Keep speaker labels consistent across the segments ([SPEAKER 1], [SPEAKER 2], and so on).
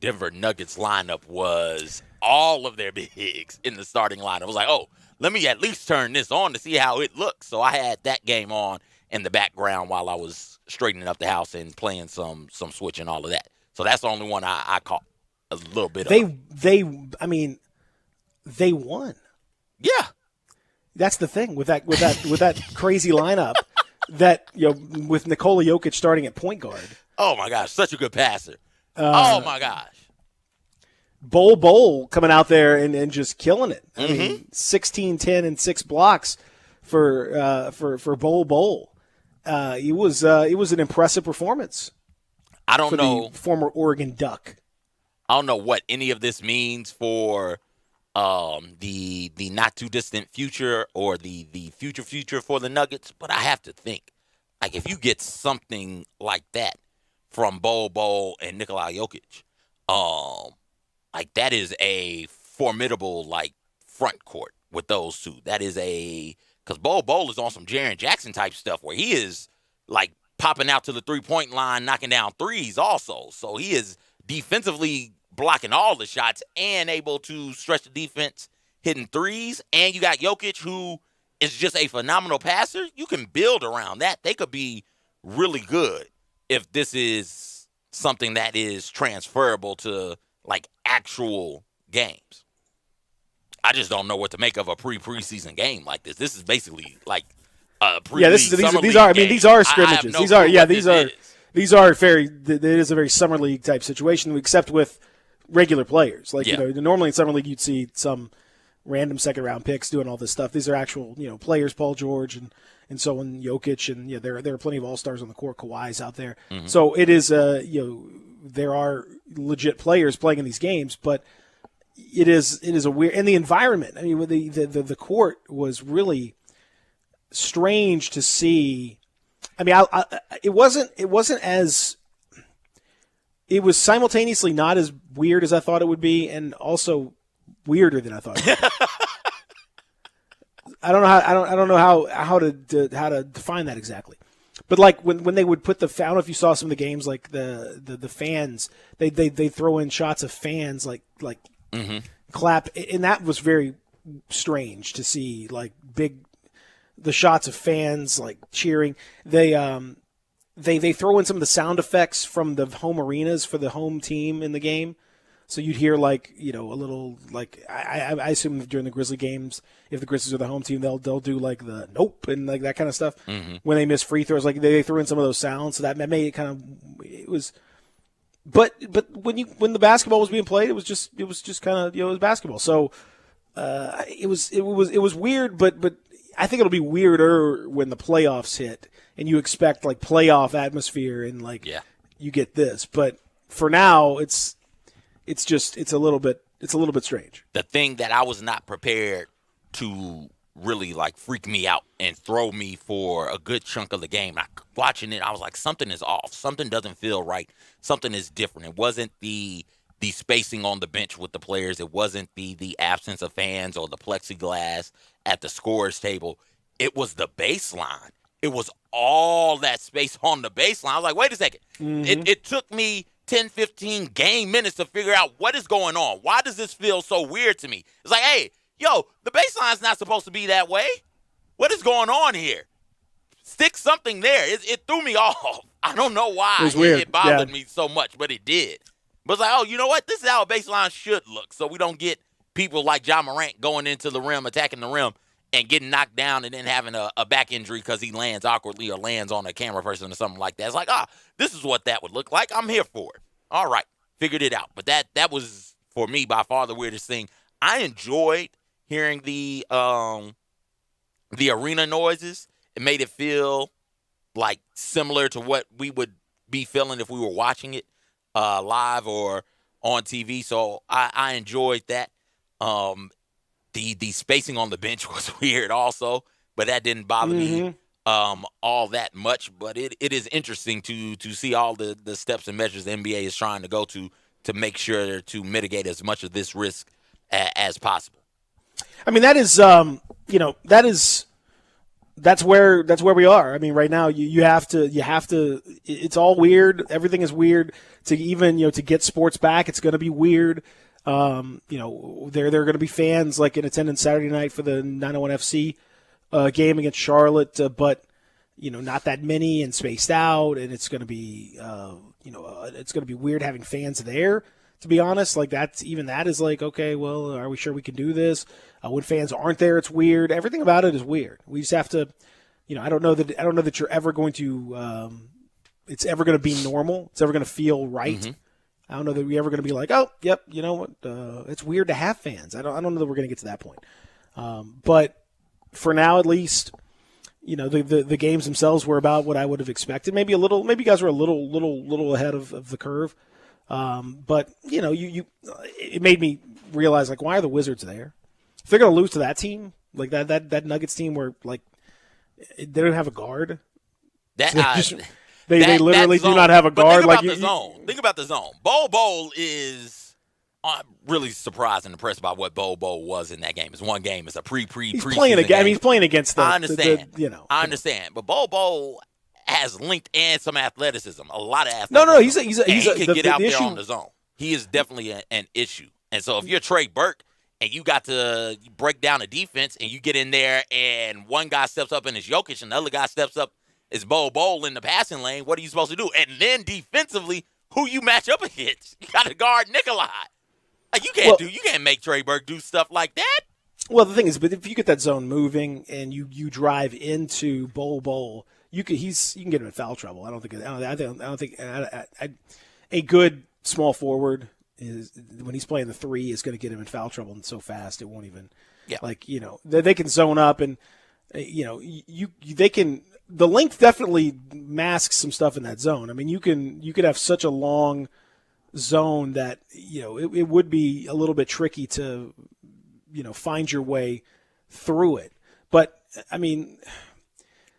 [SPEAKER 1] Denver Nuggets lineup was all of their bigs in the starting lineup. I was like, oh, let me at least turn this on to see how it looks. So I had that game on in the background while I was straightening up the house and playing some Switch and all of that. So that's the only one I caught a little bit of.
[SPEAKER 2] They won.
[SPEAKER 1] Yeah.
[SPEAKER 2] That's the thing with that crazy lineup that, with Nikola Jokic starting at point guard.
[SPEAKER 1] Oh my gosh, such a good passer. Oh my gosh.
[SPEAKER 2] Bol coming out there and just killing it. I mean, 16, 10, and 6 blocks for Bol. It was an impressive performance.
[SPEAKER 1] I don't know.
[SPEAKER 2] The former Oregon Duck.
[SPEAKER 1] I don't know what any of this means for the not too distant future or the future for the Nuggets, but I have to think, like, if you get something like that from Bol and Nikola Jokic, like, that is a formidable, like, front court with those two. That is because Bol is on some Jaren Jackson type stuff where he is, like, popping out to the three-point line, knocking down threes also. So he is defensively blocking all the shots and able to stretch the defense, hitting threes. And you got Jokic, who is just a phenomenal passer. You can build around that. They could be really good if this is something that is transferable to, like, actual games. I just don't know what to make of a preseason game like this. This is basically like a
[SPEAKER 2] these are scrimmages. These are very. It is a very summer league type situation, except with regular players. Like normally in summer league you'd see some random second round picks doing all this stuff. These are actual players, Paul George and so on, Jokic, and there are plenty of all-stars on the court, Kawhi's out there. Mm-hmm. So it is there are legit players playing in these games, but it is a weird, and the environment. I mean, the court was really strange to see. I mean, it was simultaneously not as weird as I thought it would be, and also weirder than I thought it would be. I don't know how to define that exactly. But like when they would put I don't know if you saw some of the games, like the fans, they throw in shots of fans like clap, and that was very strange to see, like the shots of fans like cheering. They throw in some of the sound effects from the home arenas for the home team in the game. So you'd hear a little, like, I assume during the Grizzly games, if the Grizzlies are the home team, they'll do like the nope and like that kind of stuff. Mm-hmm. When they miss free throws, like they threw in some of those sounds, so that made it was. But when the basketball was being played, it was just kind of it was basketball. So it was weird, but I think it'll be weirder when the playoffs hit and you expect like playoff atmosphere and you get this. But for now, it's a little bit strange.
[SPEAKER 1] The thing that I was not prepared to really like freak me out and throw me for a good chunk of the game. Watching it, I was like, something is off. Something doesn't feel right. Something is different. It wasn't the spacing on the bench with the players. It wasn't the absence of fans or the plexiglass at the scorer's table. It was the baseline. It was all that space on the baseline. I was like, wait a second. Mm-hmm. It took me 10, 15 game minutes to figure out what is going on. Why does this feel so weird to me? It's like, hey, the baseline's not supposed to be that way. What is going on here? Stick something there. It threw me off. I don't know why it bothered me so much, but it did. But it's like, you know what? This is how a baseline should look, so we don't get people like Ja Morant going into the rim, attacking the rim, and getting knocked down and then having a back injury because he lands awkwardly or lands on a camera person or something like that. It's like, this is what that would look like. I'm here for it. All right, figured it out. But that was, for me, by far the weirdest thing. I enjoyed hearing the arena noises. It made it feel like similar to what we would be feeling if we were watching it live or on TV. So I enjoyed that. The spacing on the bench was weird also, but that didn't bother me all that much. But it is interesting to see all the steps and measures the NBA is trying to go to make sure to mitigate as much of this risk as possible.
[SPEAKER 2] I mean, that is that's where we are. I mean, right now you have to. It's all weird. Everything is weird. to even to get sports back. It's going to be weird. There are going to be fans like in attendance Saturday night for the 901 FC game against Charlotte, but not that many and spaced out, and it's going to be it's going to be weird having fans there. To be honest, like that is like, okay, well, are we sure we can do this? When fans aren't there, it's weird. Everything about it is weird. We just have to, I don't know that you're ever going to. It's ever going to be normal. It's ever going to feel right. Mm-hmm. I don't know that we're ever going to be like, oh, yep, you know what? It's weird to have fans. I don't know that we're going to get to that point. But for now, at least, the games themselves were about what I would have expected. Maybe you guys were a little ahead of the curve. But it made me realize, like, why are the Wizards there? If they're going to lose to that team, like that Nuggets team, where like they don't have a guard. They literally do not have a guard.
[SPEAKER 1] Think about the zone. Bol is. I'm really surprised and impressed by what Bol was in that game. It's one game. It's a pre-preseason game.
[SPEAKER 2] He's playing against
[SPEAKER 1] I understand. I understand. But Bol has length and some athleticism. A lot of athleticism.
[SPEAKER 2] No. He
[SPEAKER 1] can get out there on the zone. He is definitely an issue. And so if you're Trey Burke and you got to break down a defense and you get in there and one guy steps up and it's Jokic and the other guy steps up is Bol in the passing lane, what are you supposed to do? And then defensively, who you match up against? You got to guard Nikolai. Like, you can't make Trey Burke do stuff like that.
[SPEAKER 2] Well, the thing is, but if you get that zone moving and you drive into Bol, you can get him in foul trouble. I don't think a good small forward is, when he's playing the three, is going to get him in foul trouble, and so fast it won't even. Yeah. Like, they can zone up, and they can. The length definitely masks some stuff in that zone. I mean, you could have such a long zone that it would be a little bit tricky to find your way through it. But I mean,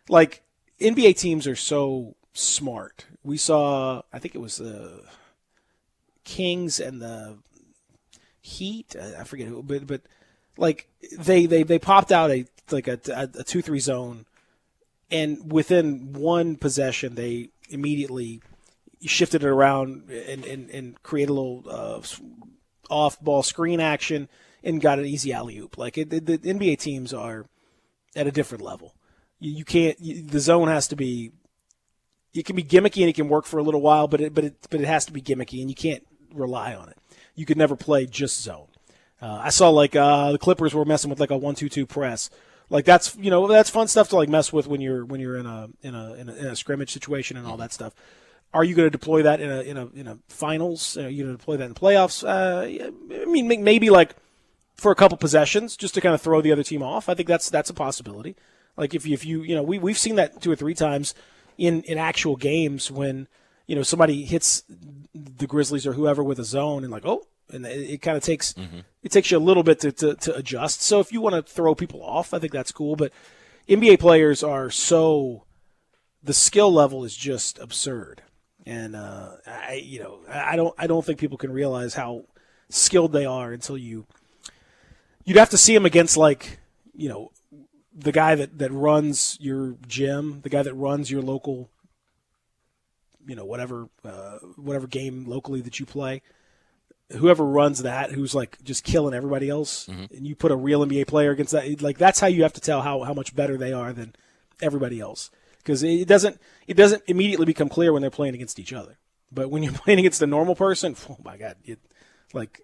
[SPEAKER 2] like, NBA teams are so smart. We saw, I think it was the Kings and the Heat. I forget who, but like they popped out a 2-3 zone. And within one possession, they immediately shifted it around and created a little off-ball screen action and got an easy alley-oop. Like, the NBA teams are at a different level. You can't. The zone has to be. It can be gimmicky and it can work for a little while, but it has to be gimmicky, and you can't rely on it. You could never play just zone. I saw the Clippers were messing with like a 1-2-2 press. Like, that's fun stuff to like mess with when you're in a scrimmage situation and all that stuff. Are you going to deploy that in a finals? Are you going to deploy that in playoffs? I mean, maybe like for a couple possessions just to kind of throw the other team off. I think that's a possibility. Like, if you we've seen that 2 or 3 times in actual games when somebody hits the Grizzlies or whoever with a zone and and it kind of takes it takes you a little bit to adjust. So if you want to throw people off, I think that's cool. But NBA players are the skill level is just absurd, and I don't think people can realize how skilled they are until you'd have to see them against the guy that runs your gym, the guy that runs your local whatever game locally that you play. Whoever runs that, who's like just killing everybody else, and you put a real NBA player against that, like, that's how you have to tell how much better they are than everybody else. Because it doesn't immediately become clear when they're playing against each other. But when you're playing against a normal person, oh my God, like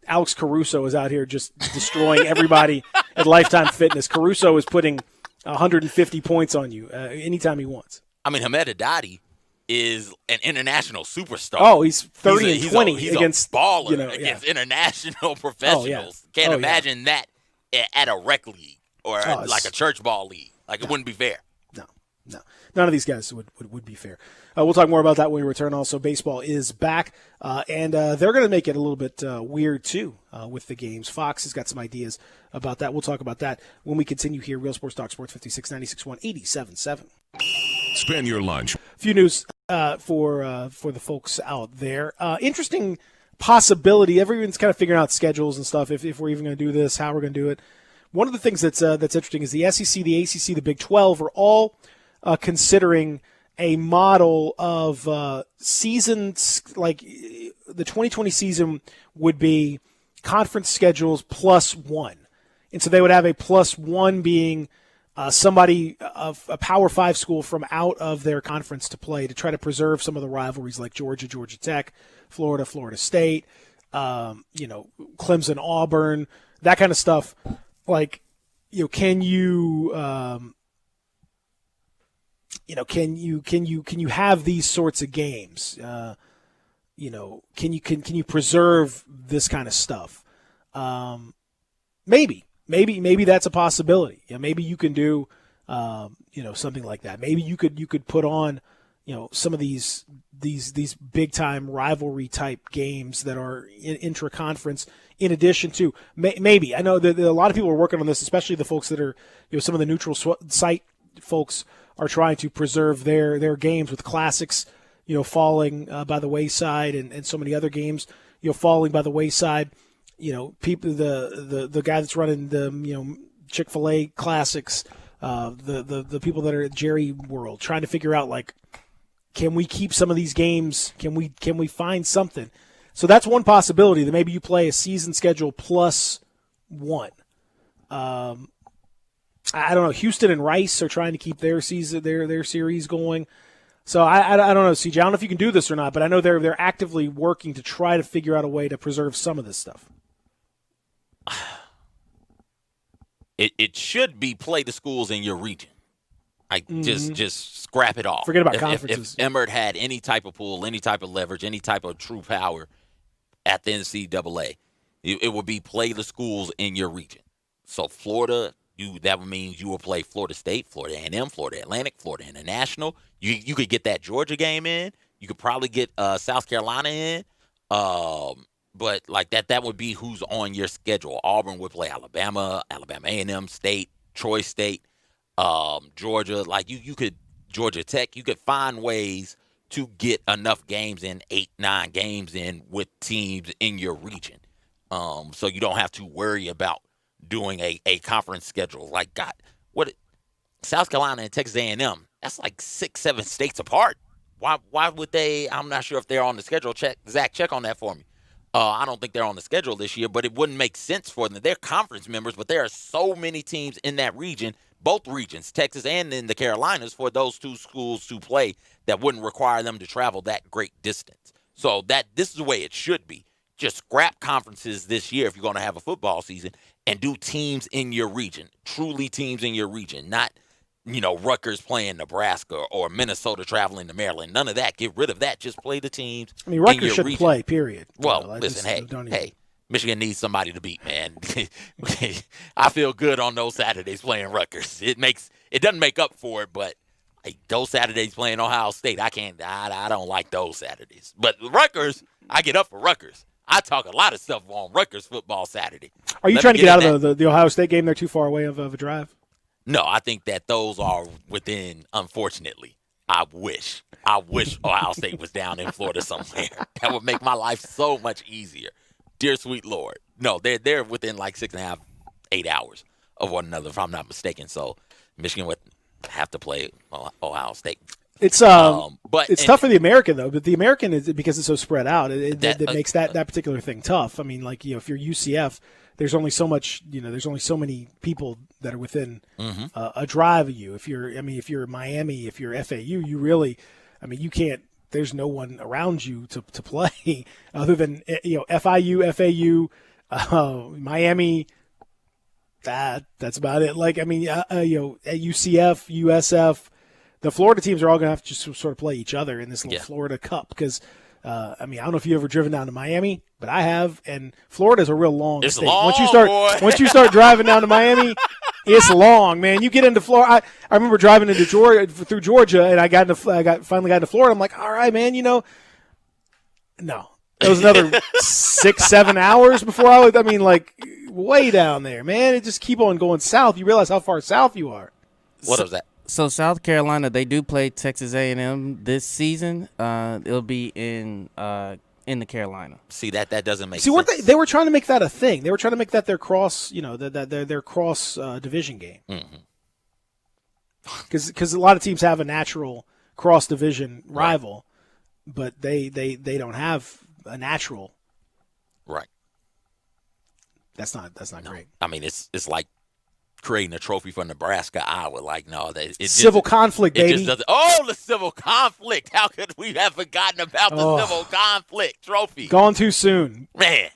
[SPEAKER 2] Alex Caruso is out here just destroying everybody at Lifetime Fitness. Caruso is putting 150 points on you anytime he wants.
[SPEAKER 1] I mean, Hamed Haddadi is an international superstar.
[SPEAKER 2] Oh, he's 30 and 20 against
[SPEAKER 1] a baller against international professionals. Can't imagine that at a rec league or like a church ball league. Like, it wouldn't be fair.
[SPEAKER 2] No. None of these guys would be fair. We'll talk more about that when we return. Also, baseball is back, and they're going to make it a little bit weird, too, with the games. Fox has got some ideas about that. We'll talk about that when we continue here. Real Sports Talk, Sports 56, 96.1, 87.7.
[SPEAKER 3] Spend your lunch.
[SPEAKER 2] A few news for the folks out there. Interesting possibility. Everyone's kind of figuring out schedules and stuff, if we're even going to do this, how we're going to do it. One of the things that's interesting is the SEC, the ACC, the Big 12 are all considering a model of seasons, like the 2020 season would be conference schedules plus one. And so they would have a plus one being somebody of a Power 5 school from out of their conference to play to try to preserve some of the rivalries like Georgia, Georgia Tech, Florida, Florida State, Clemson, Auburn, that kind of stuff. Like, can you have these sorts of games? Can you preserve this kind of stuff? Maybe that's a possibility. Maybe you can do, something like that. Maybe you could put on, some of these big time rivalry type games that are intra-conference. In addition to maybe, I know that a lot of people are working on this, especially the folks that are, some of the neutral site folks are trying to preserve their games with classics, falling by the wayside, and so many other games, falling by the wayside. People, the guy that's running the Chick-fil-A classics, the people that are at Jerry World trying to figure out, like, can we keep some of these games? Can we find something? So that's one possibility, that maybe you play a season schedule plus one. I don't know. Houston and Rice are trying to keep their series going. So I don't know, CJ. I don't know if you can do this or not, but I know they're actively working to try to figure out a way to preserve some of this stuff.
[SPEAKER 1] It should be play the schools in your region. Just scrap it off.
[SPEAKER 2] Forget about conferences.
[SPEAKER 1] If Emmert had any type of pull, any type of leverage, any type of true power at the NCAA, it would be play the schools in your region. So Florida, that would mean you will play Florida State, Florida A&M, Florida Atlantic, Florida International. You could get that Georgia game in. You could probably get South Carolina in. But like that would be who's on your schedule. Auburn would play Alabama, Alabama A&M State, Troy State, Georgia. Like you could, Georgia Tech, you could find ways to get enough games in, 8-9 games in with teams in your region. So you don't have to worry about doing a conference schedule. Like, God, South Carolina and Texas A&M, that's like 6-7 states apart. Why would they? I'm not sure if they're on the schedule. Zach, check on that for me. I don't think they're on the schedule this year, but it wouldn't make sense for them. They're conference members, but there are so many teams in that region, both regions, Texas and in the Carolinas, for those two schools to play that wouldn't require them to travel that great distance. So this is the way it should be. Just scrap conferences this year if you're going to have a football season and do teams in your region, truly teams in your region, not Rutgers playing Nebraska or Minnesota traveling to Maryland. None of that. Get rid of that. Just play the teams.
[SPEAKER 2] I mean, Rutgers
[SPEAKER 1] in your
[SPEAKER 2] should
[SPEAKER 1] region.
[SPEAKER 2] play, period.
[SPEAKER 1] Well, listen, hey, Michigan needs somebody to beat, man. I feel good on those Saturdays playing Rutgers. It doesn't make up for it, but those Saturdays playing Ohio State, I don't like those Saturdays. But Rutgers, I get up for Rutgers. I talk a lot of stuff on Rutgers football Saturday.
[SPEAKER 2] Are you trying to get out of the Ohio State game? They're too far away of a drive?
[SPEAKER 1] No, I think that those are within, unfortunately. I wish Ohio State was down in Florida somewhere. That would make my life so much easier. Dear sweet Lord. No, they're within like 6.5, 8 hours of one another, if I'm not mistaken. So Michigan would have to play Ohio State.
[SPEAKER 2] It's tough for the American though, but the American is because it's so spread out. It makes that particular thing tough. I mean, like if you're UCF, there's only so much. There's only so many people that are within a drive of you. If you're Miami, if you're FAU, you really, you can't. There's no one around you to play other than FIU, FAU, Miami. That's about it. Like at UCF, USF. The Florida teams are all going to have to just sort of play each other in this little Florida Cup because, I don't know if you've ever driven down to Miami, but I have, and Florida's a real long state.
[SPEAKER 1] Long,
[SPEAKER 2] once you start driving down to Miami, it's long, man. You get into Florida. I remember driving into through Georgia, and I finally got into Florida. I'm like, all right, man, no. It was another 6-7 hours before I was. Way down there, man. It just keep on going south. You realize how far south you are.
[SPEAKER 1] What was that?
[SPEAKER 4] So South Carolina, they do play Texas A&M this season. It'll be in the Carolina.
[SPEAKER 1] See that doesn't make sense.
[SPEAKER 2] See, they were trying to make that a thing. They were trying to make that their cross, their cross division game.
[SPEAKER 1] Mm-hmm.
[SPEAKER 2] Because a lot of teams have a natural cross division rival, but they don't have a natural.
[SPEAKER 1] Right.
[SPEAKER 2] That's not great.
[SPEAKER 1] I mean, it's like creating a trophy for Nebraska, Iowa. Like, no,
[SPEAKER 2] Civil conflict,
[SPEAKER 1] it
[SPEAKER 2] baby.
[SPEAKER 1] just doesn't. Oh, the civil conflict! How could we have forgotten about the civil conflict trophy?
[SPEAKER 2] Gone too soon.
[SPEAKER 1] Man,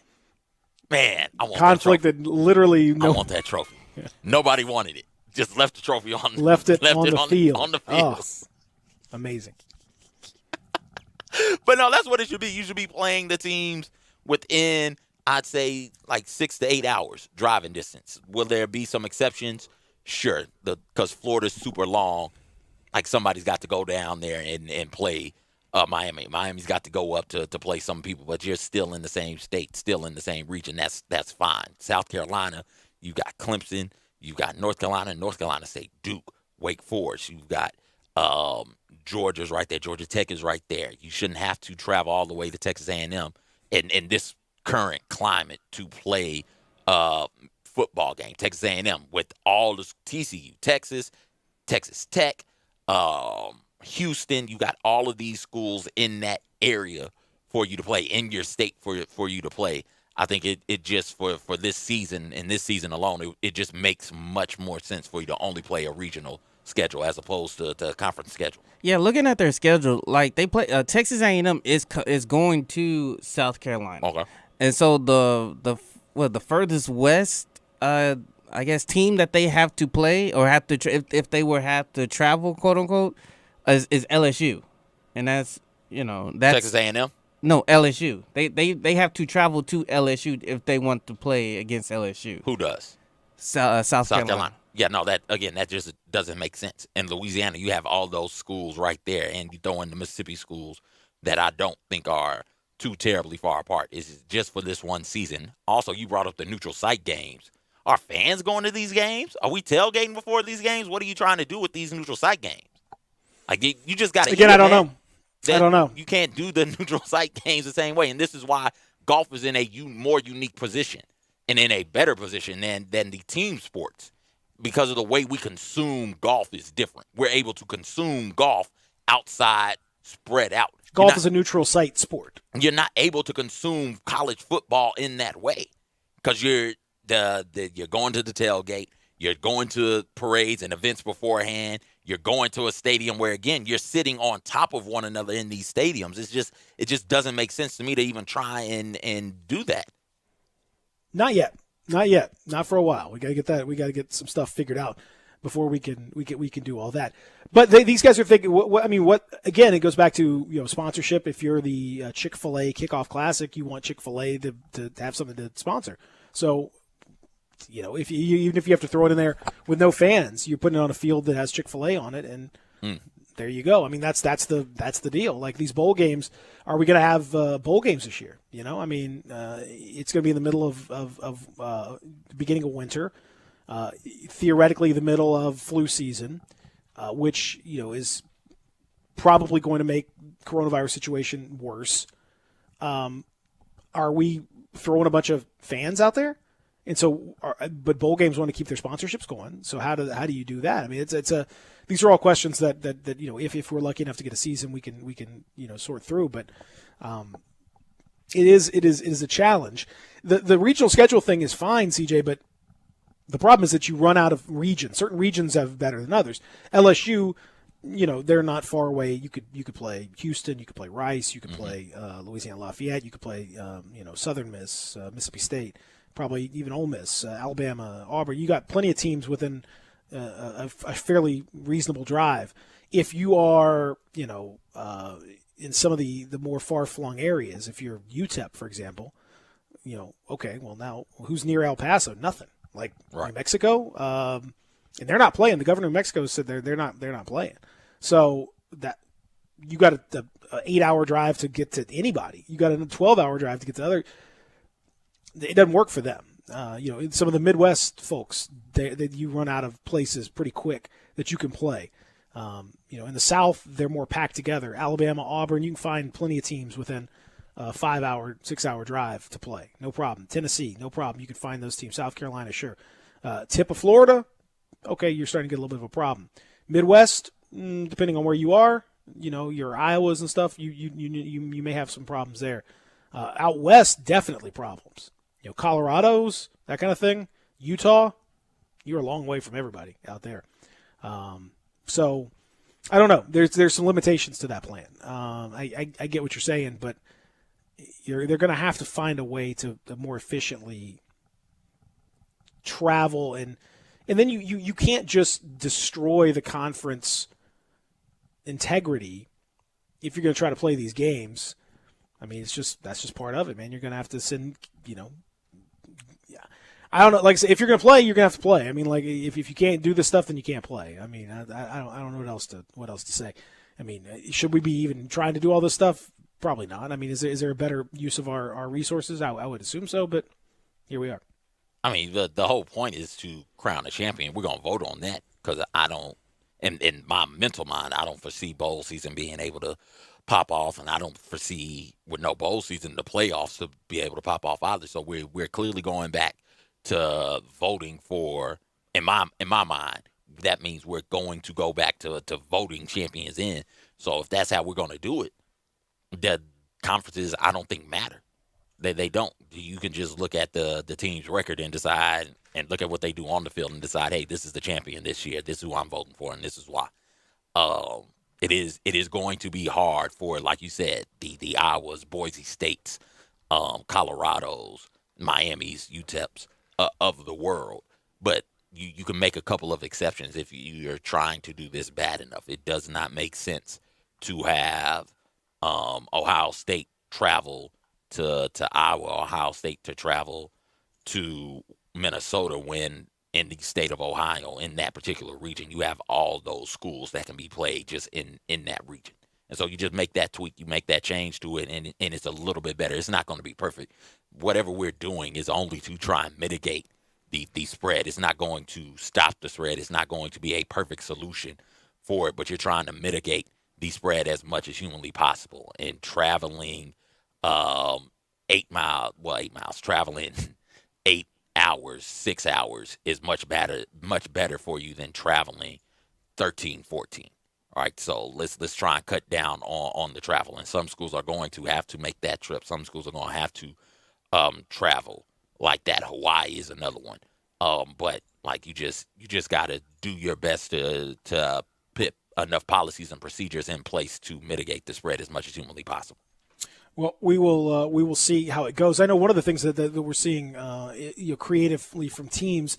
[SPEAKER 1] I want
[SPEAKER 2] Conflict
[SPEAKER 1] that,
[SPEAKER 2] that literally
[SPEAKER 1] I want that trophy. Nobody wanted it. Just left the trophy on.
[SPEAKER 2] left it on the field.
[SPEAKER 1] On the field.
[SPEAKER 2] Oh, amazing.
[SPEAKER 1] But no, that's what it should be. You should be playing the teams within, I'd say, like 6 to 8 hours driving distance. Will there be some exceptions? Sure, because Florida's super long. Like, somebody's got to go down there and play Miami. Miami's got to go up to play some people, but you're still in the same state, still in the same region. That's fine. South Carolina, you got Clemson, you got North Carolina State, Duke, Wake Forest. You've got Georgia's right there. Georgia Tech is right there. You shouldn't have to travel all the way to Texas A&M in this current climate to play football game. Texas A&M with all the TCU, Texas Tech, Houston. You got all of these schools in that area for you to play, in your state for you to play. I think it just for this season and this season alone, it just makes much more sense for you to only play a regional schedule as opposed to a conference schedule.
[SPEAKER 4] Yeah, looking at their schedule, like they play Texas A&M is going to South Carolina.
[SPEAKER 1] Okay.
[SPEAKER 4] And so the furthest west I guess team that they have to play or have to if they were have to travel, quote unquote, is LSU. And that's
[SPEAKER 1] Texas A&M?
[SPEAKER 4] No, LSU. They have to travel to LSU if they want to play against LSU.
[SPEAKER 1] Who does?
[SPEAKER 4] South Carolina.
[SPEAKER 1] Yeah, no, that just doesn't make sense. In Louisiana, you have all those schools right there, and you throw in the Mississippi schools that I don't think are too terribly far apart. It's just for this one season. Also, you brought up the neutral site games. Are fans going to these games? Are we tailgating before these games? What are you trying to do with these neutral site games? Like, you just got to.
[SPEAKER 2] Again, I don't know. I don't know.
[SPEAKER 1] You can't do the neutral site games the same way, and this is why golf is in a more unique position and in a better position than the team sports. Because of the way we consume golf is different. We're able to consume golf outside, spread out.
[SPEAKER 2] Golf is a neutral site sport.
[SPEAKER 1] You're not able to consume college football in that way because you're going to the tailgate, you're going to parades and events beforehand, you're going to a stadium where, again, you're sitting on top of one another in these stadiums. It just doesn't make sense to me to even try and do that.
[SPEAKER 2] Not yet. Not for a while. We got to get that. We got to get some stuff figured out before we can do all that. But these guys are thinking. What? Again, it goes back to sponsorship. If you're the Chick-fil-A Kickoff Classic, you want Chick-fil-A to have something to sponsor. So, even if you have to throw it in there with no fans, you're putting it on a field that has Chick-fil-A on it, and there you go. I mean, that's the deal. Like these bowl games, are we going to have bowl games this year? It's going to be in the middle of the beginning of winter, theoretically the middle of flu season, which is probably going to make coronavirus situation worse. Are we throwing a bunch of fans out there? And so, but bowl games want to keep their sponsorships going. So how do you do that? I mean, these are all questions that if we're lucky enough to get a season, we can sort through. But it is a challenge. The regional schedule thing is fine, CJ, but the problem is that you run out of regions. Certain regions have better than others. LSU, they're not far away. You could play Houston, you could play Rice, you could play Louisiana Lafayette, you could play Southern Miss, Mississippi State, probably even Ole Miss, Alabama, Auburn. You got plenty of teams within a fairly reasonable drive. If you are, in some of the more far-flung areas, if you're UTEP, for example, okay, well now who's near El Paso? Nothing. Like
[SPEAKER 1] right.
[SPEAKER 2] New Mexico, and they're not playing. The governor of Mexico said they're not playing. So that you got a 8-hour drive to get to anybody. You got a 12-hour drive to get to other. It doesn't work for them. Some of the Midwest folks, you run out of places pretty quick that you can play. In the South, they're more packed together. Alabama, Auburn, you can find plenty of teams within a 5-hour, 6-hour drive to play. No problem. Tennessee, no problem. You can find those teams. South Carolina, sure. Tip of Florida, okay, you're starting to get a little bit of a problem. Midwest, depending on where you are, your Iowas and stuff, you may have some problems there. Out west, definitely problems. Colorado's, that kind of thing. Utah, you're a long way from everybody out there. So I don't know. There's some limitations to that plan. I get what you're saying, but they're going to have to find a way to more efficiently travel, and then you can't just destroy the conference integrity if you're going to try to play these games. I mean, that's just part of it, man. You're going to have to send, I don't know. Like I say, if you're going to play, you're going to have to play. I mean, like if you can't do this stuff, then you can't play. I mean, I don't know what else to say. I mean, should we be even trying to do all this stuff? Probably not. I mean, is there a better use of our resources? I would assume so, but here we are.
[SPEAKER 1] I mean, the whole point is to crown a champion. We're going to vote on that because I don't, in my mental mind, I don't foresee bowl season being able to pop off, and I don't foresee with no bowl season the playoffs to be able to pop off either. So we're clearly going back to voting for, in my mind, that means we're going to go back to voting champions in. So if that's how we're going to do it, the conferences I don't think matter. They don't. You can just look at the team's record and decide, and look at what they do on the field and decide, hey, this is the champion this year. This is who I'm voting for, and this is why. It is going to be hard for, like you said, the Iowas, Boise States, Colorados, Miami's, UTEPs of the world. But you can make a couple of exceptions if you're trying to do this bad enough. It does not make sense to have Ohio State travel to Iowa, Ohio State to travel to Minnesota, when in the state of Ohio, in that particular region, you have all those schools that can be played just in that region. And so you just make that tweak, you make that change to it, and it's a little bit better. It's not going to be perfect. Whatever we're doing is only to try and mitigate the spread. It's not going to stop the spread. It's not going to be a perfect solution for it, but you're trying to mitigate the spread as much as humanly possible. And traveling 8 miles, traveling 8 hours, 6 hours is much better for you than traveling 13, 14. All right, so let's try and cut down on the travel. And some schools are going to have to make that trip. Some schools are going to have to travel like that. Hawaii is another one. But like you just got to do your best to put enough policies and procedures in place to mitigate the spread as much as humanly possible.
[SPEAKER 2] Well, we will see how it goes. I know one of the things that we're seeing creatively from teams.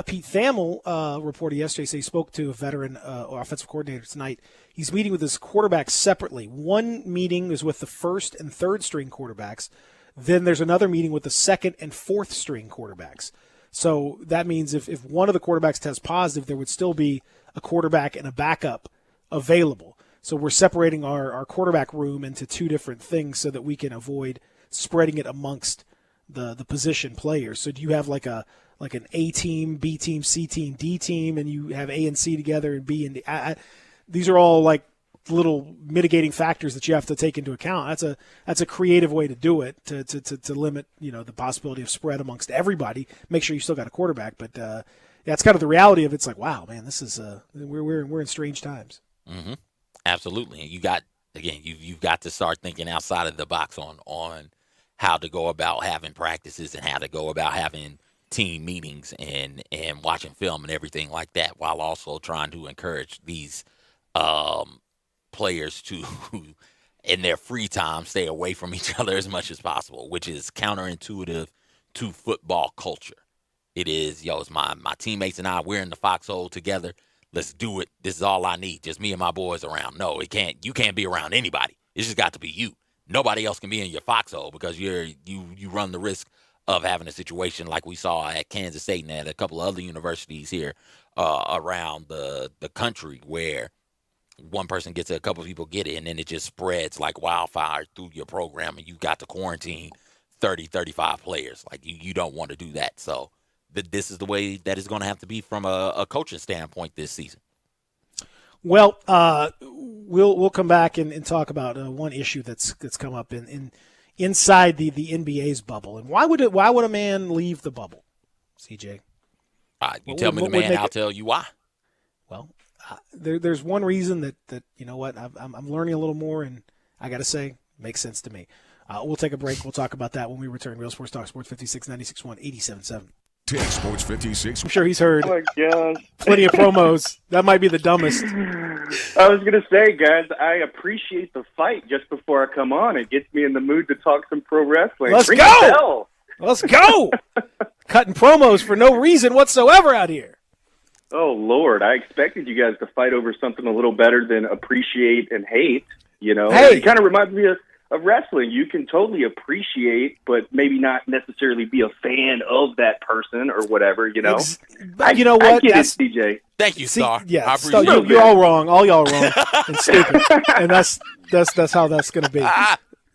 [SPEAKER 2] Pete Thamel reported yesterday, he spoke to a veteran offensive coordinator tonight. He's meeting with his quarterbacks separately. One meeting is with the first and third string quarterbacks. Then there's another meeting with the second and fourth string quarterbacks. So that means if one of the quarterbacks tests positive, there would still be a quarterback and a backup available. So we're separating our quarterback room into two different things so that we can avoid spreading it amongst the position players. So do you have like an A team, B team, C team, D team, and you have A and C together and B and D? These are all like little mitigating factors that you have to take into account. That's a creative way to do it to limit the possibility of spread amongst everybody. Make sure you still got a quarterback, but that's kind of the reality of it. It's like, wow, man, this is we're in strange times.
[SPEAKER 1] Mm-hmm. Absolutely, and you've got to start thinking outside of the box on how to go about having practices and how to go about having team meetings and watching film and everything like that, while also trying to encourage these players to, in their free time, stay away from each other as much as possible, which is counterintuitive to football culture. It is, it's my teammates and I, we're in the foxhole together. Let's do it. This is all I need. Just me and my boys around. No, you can't be around anybody. It's just got to be you. Nobody else can be in your foxhole because you run the risk of having a situation like we saw at Kansas State and at a couple of other universities here around the country, where one person gets it, a couple of people get it, and then it just spreads like wildfire through your program, and you've got to quarantine 30, 35 players. Like you don't want to do that. So this is the way that it's going to have to be from a coaching standpoint this season.
[SPEAKER 2] Well, we'll come back and talk about one issue that's come up inside the NBA's bubble, and why would a man leave the bubble, CJ?
[SPEAKER 1] You tell me the man, I'll tell you why.
[SPEAKER 2] Well, there's one reason that you know what I'm learning a little more, and I got to say, makes sense to me. We'll take a break. We'll talk about that when we return. Real Sports Talk, Sports 56, 96.1, 87.7.
[SPEAKER 3] Take Sports 56.
[SPEAKER 2] I'm sure he's heard
[SPEAKER 5] Oh my gosh.
[SPEAKER 2] plenty of promos. That might be the dumbest.
[SPEAKER 5] I was going to say, guys, I appreciate the fight just before I come on. It gets me in the mood to talk some pro wrestling.
[SPEAKER 2] Let's
[SPEAKER 5] Ring
[SPEAKER 2] go!
[SPEAKER 5] the bell.
[SPEAKER 2] Let's go! Cutting promos for no reason whatsoever out here.
[SPEAKER 5] Oh, Lord. I expected you guys to fight over something a little better than appreciate and hate. You know,
[SPEAKER 2] Hey.
[SPEAKER 5] It kind of reminds me of wrestling. You can totally appreciate, but maybe not necessarily be a fan of that person or whatever, you know.
[SPEAKER 2] But you know
[SPEAKER 5] I
[SPEAKER 2] what?
[SPEAKER 5] get
[SPEAKER 2] That's,
[SPEAKER 5] it, DJ.
[SPEAKER 1] Thank you,
[SPEAKER 2] see,
[SPEAKER 1] Star.
[SPEAKER 2] yeah,
[SPEAKER 1] I
[SPEAKER 2] Star,
[SPEAKER 1] appreciate it.
[SPEAKER 2] you're all wrong. All y'all wrong and stupid, and that's how that's going to be.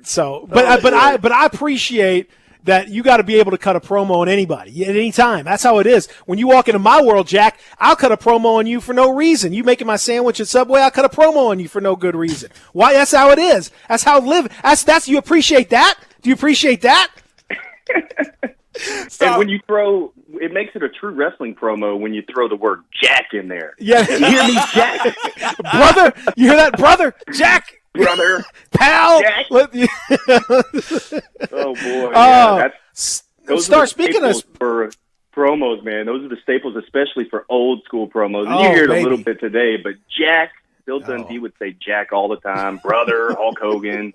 [SPEAKER 2] So, but I appreciate that you got to be able to cut a promo on anybody at any time. That's how it is. When you walk into my world, Jack, I'll cut a promo on you for no reason. You making my sandwich at Subway, I'll cut a promo on you for no good reason. Why? That's how it is. That's how live. That's you appreciate that? Do you appreciate that?
[SPEAKER 5] And when you throw, it makes it a true wrestling promo when you throw the word Jack in there.
[SPEAKER 2] Yeah,
[SPEAKER 5] You hear me, Jack?
[SPEAKER 2] brother. You hear that, brother? Jack,
[SPEAKER 5] Brother.
[SPEAKER 2] pal.
[SPEAKER 5] Jack. Oh, boy. Yeah, those
[SPEAKER 2] Star,
[SPEAKER 5] are the
[SPEAKER 2] speaking of
[SPEAKER 5] staples for promos, man. Those are the staples, especially for old school promos. And
[SPEAKER 2] Oh,
[SPEAKER 5] you hear it
[SPEAKER 2] baby.
[SPEAKER 5] a little bit today, but Jack, Bill Dundee would say Jack all the time. Brother, Hulk Hogan.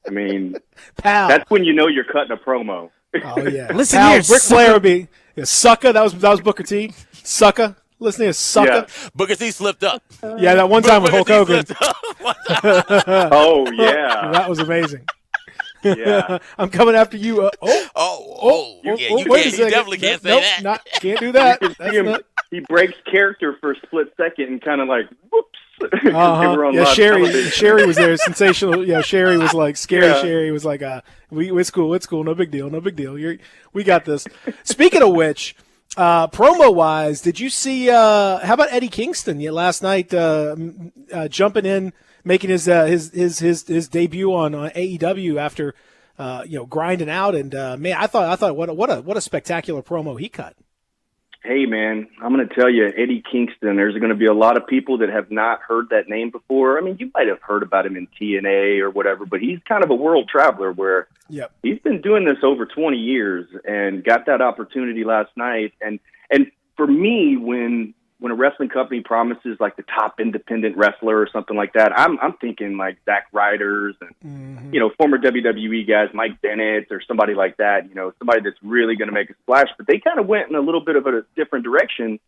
[SPEAKER 5] I mean,
[SPEAKER 2] pal.
[SPEAKER 5] that's when you know you're cutting a promo.
[SPEAKER 2] Oh yeah.
[SPEAKER 4] Listen
[SPEAKER 2] Pal,
[SPEAKER 4] here,
[SPEAKER 2] Ric Flair would be sucker. That was Booker T. Sucker. Listen here, sucker.
[SPEAKER 1] Booker T slipped up.
[SPEAKER 2] Yeah, that one time with Hulk
[SPEAKER 1] Booker T
[SPEAKER 2] Hogan.
[SPEAKER 1] slipped up.
[SPEAKER 5] Oh, yeah.
[SPEAKER 2] That was amazing.
[SPEAKER 5] Yeah.
[SPEAKER 2] I'm coming after you.
[SPEAKER 1] Yeah, you
[SPEAKER 2] wait a
[SPEAKER 1] can't. You
[SPEAKER 2] second.
[SPEAKER 1] definitely can't say
[SPEAKER 2] Nope,
[SPEAKER 1] that.
[SPEAKER 2] Can't do that.
[SPEAKER 5] You
[SPEAKER 2] That's
[SPEAKER 5] see him,
[SPEAKER 2] not-
[SPEAKER 5] he breaks character for a split second and kind of like, whoops. 'Cause they were on
[SPEAKER 2] Yeah,
[SPEAKER 5] live television.
[SPEAKER 2] Sherry was there. Sensational. Yeah, Sherry was like scary.
[SPEAKER 5] Yeah.
[SPEAKER 2] Sherry was like, it's cool. No big deal. We got this. Speaking of which, promo wise, did you see? How about Eddie Kingston? Yeah, last night, jumping in, making his debut on AEW after grinding out, and man, I thought what a spectacular promo he cut.
[SPEAKER 5] Hey, man, I'm going to tell you, Eddie Kingston, there's going to be a lot of people that have not heard that name before. I mean, you might have heard about him in TNA or whatever, but he's kind of a world traveler where
[SPEAKER 2] Yep.
[SPEAKER 5] he's been doing this over 20 years and got that opportunity last night. And for me, when a wrestling company promises like the top independent wrestler or something like that, I'm thinking like Zack Ryder's and, former WWE guys, Mike Bennett or somebody like that, somebody that's really going to make a splash. But they kind of went in a little bit of a different direction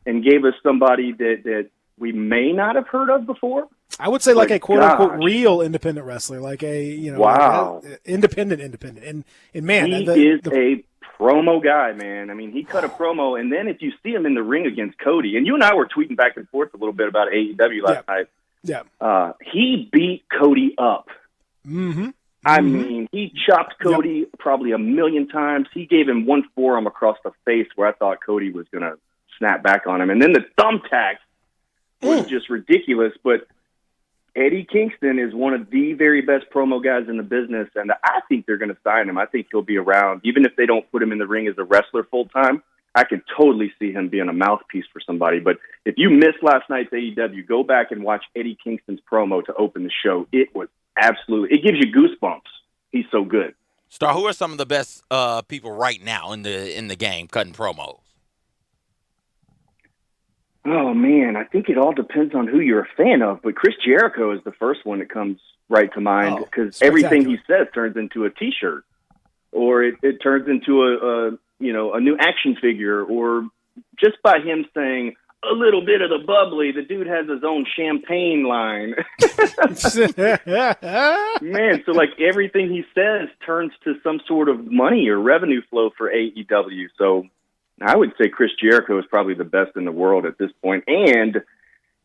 [SPEAKER 5] and gave us somebody that we may not have heard of before.
[SPEAKER 2] I would say like
[SPEAKER 5] My
[SPEAKER 2] a quote unquote
[SPEAKER 5] gosh.
[SPEAKER 2] real independent wrestler, like a
[SPEAKER 5] Wow.
[SPEAKER 2] like a independent, and man,
[SPEAKER 5] He
[SPEAKER 2] the-
[SPEAKER 5] is
[SPEAKER 2] the-
[SPEAKER 5] a promo guy, man. I mean, he cut a promo, and then if you see him in the ring against Cody, and you and I were tweeting back and forth a little bit about AEW last night,
[SPEAKER 2] yeah.
[SPEAKER 5] he beat Cody up.
[SPEAKER 2] Mm-hmm.
[SPEAKER 5] I mean, he chopped Cody probably a million times. He gave him one forearm across the face where I thought Cody was going to snap back on him. And then the thumbtack was just ridiculous. But Eddie Kingston is one of the very best promo guys in the business, and I think they're going to sign him. I think he'll be around. Even if they don't put him in the ring as a wrestler full-time, I can totally see him being a mouthpiece for somebody. But if you missed last night's AEW, go back and watch Eddie Kingston's promo to open the show. It was absolutely – it gives you goosebumps. He's so good.
[SPEAKER 1] Star, who are some of the best people right now in the game cutting promos?
[SPEAKER 5] Oh, man, I think it all depends on who you're a fan of. But Chris Jericho is the first one that comes right to mind because everything he says turns into a T-shirt or it turns into a new action figure, or just by him saying a little bit of the bubbly, the dude has his own champagne line. Man, so like everything he says turns to some sort of money or revenue flow for AEW. So I would say Chris Jericho is probably the best in the world at this point, and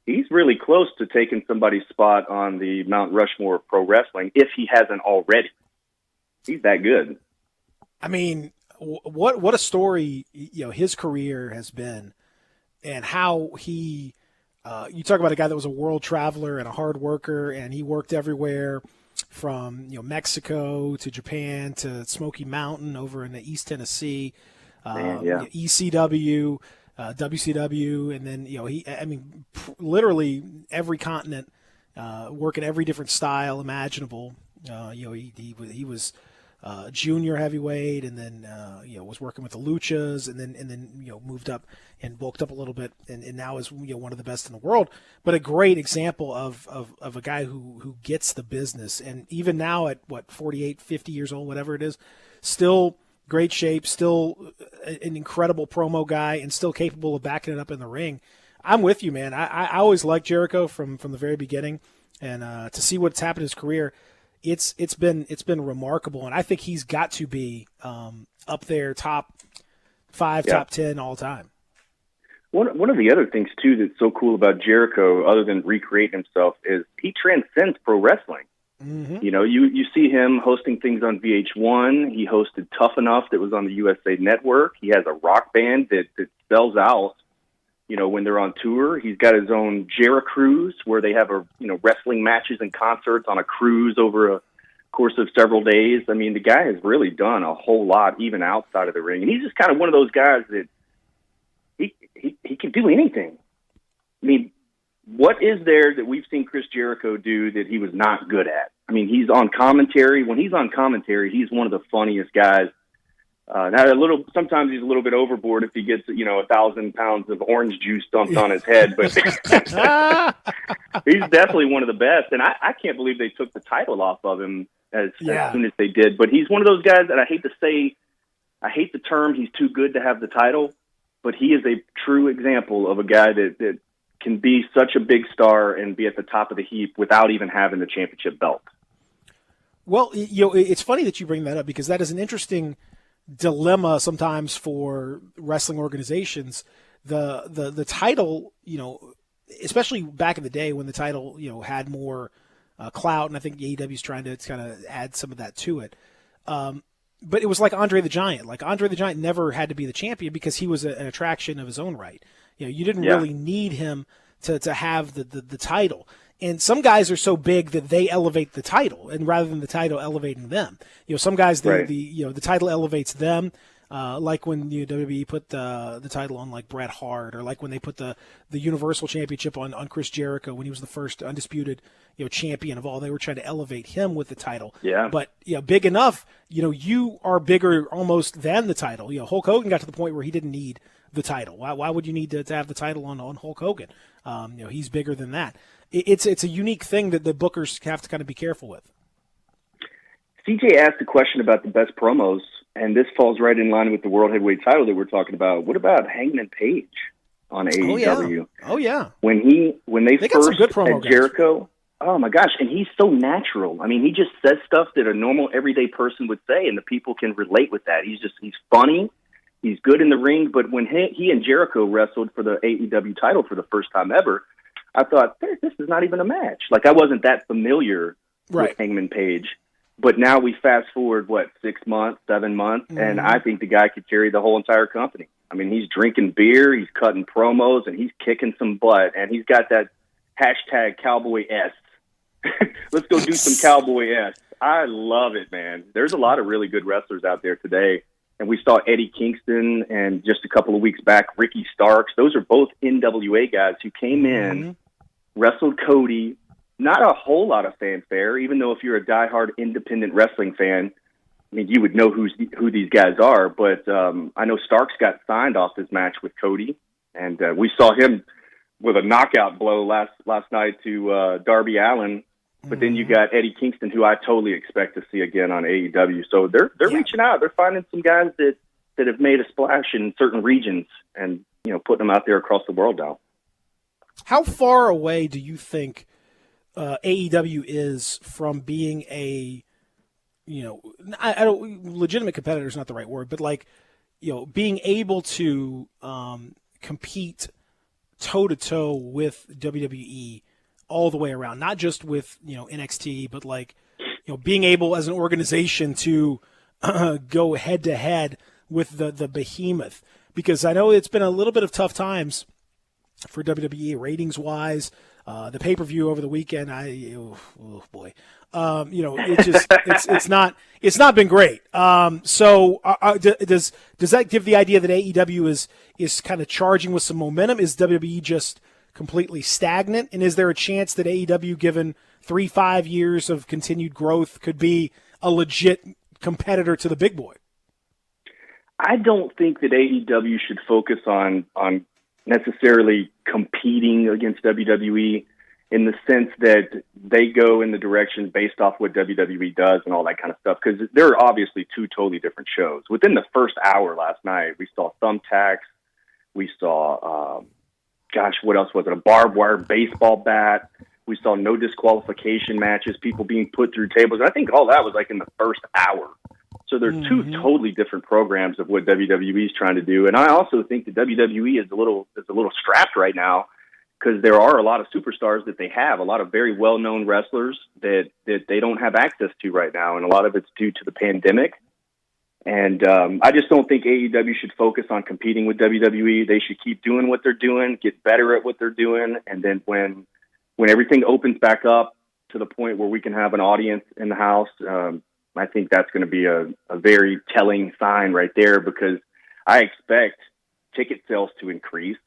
[SPEAKER 5] he's really close to taking somebody's spot on the Mount Rushmore of pro wrestling if he hasn't already. He's that good.
[SPEAKER 2] I mean, what a story his career has been, and how he. You talk about a guy that was a world traveler and a hard worker, and he worked everywhere from Mexico to Japan to Smoky Mountain over in the East Tennessee. ECW, WCW, and then literally every continent, working every different style imaginable. He was junior heavyweight, and then was working with the Luchas, and then moved up and bulked up a little bit, and now is one of the best in the world. But a great example of a guy who gets the business, and even now at 48, 50 years old, whatever it is, still great shape, still an incredible promo guy, and still capable of backing it up in the ring. I'm with you, man. I always liked Jericho from the very beginning, and to see what's happened in his career, it's been remarkable, and I think he's got to be up there, top 5, top 10 all time.
[SPEAKER 5] One of the other things too that's so cool about Jericho, other than recreating himself, is he transcends pro wrestling. Mm-hmm. You see him hosting things on VH1. He hosted Tough Enough that was on the USA Network. He has a rock band that sells out, when they're on tour. He's got his own Jera Cruise where they have wrestling matches and concerts on a cruise over a course of several days. I mean, the guy has really done a whole lot, even outside of the ring. And he's just kind of one of those guys that he can do anything. I mean, what is there that we've seen Chris Jericho do that he was not good at? I mean, he's on commentary. When he's on commentary, he's one of the funniest guys. Now, sometimes he's a little bit overboard if he gets 1,000 pounds of orange juice dumped on his head, but he's definitely one of the best. And I can't believe they took the title off of him as soon as they did. But he's one of those guys that I hate the term he's too good to have the title, but he is a true example of a guy that can be such a big star and be at the top of the heap without even having the championship belt.
[SPEAKER 2] Well, it's funny that you bring that up, because that is an interesting dilemma sometimes for wrestling organizations. The title, especially back in the day when the title, had more clout, and I think AEW is trying to kind of add some of that to it. But it was like Andre the Giant. Like, Andre the Giant never had to be the champion because he was an attraction of his own right. You didn't really need him to have the title. And some guys are so big that they elevate the title, and rather than the title elevating them. Some guys, the title elevates them. Like when WWE put the title on like Bret Hart, or like when they put the Universal Championship on Chris Jericho when he was the first undisputed champion of all. They were trying to elevate him with the title. Yeah. But big enough, you are bigger almost than the title. Hulk Hogan got to the point where he didn't need the title. Why would you need to have the title on Hulk Hogan? He's bigger than that. It's a unique thing that the bookers have to kind of be careful with.
[SPEAKER 5] CJ asked a question about the best promos, and this falls right in line with the World Heavyweight title that we're talking about. What about Hangman Page on AEW?
[SPEAKER 2] Oh yeah.
[SPEAKER 5] When they first
[SPEAKER 2] got some good promo
[SPEAKER 5] had Jericho, oh my gosh, and he's so natural. I mean, he just says stuff that a normal everyday person would say, and the people can relate with that. He's funny. He's good in the ring, but when he and Jericho wrestled for the AEW title for the first time ever, I thought, this is not even a match. Like, I wasn't that familiar with Hangman Page. But now we fast forward, 6 months, 7 months, and I think the guy could carry the whole entire company. I mean, he's drinking beer, he's cutting promos, and he's kicking some butt, and he's got that hashtag Cowboy S. Let's go do some Cowboy S. I love it, man. There's a lot of really good wrestlers out there today. And we saw Eddie Kingston, and just a couple of weeks back, Ricky Starks. Those are both NWA guys who came in, wrestled Cody. Not a whole lot of fanfare, even though if you're a diehard independent wrestling fan, I mean, you would know who these guys are. But I know Starks got signed off this match with Cody, and we saw him with a knockout blow last night to Darby Allin. But then you got Eddie Kingston, who I totally expect to see again on AEW. So they're reaching out. They're finding some guys that have made a splash in certain regions and putting them out there across the world now.
[SPEAKER 2] How far away do you think AEW is from being a I don't, legitimate competitor is not the right word, but being able to compete toe to toe with WWE all the way around, not just with NXT, but being able as an organization to go head to head with the behemoth, because I know it's been a little bit of tough times for WWE ratings wise. The pay-per-view over the weekend, oh boy, it's just it's not been great. So does that give the idea that AEW is kind of charging with some momentum? Is WWE just completely stagnant? And is there a chance that AEW, given 3-5 years of continued growth, could be a legit competitor to the big boy?
[SPEAKER 5] I don't think that AEW should focus on necessarily competing against WWE in the sense that they go in the direction based off what WWE does and all that kind of stuff, because there are obviously two totally different shows. Within the first hour last night, we saw thumbtacks, we saw, what else was it? A barbed wire baseball bat. We saw no disqualification matches, people being put through tables. And I think all that was like in the first hour. So they're two totally different programs of what WWE is trying to do. And I also think that WWE is a little strapped right now because there are a lot of superstars that they have, a lot of very well-known wrestlers that they don't have access to right now. And a lot of it's due to the pandemic. And I just don't think AEW should focus on competing with WWE. They should keep doing what they're doing, get better at what they're doing. And then when everything opens back up to the point where we can have an audience in the house, I think that's going to be a very telling sign right there, because I expect ticket sales to increase.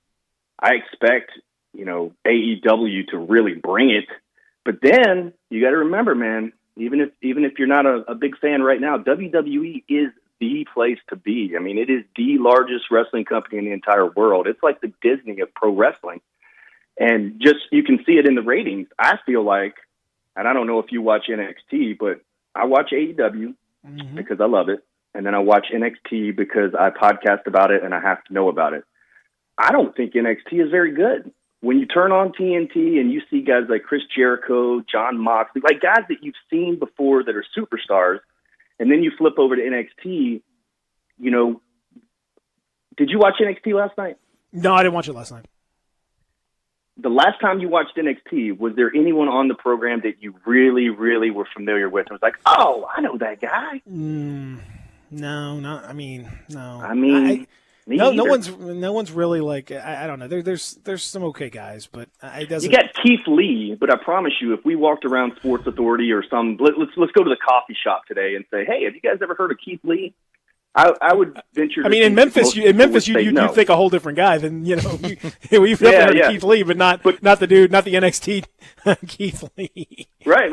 [SPEAKER 5] I expect, AEW to really bring it. But then you got to remember, man, even if you're not a big fan right now, WWE is the place to be. I mean, it is the largest wrestling company in the entire world. It's like the Disney of pro wrestling. And just, you can see it in the ratings. I feel like, and I don't know if you watch NXT, but I watch AEW because I love it. And then I watch NXT because I podcast about it and I have to know about it. I don't think NXT is very good. When you turn on TNT and you see guys like Chris Jericho, John Moxley, like guys that you've seen before that are superstars, and then you flip over to NXT, did you watch NXT last night?
[SPEAKER 2] No, I didn't watch it last night.
[SPEAKER 5] The last time you watched NXT, was there anyone on the program that you really, really were familiar with and was like, oh, I know that guy?
[SPEAKER 2] No. No.
[SPEAKER 5] No
[SPEAKER 2] one's really like, I don't know. There's some okay guys, but it doesn't.
[SPEAKER 5] You got Keith Lee, but I promise you, if we walked around Sports Authority or let's go to the coffee shop today and say, hey, have you guys ever heard of Keith Lee? I would venture.
[SPEAKER 2] I mean, in Memphis, you think a whole different guy than we've definitely heard of Keith Lee, but not the dude, not the NXT Keith Lee.
[SPEAKER 5] Right,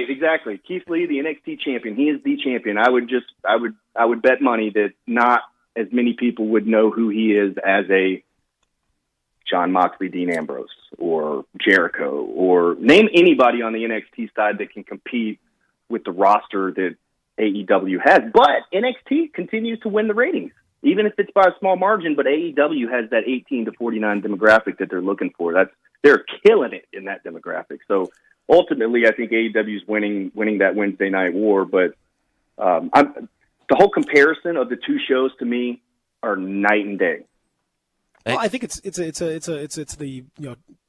[SPEAKER 5] exactly. Keith Lee, the NXT champion, he is the champion. I would bet money that not as many people would know who he is as a John Moxley, Dean Ambrose, or Jericho, or name anybody on the NXT side that can compete with the roster that AEW has. But NXT continues to win the ratings, even if it's by a small margin. But AEW has that 18 to 49 demographic that they're looking for. They're killing it in that demographic. So ultimately, I think AEW is winning that Wednesday Night War. But the whole comparison of the two shows to me are night and day.
[SPEAKER 2] Well, I think it's the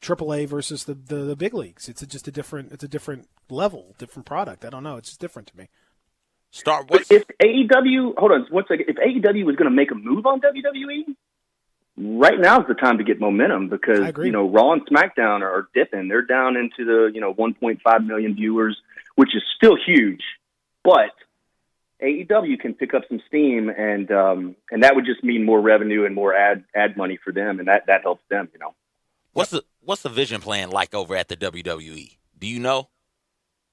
[SPEAKER 2] AAA versus the big leagues. It's a different level, different product. I don't know. It's just different to me.
[SPEAKER 5] But if AEW, hold on one second, if AEW was going to make a move on WWE, right now is the time to get momentum, because Raw and SmackDown are dipping. They're down into the 1.5 million viewers, which is still huge, but AEW can pick up some steam, and that would just mean more revenue and more ad money for them, and that helps them.
[SPEAKER 1] What's the vision plan like over at the WWE? Do you know?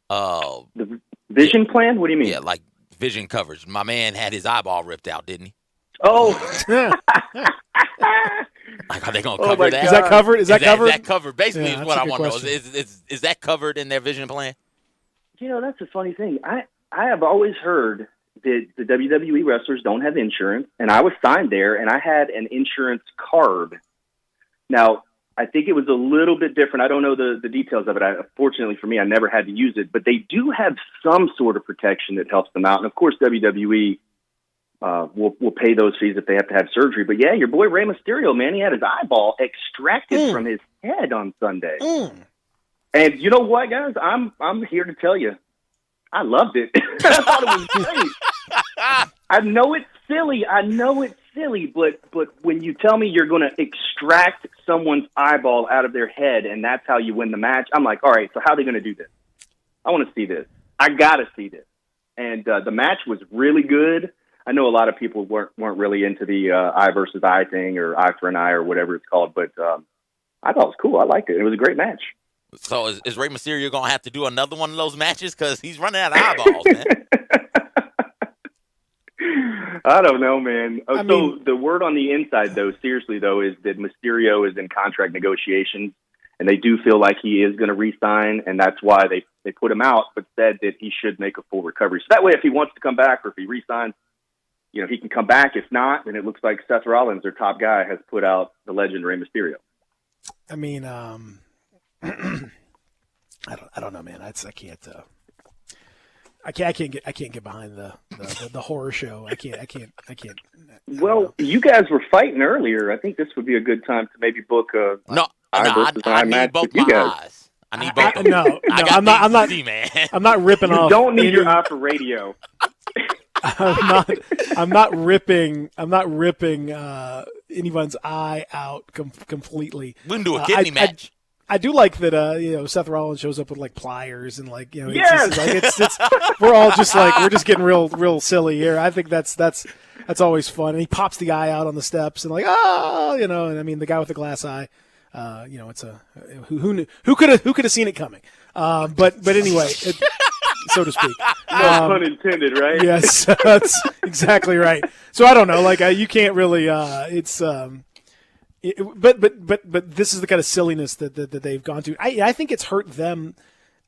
[SPEAKER 5] The vision plan? What do you mean?
[SPEAKER 1] Yeah, like vision coverage. My man had his eyeball ripped out, didn't he?
[SPEAKER 5] Oh.
[SPEAKER 1] Like, are they going to cover that?
[SPEAKER 2] Is that covered? Is that covered?
[SPEAKER 1] Is that covered? Basically, is what I want to know. Is that covered in their vision plan?
[SPEAKER 5] That's a funny thing. I have always heard that the WWE wrestlers don't have insurance, and I was signed there, and I had an insurance card. Now, I think it was a little bit different. I don't know the details of it. Fortunately for me, I never had to use it, but they do have some sort of protection that helps them out. And of course, WWE will pay those fees if they have to have surgery. But yeah, your boy Rey Mysterio, man, he had his eyeball extracted from his head on Sunday. And you know what, guys? I'm here to tell you, I loved it. I thought it was great. I know it's silly. silly, but when you tell me you're going to extract someone's eyeball out of their head and that's how you win the match, I'm like, all right, so how are they going to do this? I want to see this. I got to see this. And the match was really good. I know a lot of people weren't really into the eye versus eye thing or eye for an eye or whatever it's called, but I thought it was cool. I liked it. It was a great match.
[SPEAKER 1] So is Rey Mysterio going to have to do another one of those matches? Because he's running out of eyeballs, man.
[SPEAKER 5] I don't know, man. So the word on the inside, though, seriously, though, is that Mysterio is in contract negotiations, and they do feel like he is going to re-sign, and that's why they put him out, but said that he should make a full recovery. So that way, if he wants to come back or if he re-signs, he can come back. If not, then it looks like Seth Rollins, their top guy, has put out the legend Rey Mysterio.
[SPEAKER 2] I mean, I don't know, man. I can't get behind the horror show. I can't.
[SPEAKER 5] Well, you guys were fighting earlier. I think this would be a good time to maybe book a
[SPEAKER 1] I need both my eyes. I need both.
[SPEAKER 2] No, I'm not.
[SPEAKER 1] See, man.
[SPEAKER 2] I'm not ripping off.
[SPEAKER 5] You don't need your eye for radio.
[SPEAKER 2] I'm not ripping anyone's eye out completely.
[SPEAKER 1] We can do a kidney match.
[SPEAKER 2] I do like that. Seth Rollins shows up with like pliers and like
[SPEAKER 5] Yes!
[SPEAKER 2] it's we're all just like we're just getting real silly here. I think that's always fun. And he pops the eye out on the steps and like and I mean the guy with the glass eye. It's a who could have seen it coming. But anyway, so to speak.
[SPEAKER 5] No pun intended, right?
[SPEAKER 2] Yes, that's exactly right. So I don't know, like you can't really. But this is the kind of silliness that they've gone to. I think it's hurt them.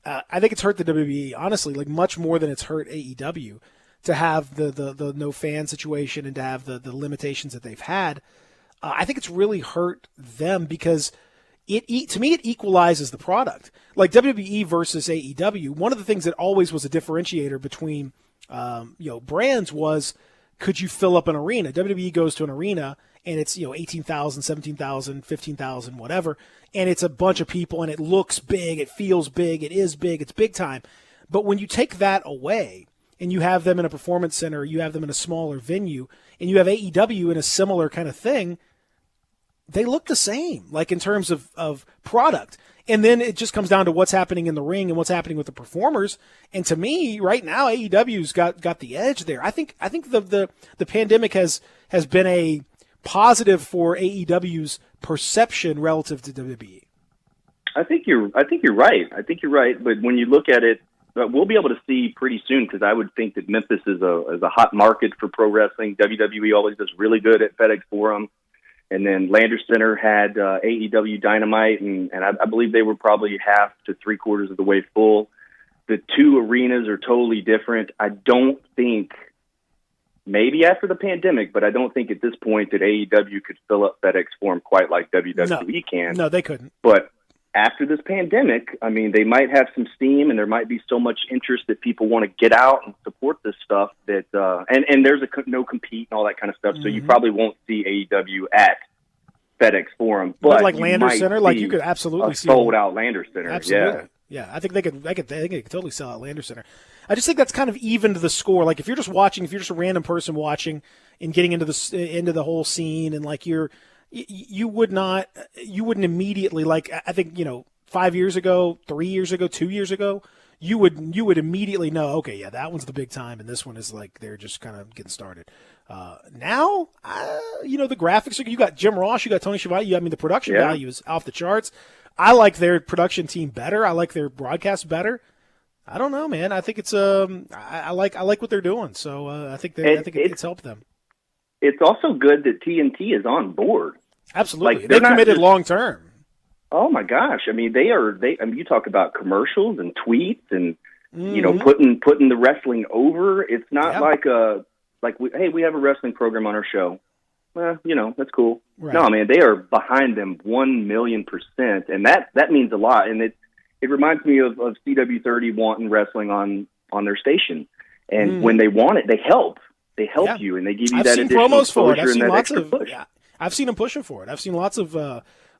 [SPEAKER 2] I think it's hurt the WWE, honestly, like much more than it's hurt AEW to have the no fan situation and to have the limitations that they've had. I think it's really hurt them because to me it equalizes the product. Like WWE versus AEW, one of the things that always was a differentiator between brands was, could you fill up an arena? WWE goes to an arena and it's 18,000, 17,000, 15,000, whatever, and it's a bunch of people and it looks big, it feels big, it is big, it's big time. But when you take that away and you have them in a performance center, you have them in a smaller venue, and you have AEW in a similar kind of thing, they look the same, like in terms of product. And then it just comes down to what's happening in the ring and what's happening with the performers. And to me, right now, AEW's got the edge there. I think the pandemic has been a positive for AEW's perception relative to WWE.
[SPEAKER 5] I think you're right. But when you look at it, we'll be able to see pretty soon, because I would think that Memphis is a hot market for pro wrestling. WWE always does really good at FedEx Forum. And then Landers Center had AEW Dynamite, and I believe they were probably half to three-quarters of the way full. The two arenas are totally different. I don't think, maybe after the pandemic, but I don't think at this point that AEW could fill up FedEx Forum quite like WWE can.
[SPEAKER 2] No, they couldn't.
[SPEAKER 5] But after this pandemic, I mean, they might have some steam, and there might be so much interest that people want to get out and support this stuff that, and there's no compete and all that kind of stuff. Mm-hmm. So you probably won't see AEW at FedEx Forum, but
[SPEAKER 2] like Landers Center, like you could absolutely see
[SPEAKER 5] sold out Landers Center.
[SPEAKER 2] Absolutely, yeah. I think they could totally sell out Landers Center. I just think that's kind of evened the score. Like if you're just a random person watching and getting into the whole scene, and like you wouldn't immediately, like, I think 5 years ago, 3 years ago, 2 years ago, you would immediately know, okay, yeah, that one's the big time, and this one is like they're just kind of getting started. Now, the graphics, you got Jim Ross, you got Tony Schiavone. The production value is off the charts. I like their production team better. I like their broadcast better. I don't know, man. I think it's I like what they're doing. So I think it's helped them.
[SPEAKER 5] It's also good that TNT is on board.
[SPEAKER 2] Absolutely, they're committed long term.
[SPEAKER 5] Oh my gosh! I mean, you talk about commercials and tweets and putting the wrestling over. It's not we have a wrestling program on our show. Well, that's cool. Right. No, man, they are behind them 1,000,000%, and that means a lot. And it reminds me of CW30 wanting wrestling on their station, and when they want it, they help. They help you, and they give you that additional
[SPEAKER 2] promos for it.
[SPEAKER 5] I've seen lots of push.
[SPEAKER 2] I've seen them pushing for it. I've seen lots of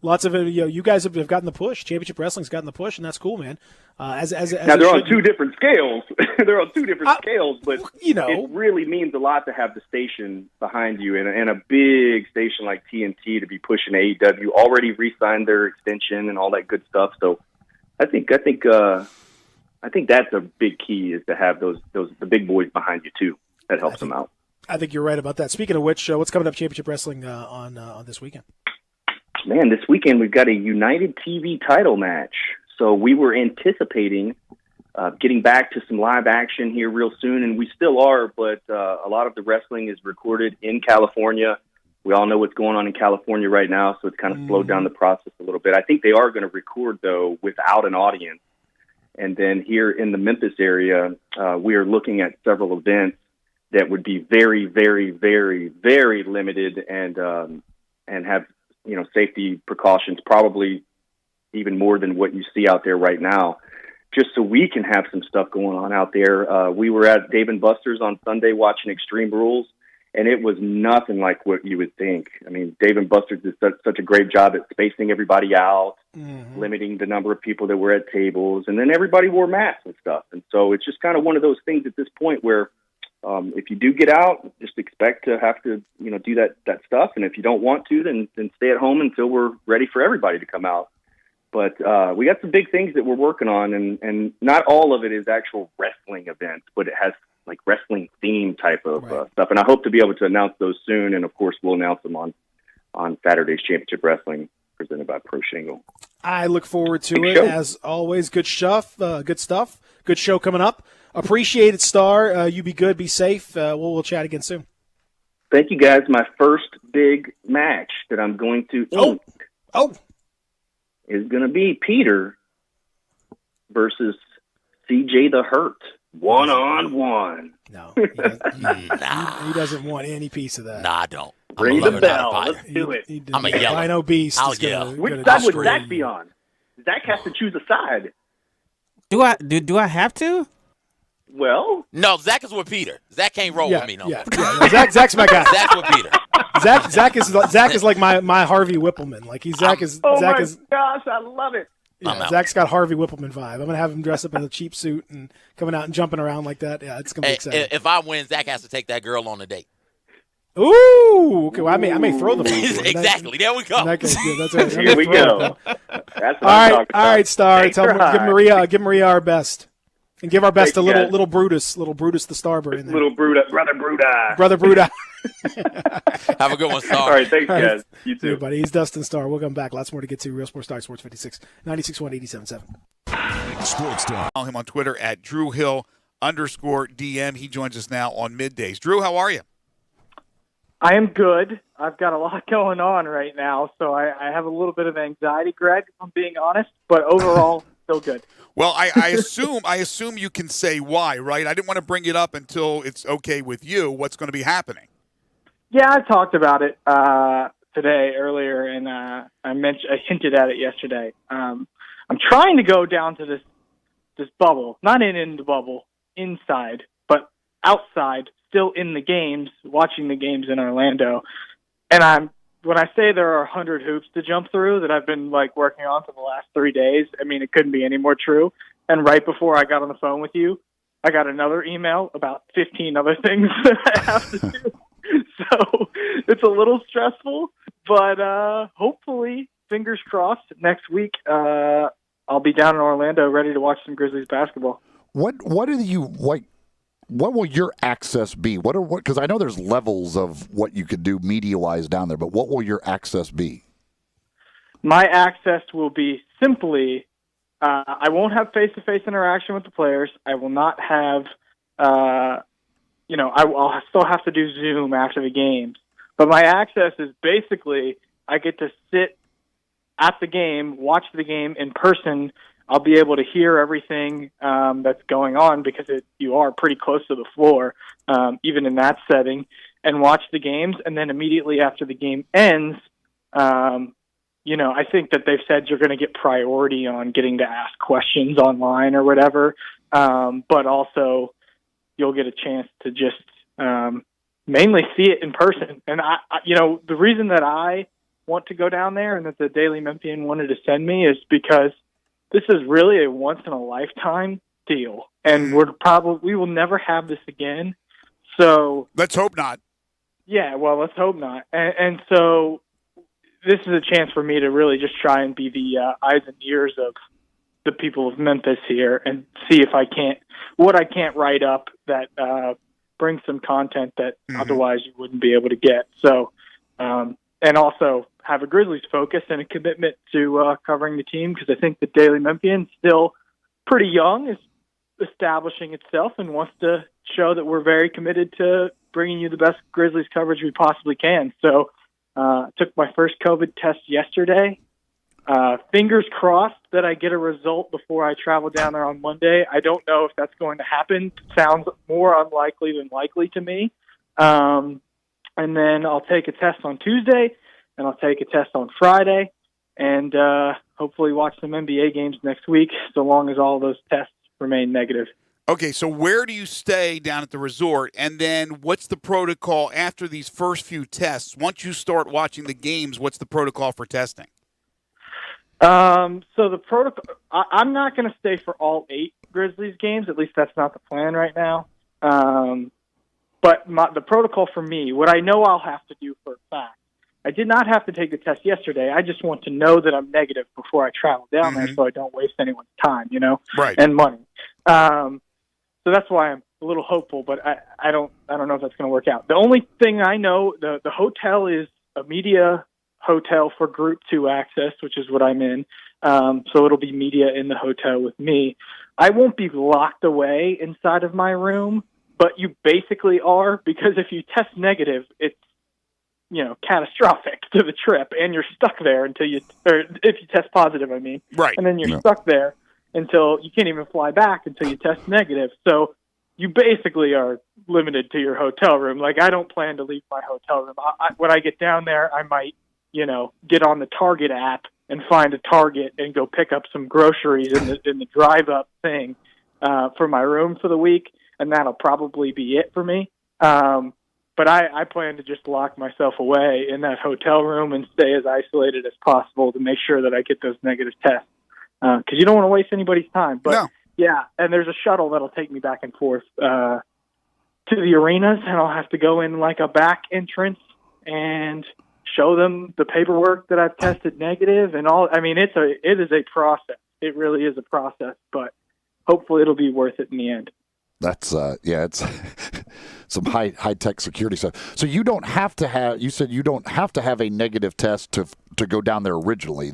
[SPEAKER 2] Lots of you guys have gotten the push. Championship Wrestling's gotten the push, and that's cool, man.
[SPEAKER 5] Now they're on two different scales. They're on two different scales, but it really means a lot to have the station behind you, and a big station like TNT to be pushing AEW. Already re-signed their extension and all that good stuff. So I think that's a big key, is to have the big boys behind you too. That helps them out.
[SPEAKER 2] I think you're right about that. Speaking of which, what's coming up Championship Wrestling on this weekend?
[SPEAKER 5] Man, this weekend we've got a United TV title match. So we were anticipating getting back to some live action here real soon, and we still are, but a lot of the wrestling is recorded in California. We all know what's going on in California right now, so it's kind of slowed down the process a little bit. I think they are going to record, though, without an audience. And then here in the Memphis area, we are looking at several events that would be very, very, very, very limited and have safety precautions, probably even more than what you see out there right now, just so we can have some stuff going on out there. We were at Dave & Buster's on Sunday watching Extreme Rules, and it was nothing like what you would think. I mean, Dave & Buster's did such a great job at spacing everybody out, limiting the number of people that were at tables, and then everybody wore masks and stuff. And so it's just kind of one of those things at this point where if you do get out, just expect to have to, do that stuff. And if you don't want to, then stay at home until we're ready for everybody to come out. But we got some big things that we're working on, and not all of it is actual wrestling events, but it has like wrestling theme type of stuff. And I hope to be able to announce those soon. And of course, we'll announce them on Saturday's Championship Wrestling presented by Pro Shingle.
[SPEAKER 2] I look forward to it. As always, good stuff. Good show coming up. Appreciate it, Star. You be good, be safe. We'll chat again soon.
[SPEAKER 5] Thank you, guys. My first big match that I'm going to ink is going to be Peter versus CJ the Hurt, 1-on-1.
[SPEAKER 2] No, he doesn't want any piece of that.
[SPEAKER 1] Nah, I don't.
[SPEAKER 5] Ring the bell. Let's do it.
[SPEAKER 1] I'm a yellow.
[SPEAKER 2] Dino Beast.
[SPEAKER 1] I'll yell.
[SPEAKER 5] Which side would Zach be on? Zach has to choose a side.
[SPEAKER 4] Do I have to?
[SPEAKER 5] Well,
[SPEAKER 1] no, Zach is with Peter. Zach can't roll with me no more.
[SPEAKER 2] Zach's my guy.
[SPEAKER 1] Zach's with Peter.
[SPEAKER 2] Zach is like my Harvey Whippleman. Like Zach is.
[SPEAKER 5] Oh my gosh, I love it.
[SPEAKER 2] Yeah, Zach's got Harvey Whippleman vibe. I'm gonna have him dress up in a cheap suit and coming out and jumping around like that. Yeah, it's gonna be exciting.
[SPEAKER 1] If I win, Zach has to take that girl on a date.
[SPEAKER 2] Ooh, okay. Well, I may throw the phone.
[SPEAKER 1] Exactly. There we go.
[SPEAKER 2] That's right.
[SPEAKER 5] Here we go. That's
[SPEAKER 2] all right, Star. Give Maria our best. And give our best to little Brutus the Starber in there.
[SPEAKER 5] Little Brutus, Brother
[SPEAKER 2] Bruda.
[SPEAKER 1] Have a good one, Star.
[SPEAKER 5] All right, thanks, guys. You too.
[SPEAKER 2] Everybody, he's Dustin Starr. We'll come back. Lots more to get to. Real Sports Talk, Sports 56, 96.1, 87.7.
[SPEAKER 3] Sports Talk.
[SPEAKER 6] Follow him on Twitter at DrewHill_DM. He joins us now on middays. Drew, how are you?
[SPEAKER 7] I am good. I've got a lot going on right now, so I have a little bit of anxiety, Greg, if I'm being honest, but overall, still good.
[SPEAKER 6] Well, I assume you can say why, right? I didn't want to bring it up until it's okay with you. What's going to be happening?
[SPEAKER 7] Yeah, I talked about it today earlier, and I hinted at it yesterday. I'm trying to go down to this bubble, not in the bubble, inside, but outside, still in the games, watching the games in Orlando. And when I say there are 100 hoops to jump through that I've been working on for the last 3 days, I mean, it couldn't be any more true. And right before I got on the phone with you, I got another email about 15 other things that I have to do. So it's a little stressful, but hopefully, fingers crossed, next week I'll be down in Orlando ready to watch some Grizzlies basketball.
[SPEAKER 8] What do you like? What will your access be? Because I know there's levels of what you could do media-wise down there, but what will your access be?
[SPEAKER 7] My access will be simply, I won't have face-to-face interaction with the players. I will not have, I'll still have to do Zoom after the games. But my access is basically, I get to sit at the game, watch the game in person. I'll be able to hear everything that's going on because you are pretty close to the floor, even in that setting, and watch the games. And then immediately after the game ends, I think that they've said you're going to get priority on getting to ask questions online or whatever, but also you'll get a chance to just mainly see it in person. And, the reason that I want to go down there and that the Daily Memphian wanted to send me is because this is really a once-in-a-lifetime deal, and we will never have this again. So
[SPEAKER 6] let's hope not.
[SPEAKER 7] Yeah, well, let's hope not. And so this is a chance for me to really just try and be the eyes and ears of the people of Memphis here and see if I can't write up that brings some content that otherwise you wouldn't be able to get. So, and also have a Grizzlies focus and a commitment to covering the team, because I think the Daily Memphian, still pretty young, is establishing itself and wants to show that we're very committed to bringing you the best Grizzlies coverage we possibly can. So took my first COVID test yesterday. Fingers crossed that I get a result before I travel down there on Monday. I don't know if that's going to happen. Sounds more unlikely than likely to me. And then I'll take a test on Tuesday, and I'll take a test on Friday, and hopefully watch some NBA games next week, so long as all those tests remain negative.
[SPEAKER 6] Okay, so where do you stay down at the resort? And then what's the protocol after these first few tests? Once you start watching the games, what's the protocol for testing?
[SPEAKER 7] So the protocol, I'm not going to stay for all 8 Grizzlies games. At least that's not the plan right now. But the protocol for me, what I know I'll have to do for a fact, I did not have to take the test yesterday. I just want to know that I'm negative before I travel down there, so I don't waste anyone's time,
[SPEAKER 6] right,
[SPEAKER 7] and money. So that's why I'm a little hopeful, but I don't know if that's going to work out. The only thing I know, the hotel is a media hotel for Group 2 access, which is what I'm in. So it'll be media in the hotel with me. I won't be locked away inside of my room, but you basically are, because if you test negative, it's catastrophic to the trip, and you're stuck there or if you test positive, I mean.
[SPEAKER 6] Right.
[SPEAKER 7] And then you're stuck there until you can't even fly back until you test negative. So you basically are limited to your hotel room. Like, I don't plan to leave my hotel room. When I get down there, I might, get on the Target app and find a Target and go pick up some groceries in the drive-up thing for my room for the week, and that'll probably be it for me. But I plan to just lock myself away in that hotel room and stay as isolated as possible to make sure that I get those negative tests. Because you don't want to waste anybody's time. But, yeah, and there's a shuttle that'll take me back and forth to the arenas, and I'll have to go in like a back entrance and show them the paperwork that I've tested negative and all. I mean, it is a process. It really is a process, but hopefully it'll be worth it in the end.
[SPEAKER 8] That's it's some high tech security stuff. So you don't have to have. You said you don't have to have a negative test to go down there originally.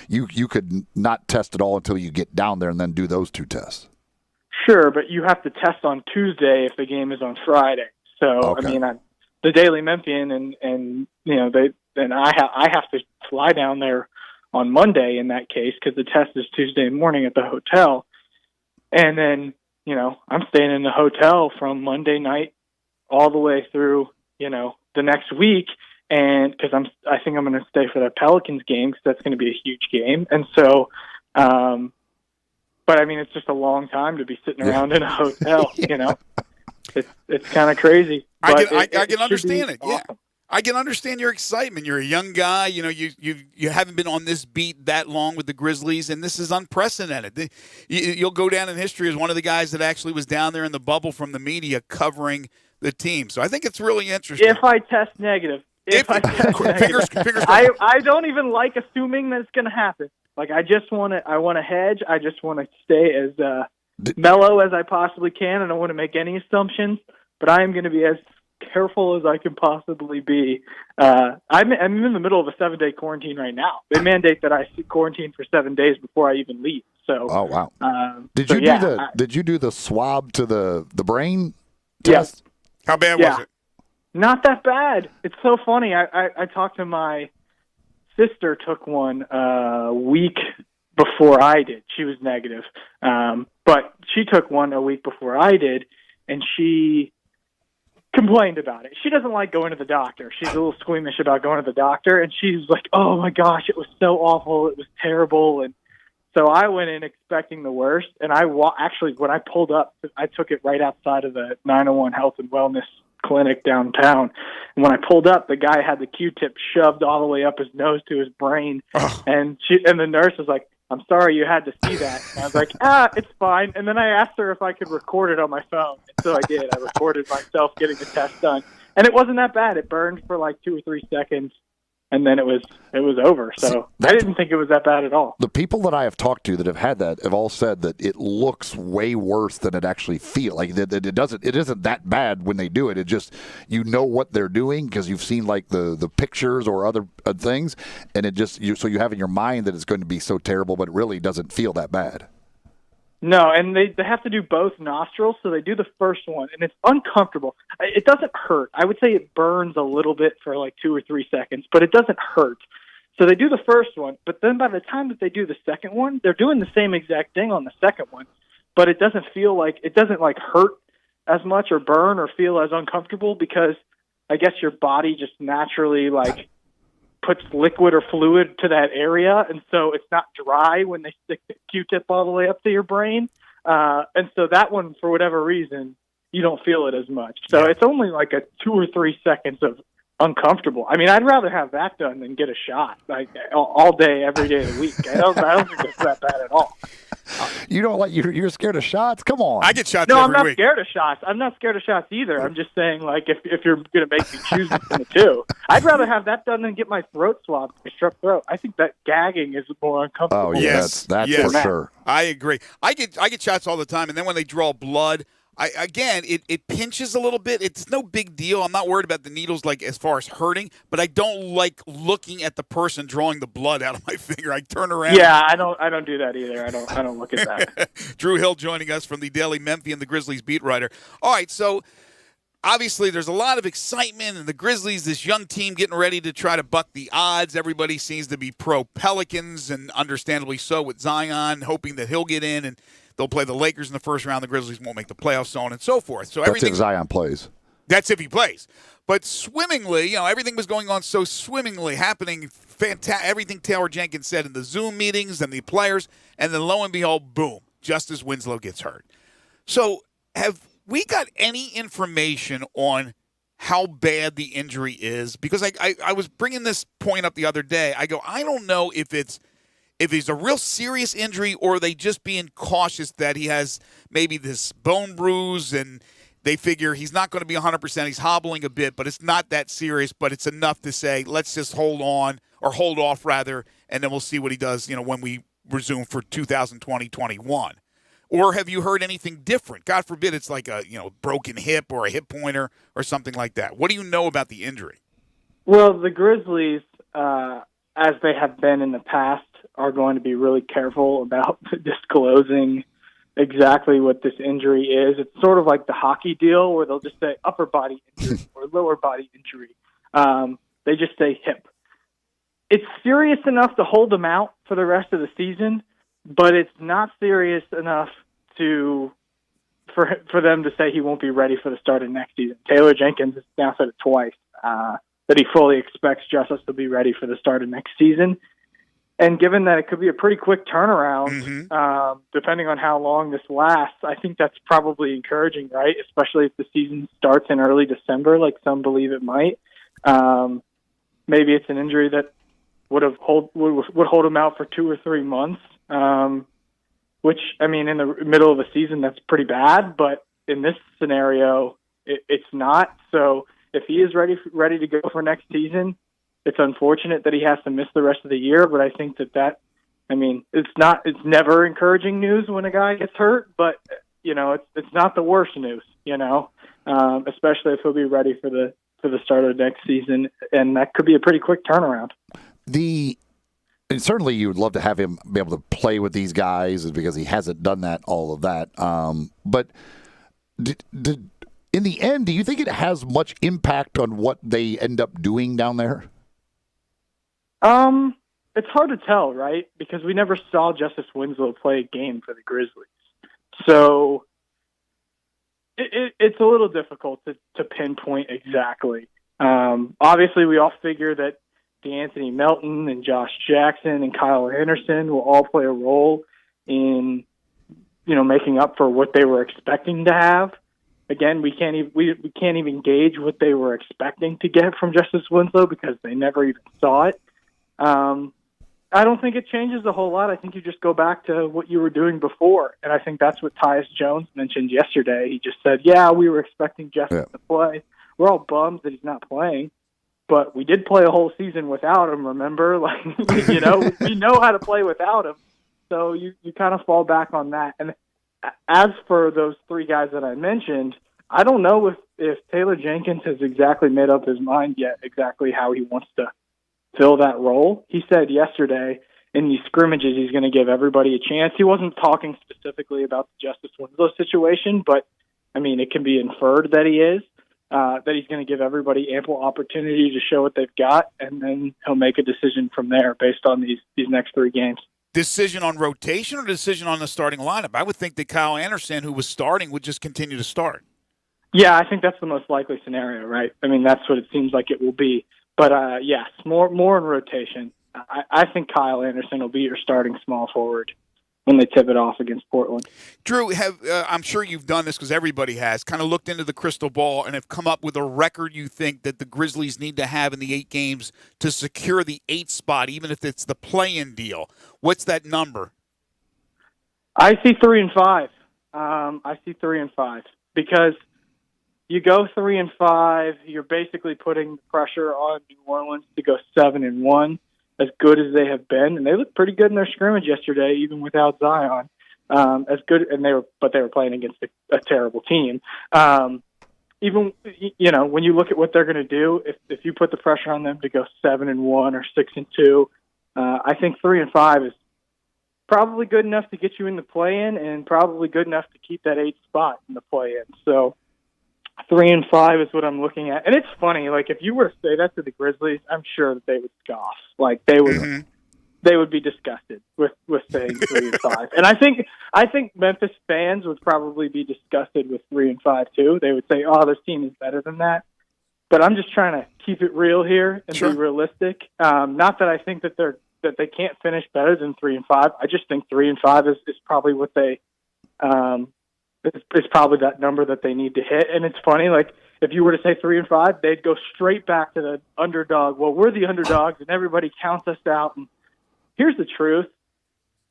[SPEAKER 8] You could not test at all until you get down there and then do those 2 tests.
[SPEAKER 7] Sure, but you have to test on Tuesday if the game is on Friday. So
[SPEAKER 8] okay.
[SPEAKER 7] I mean, the Daily Memphian and I have to fly down there on Monday in that case, because the test is Tuesday morning at the hotel, and then. I'm staying in the hotel from Monday night all the way through, the next week. And because I think I'm going to stay for the Pelicans game, because that's going to be a huge game. And so, but I mean, it's just a long time to be sitting around in a hotel, it's kind of crazy.
[SPEAKER 6] I can understand it.
[SPEAKER 7] Awesome.
[SPEAKER 6] Yeah. I can understand your excitement. You're a young guy. You haven't been on this beat that long with the Grizzlies, and this is unprecedented. You'll go down in history as one of the guys that actually was down there in the bubble from the media covering the team. So I think it's really interesting.
[SPEAKER 7] If I test negative.
[SPEAKER 6] Fingers
[SPEAKER 7] I don't even like assuming that it's going to happen. Like, I want to hedge. I just want to stay as mellow as I possibly can. I don't want to make any assumptions, but I am going to be as careful as I can possibly be. I'm in the middle of a 7-day quarantine right now. They mandate that I quarantine for 7 days before I even leave. So,
[SPEAKER 8] oh wow! Did you do the swab to the brain test?
[SPEAKER 7] Yes.
[SPEAKER 6] How bad was it?
[SPEAKER 7] Not that bad. It's so funny. I talked to my sister. Took one a week before I did. She was negative, but she took one a week before I did, and she complained about it. She doesn't like going to the doctor. She's a little squeamish about going to the doctor, and she's like, "Oh my gosh, it was so awful. It was terrible." And so I went in expecting the worst, and actually when I pulled up, I took it right outside of the 901 Health and Wellness clinic downtown. And when I pulled up, the guy had the Q-tip shoved all the way up his nose to his brain. And the nurse was like, "I'm sorry you had to see that." And I was like, it's fine. And then I asked her if I could record it on my phone. And so I did. I recorded myself getting the test done. And it wasn't that bad. It burned for like 2 or 3 seconds, and then it was over. So I didn't think it was that bad at all.
[SPEAKER 8] The people that I have talked to that have had that have all said that it looks way worse than it actually feels. Like it isn't that bad when they do it. It just, you know what they're doing because you've seen like the pictures or other things, and it just so you have in your mind that it's going to be so terrible, but it really doesn't feel that bad.
[SPEAKER 7] No, and they have to do both nostrils, so they do the first one, and it's uncomfortable. It doesn't hurt. I would say it burns a little bit for like 2 or 3 seconds, but it doesn't hurt. So they do the first one, but then by the time that they do the second one, they're doing the same exact thing on the second one, but it doesn't hurt as much or burn or feel as uncomfortable because I guess your body just naturally like puts liquid or fluid to that area, and so it's not dry when they stick the Q-tip all the way up to your brain. And so that one, for whatever reason, you don't feel it as much. So it's only like a 2 or 3 seconds of uncomfortable. I mean, I'd rather have that done than get a shot like all day, every day of the week. I don't think it's that bad at all.
[SPEAKER 8] You don't like you're scared of shots? Come on.
[SPEAKER 6] I get shots
[SPEAKER 7] No,
[SPEAKER 6] every
[SPEAKER 7] I'm not
[SPEAKER 6] week.
[SPEAKER 7] scared of shots. I'm not scared of shots either. I'm just saying, like, if you're going to make me choose between the two, I'd rather have that done than get my throat swabbed, my strep throat. I think that gagging is more uncomfortable.
[SPEAKER 8] Oh, yes, that's for sure.
[SPEAKER 6] I agree. I get shots all the time, and then when they draw blood, it pinches a little bit. It's no big deal. I'm not worried about the needles, like as far as hurting, but I don't like looking at the person drawing the blood out of my finger. I turn around.
[SPEAKER 7] Yeah, I don't do that either. I don't look at that.
[SPEAKER 6] Drew Hill joining us from the Daily Memphian, the Grizzlies beat writer. All right, so obviously there's a lot of excitement, and the Grizzlies, this young team getting ready to try to buck the odds. Everybody seems to be pro Pelicans, and understandably so with Zion, hoping that he'll get in, and they'll play the Lakers in the first round. The Grizzlies won't make the playoffs, so on and so forth. So
[SPEAKER 8] that's if Zion plays.
[SPEAKER 6] That's if he plays. But swimmingly, everything was going on so swimmingly, happening fantastic. Everything Taylor Jenkins said in the Zoom meetings and the players, and then lo and behold, boom, Justice Winslow gets hurt. So have we got any information on how bad the injury is? Because I was bringing this point up the other day. I don't know if he's a real serious injury, or are they just being cautious that he has maybe this bone bruise and they figure he's not going to be 100%. He's hobbling a bit, but it's not that serious, but it's enough to say, let's just hold off, and then we'll see what he does, when we resume for 2020-21. Or have you heard anything different? God forbid it's like a, broken hip or a hip pointer or something like that. What do you know about the injury?
[SPEAKER 7] Well, the Grizzlies, as they have been in the past, are going to be really careful about disclosing exactly what this injury is. It's sort of like the hockey deal where they'll just say upper body injury or lower body injury. They just say hip. It's serious enough to hold him out for the rest of the season, but it's not serious enough for them to say he won't be ready for the start of next season. Taylor Jenkins has now said it twice, that he fully expects Justice to be ready for the start of next season. And given that it could be a pretty quick turnaround, depending on how long this lasts, I think that's probably encouraging, right? Especially if the season starts in early December, like some believe it might. Maybe it's an injury that would hold him out for 2 or 3 months, which, I mean, in the middle of the season, that's pretty bad. But in this scenario, it's not. So if he is ready to go for next season, it's unfortunate that he has to miss the rest of the year, but I think it's never encouraging news when a guy gets hurt, but it's not the worst news, especially if he'll be ready for the start of next season, and that could be a pretty quick turnaround.
[SPEAKER 8] And certainly you would love to have him be able to play with these guys because he hasn't done all of that. But in the end, do you think it has much impact on what they end up doing down there?
[SPEAKER 7] It's hard to tell, right? Because we never saw Justice Winslow play a game for the Grizzlies. So it's a little difficult to pinpoint exactly. Obviously, we all figure that DeAnthony Melton and Josh Jackson and Kyle Anderson will all play a role in, making up for what they were expecting to have. again, we can't even gauge what they were expecting to get from Justice Winslow because they never even saw it. I don't think it changes a whole lot. I think you just go back to what you were doing before, and I think that's what Tyus Jones mentioned yesterday. He just said, "Yeah, we were expecting Justice to play. We're all bummed that he's not playing, but we did play a whole season without him. Remember, like we know how to play without him. So you kind of fall back on that. And as for those three guys that I mentioned, I don't know if Taylor Jenkins has exactly made up his mind yet exactly how he wants to fill that role. He said yesterday in these scrimmages he's going to give everybody a chance. He wasn't talking specifically about the Justice Winslow situation, but, I mean, it can be inferred that he is, that he's going to give everybody ample opportunity to show what they've got, and then he'll make a decision from there based on these next three games.
[SPEAKER 6] Decision on rotation or decision on the starting lineup? I would think that Kyle Anderson, who was starting, would just continue to start.
[SPEAKER 7] Yeah, I think that's the most likely scenario, right? I mean, that's what it seems like it will be. But, yes, more in rotation. I think Kyle Anderson will be your starting small forward when they tip it off against Portland.
[SPEAKER 6] Drew, I'm sure you've done this because everybody has, kind of looked into the crystal ball and have come up with a record you think that the Grizzlies need to have in the 8 games to secure the 8th spot, even if it's the play-in deal. What's that number?
[SPEAKER 7] I see 3 and 5. I see 3 and 5 because you go 3 and 5, you're basically putting pressure on New Orleans to go 7 and 1. As good as they have been, and they looked pretty good in their scrimmage yesterday, even without Zion. As good, and they were playing against a terrible team. Even when you look at what they're going to do, if you put the pressure on them to go 7 and 1 or 6 and 2, I think 3 and 5 is probably good enough to get you in the play-in, and probably good enough to keep that 8th spot in the play-in. So 3 and 5 is what I'm looking at. And it's funny, like if you were to say that to the Grizzlies, I'm sure that they would scoff. Like they would be disgusted with saying 3 and 5. And I think Memphis fans would probably be disgusted with 3 and 5 too. They would say, "Oh, this team is better than that." But I'm just trying to keep it real here and be realistic. Not that I think that they can't finish better than 3 and 5. I just think 3 and 5 is probably what they It's probably that number that they need to hit. And it's funny, like, if you were to say 3 and 5, they'd go straight back to the underdog. Well, we're the underdogs, and everybody counts us out. And here's the truth.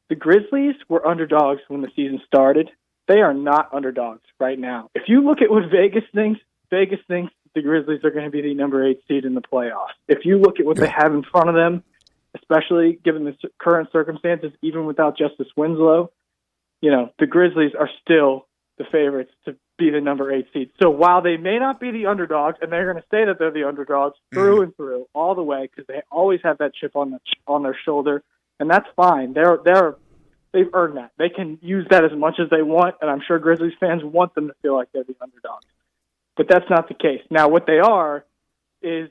[SPEAKER 7] The Grizzlies were underdogs when the season started. They are not underdogs right now. If you look at what Vegas thinks the Grizzlies are going to be the number 8 seed in the playoffs. If you look at what they have in front of them, especially given the current circumstances, even without Justice Winslow, the Grizzlies are still the favorites to be the number 8 seed. So while they may not be the underdogs, and they're going to say that they're the underdogs through and through, all the way, because they always have that chip on their shoulder, and that's fine. They've earned that. They can use that as much as they want, and I'm sure Grizzlies fans want them to feel like they're the underdogs. But that's not the case. Now, what they are is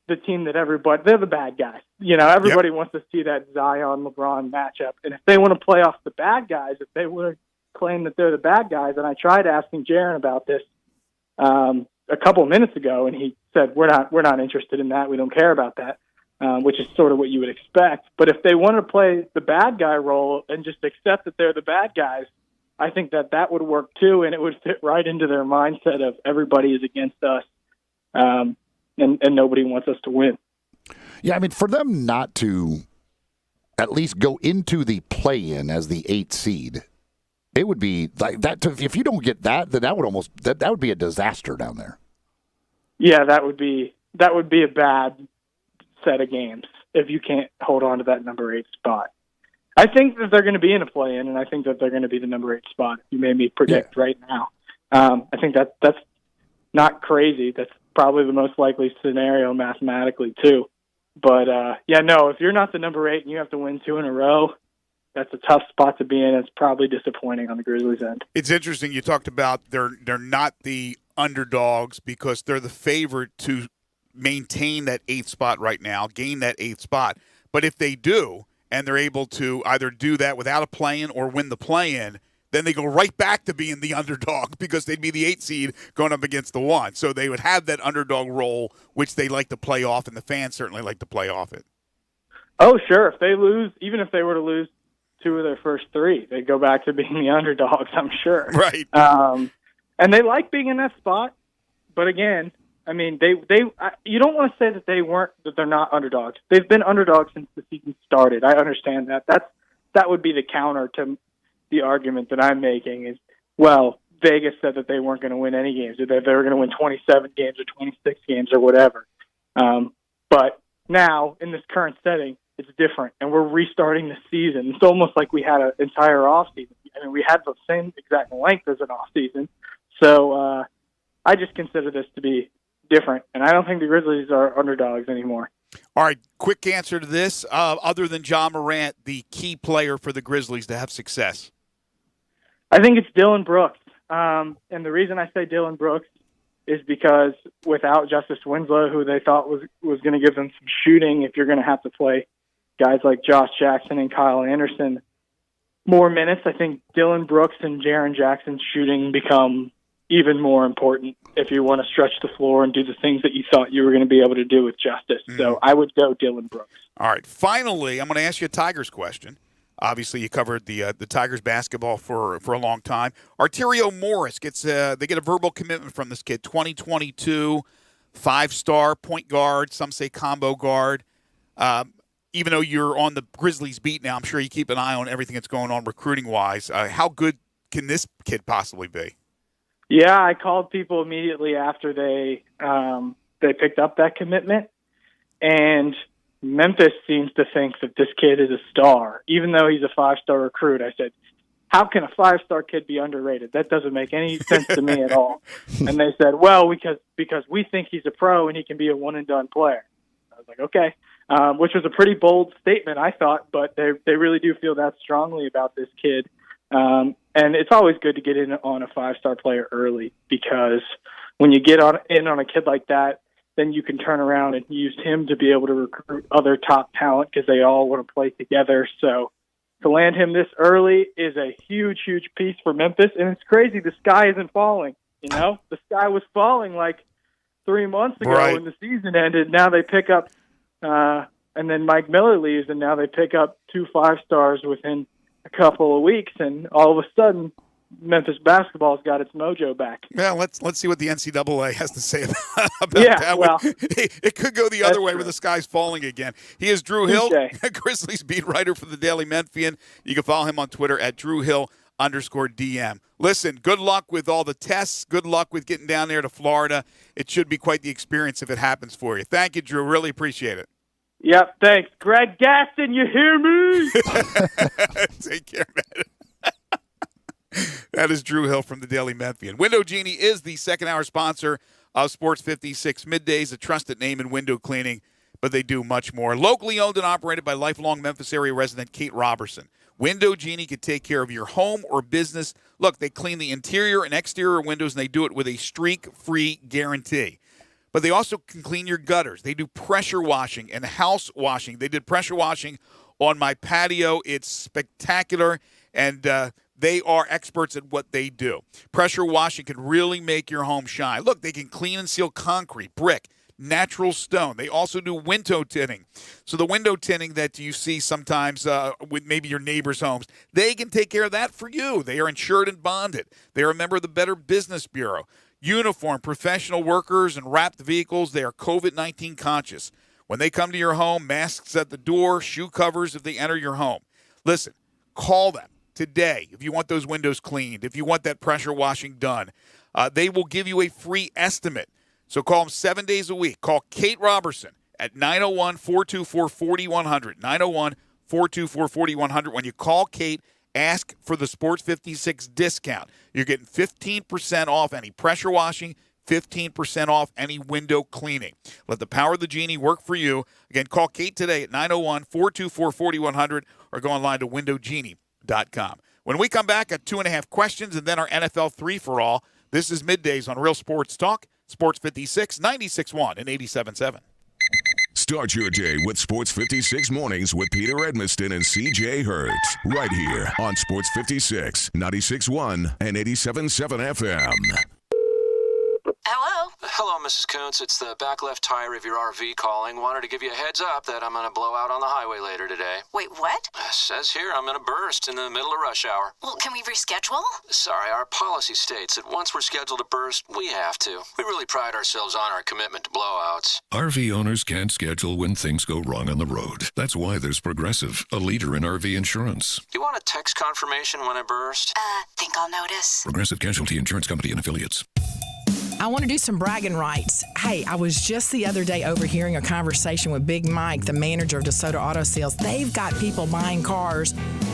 [SPEAKER 7] the team that they're the bad guys. Everybody wants to see that Zion-LeBron matchup, and if they want to play off the bad guys, if they want to claim that they're the bad guys, and I tried asking Jaron about this a couple of minutes ago, and he said we're not interested in that. We don't care about that, which is sort of what you would expect. But if they want to play the bad guy role and just accept that they're the bad guys, I think that would work too, and it would fit right into their mindset of everybody is against us, and nobody wants us to win.
[SPEAKER 8] Yeah, I mean, for them not to at least go into the play-in as the 8th seed, it would be like that. If you don't get that, then that would be a disaster down there. Yeah,
[SPEAKER 7] that would be a bad set of games if you can't hold on to that number 8 spot. I think that they're going to be in a play-in, and I think that they're going to be the number 8 spot. You made me predict right now. I think that's not crazy. That's probably the most likely scenario mathematically too. But if you're not the number 8 and you have to win 2 in a row, that's a tough spot to be in. It's probably disappointing on the Grizzlies' end.
[SPEAKER 6] It's interesting. You talked about they're not the underdogs because they're the favorite to maintain that 8th spot right now, gain that 8th spot. But if they do, and they're able to either do that without a play-in or win the play-in, then they go right back to being the underdog because they'd be the 8th seed going up against the 1. So they would have that underdog role, which they like to play off, and the fans certainly like to play off it.
[SPEAKER 7] Oh, sure. If they lose, even if they were to lose 2 of their first 3, they go back to being the underdogs, I'm sure.
[SPEAKER 6] Right.
[SPEAKER 7] and they like being in that spot. But again, I mean, you don't want to say that they're not underdogs. They've been underdogs since the season started. I understand that. That would be the counter to the argument that I'm making is, well, Vegas said that they weren't going to win any games, or that they were going to win 27 games or 26 games or whatever. But now, in this current setting, it's different, and we're restarting the season. It's almost like we had an entire offseason. I mean, we had the same exact length as an offseason. So I just consider this to be different, and I don't think the Grizzlies are underdogs anymore.
[SPEAKER 6] All right, quick answer to this. Other than John Morant, the key player for the Grizzlies to have success?
[SPEAKER 7] I think it's Dillon Brooks. And the reason I say Dillon Brooks is because without Justice Winslow, who they thought was going to give them some shooting, if you're going to have to play guys like Josh Jackson and Kyle Anderson more minutes, I think Dillon Brooks and Jaren Jackson's shooting become even more important if you want to stretch the floor and do the things that you thought you were going to be able to do with Justice. So I would go Dillon Brooks.
[SPEAKER 6] All right. Finally, I'm going to ask you a Tigers question. Obviously, you covered the Tigers basketball for a long time. Arterio Morris they get a verbal commitment from this kid. 2022, 5-star point guard. Some say combo guard. Even though you're on the Grizzlies beat now, I'm sure you keep an eye on everything that's going on recruiting wise. How good can this kid possibly be?
[SPEAKER 7] Yeah, I called people immediately after they picked up that commitment, and Memphis seems to think that this kid is a star, even though he's a 5-star recruit. I said, how can a 5-star kid be underrated? That doesn't make any sense to me at all. And they said, well, because we think he's a pro and he can be a one-and-done player. I was like, okay, which was a pretty bold statement, I thought, but they really do feel that strongly about this kid. And it's always good to get in on a 5-star player early, because when you get in on a kid like that, then you can turn around and use him to be able to recruit other top talent because they all want to play together. So to land him this early is a huge, huge piece for Memphis. And it's crazy. The sky isn't falling. The sky was falling like 3 months ago when the season ended. Now they pick up, and then Mike Miller leaves, and now they pick up 2 5-stars within a couple of weeks. And all of a sudden, Memphis basketball's got its mojo back.
[SPEAKER 6] Well, let's see what the NCAA has to say about that.
[SPEAKER 7] Well,
[SPEAKER 6] it could go the other way where the sky's falling again. He is Drew Hill, Grizzlies beat writer for the Daily Memphian. You can follow him on Twitter at DrewHill_DM. Listen, good luck with all the tests. Good luck with getting down there to Florida. It should be quite the experience if it happens for you. Thank you, Drew. Really appreciate it.
[SPEAKER 7] Yep, thanks. Greg Gaston, you hear me?
[SPEAKER 6] Take care, man. That is Drew Hill from the Daily Memphian. Window Genie is the second-hour sponsor of Sports 56 Middays, a trusted name in window cleaning, but they do much more. Locally owned and operated by lifelong Memphis area resident Kate Robertson. Window Genie can take care of your home or business. Look, they clean the interior and exterior windows, and they do it with a streak-free guarantee. But they also can clean your gutters. They do pressure washing and house washing. They did pressure washing on my patio. It's spectacular, and they are experts at what they do. Pressure washing can really make your home shine. Look, they can clean and seal concrete, brick, natural stone. They also do window tinting. So the window tinting that you see sometimes with maybe your neighbor's homes, they can take care of that for you. They are insured and bonded. They are a member of the Better Business Bureau. Uniform, professional workers, and wrapped vehicles, they are COVID-19 conscious. When they come to your home, masks at the door, shoe covers if they enter your home. Listen, call them today if you want those windows cleaned, if you want that pressure washing done. They will give you a free estimate. So call them 7 days a week. Call Kate Robertson at 901-424-4100. 901-424-4100. When you call Kate, ask for the Sports 56 discount. You're getting 15% off any pressure washing, 15% off any window cleaning. Let the power of the Genie work for you. Again, call Kate today at 901-424-4100 or go online to windowgenie.com. When we come back at 2.5 questions and then our NFL 3-for-all, this is Middays on Real Sports Talk, Sports 56, 96.1 and 87.7.
[SPEAKER 3] Start your day with Sports 56 Mornings with Peter Edmiston and CJ Hurts. Right here on Sports 56, 96.1 and 87.7 FM.
[SPEAKER 9] Hello?
[SPEAKER 10] Hello, Mr.
[SPEAKER 9] Mrs. Kuntz. It's the back left tire of your RV calling. Wanted to give you a heads up that I'm going to blow out on the highway later today.
[SPEAKER 10] Wait, what?
[SPEAKER 9] Says here I'm going to burst in the middle of rush hour.
[SPEAKER 10] Well, can we reschedule?
[SPEAKER 9] Sorry, our policy states that once we're scheduled to burst, we have to. We really pride ourselves on our commitment to blowouts.
[SPEAKER 3] RV owners can't schedule when things go wrong on the road. That's why there's Progressive, a leader in RV insurance.
[SPEAKER 9] You want a text confirmation when I burst?
[SPEAKER 10] Think I'll notice.
[SPEAKER 3] Progressive Casualty Insurance Company and Affiliates.
[SPEAKER 11] I want to do some bragging rights. Hey, I was just the other day overhearing a conversation with Big Mike, the manager of DeSoto Auto Sales. They've got people buying cars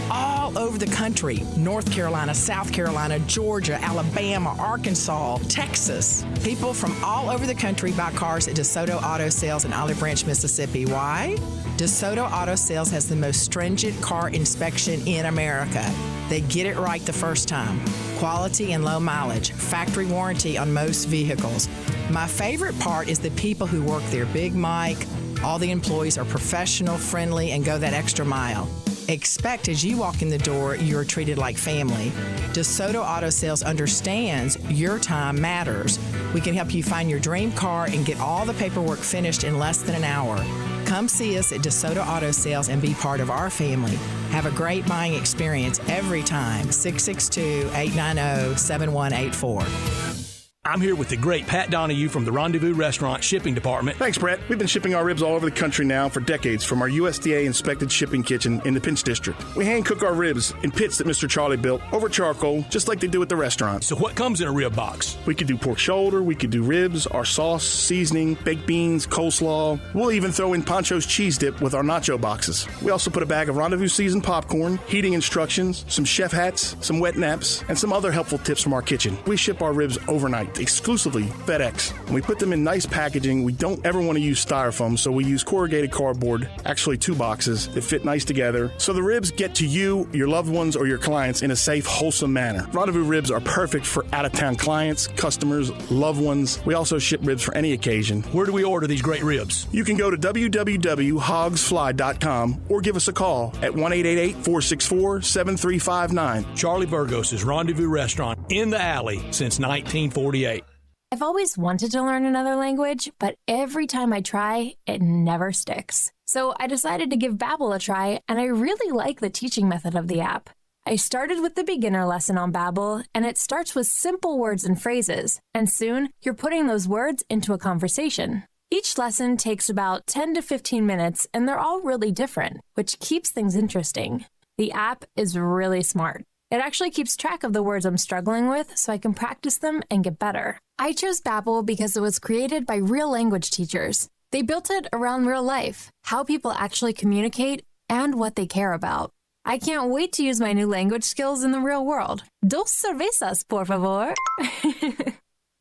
[SPEAKER 11] all over the country. North Carolina, South Carolina, Georgia, Alabama, Arkansas, Texas. People from all over the country buy cars at DeSoto Auto Sales in Olive Branch, Mississippi. Why? DeSoto Auto Sales has the most stringent car inspection in America. They get it right the first time. Quality and low mileage. Factory warranty on most vehicles. My favorite part is the people who work there. Big Mike, all the employees are professional, friendly, and go that extra mile. Expect as you walk in the door, you're treated like family. DeSoto Auto Sales understands your time matters. We can help you find your dream car and get all the paperwork finished in less than an hour. Come see us at DeSoto Auto Sales and be part of our family. Have a great buying experience every time. 662-890-7184.
[SPEAKER 12] I'm here with the great Pat Donahue from the Rendezvous Restaurant Shipping Department.
[SPEAKER 13] Thanks, Brett. We've been shipping our ribs all over the country now for decades from our USDA-inspected shipping kitchen in the Pinch District. We hand-cook our ribs in pits that Mr. Charlie built over charcoal, just like they do at the restaurant.
[SPEAKER 12] So what comes in a rib box?
[SPEAKER 13] We could do pork shoulder, we could do ribs, our sauce, seasoning, baked beans, coleslaw. We'll even throw in Pancho's cheese dip with our nacho boxes. We also put a bag of Rendezvous seasoned popcorn, heating instructions, some chef hats, some wet naps, and some other helpful tips from our kitchen. We ship our ribs overnight, exclusively FedEx. And we put them in nice packaging. We don't ever want to use styrofoam, so we use corrugated cardboard, actually 2 boxes that fit nice together. So the ribs get to you, your loved ones, or your clients in a safe, wholesome manner. Rendezvous ribs are perfect for out-of-town clients, customers, loved ones. We also ship ribs for any occasion.
[SPEAKER 12] Where do we order these great ribs?
[SPEAKER 13] You can go to www.hogsfly.com or give us a call at 1-888-464-7359.
[SPEAKER 12] Charlie Burgos' Rendezvous Restaurant in the alley since 1948.
[SPEAKER 14] I've always wanted to learn another language, but every time I try, it never sticks. So I decided to give Babbel a try, and I really like the teaching method of the app. I started with the beginner lesson on Babbel, and it starts with simple words and phrases, and soon you're putting those words into a conversation. Each lesson takes about 10 to 15 minutes, and they're all really different, which keeps things interesting. The app is really smart. It actually keeps track of the words I'm struggling with so I can practice them and get better. I chose Babbel because it was created by real language teachers. They built it around real life, how people actually communicate, and what they care about. I can't wait to use my new language skills in the real world. Dos cervezas, por favor.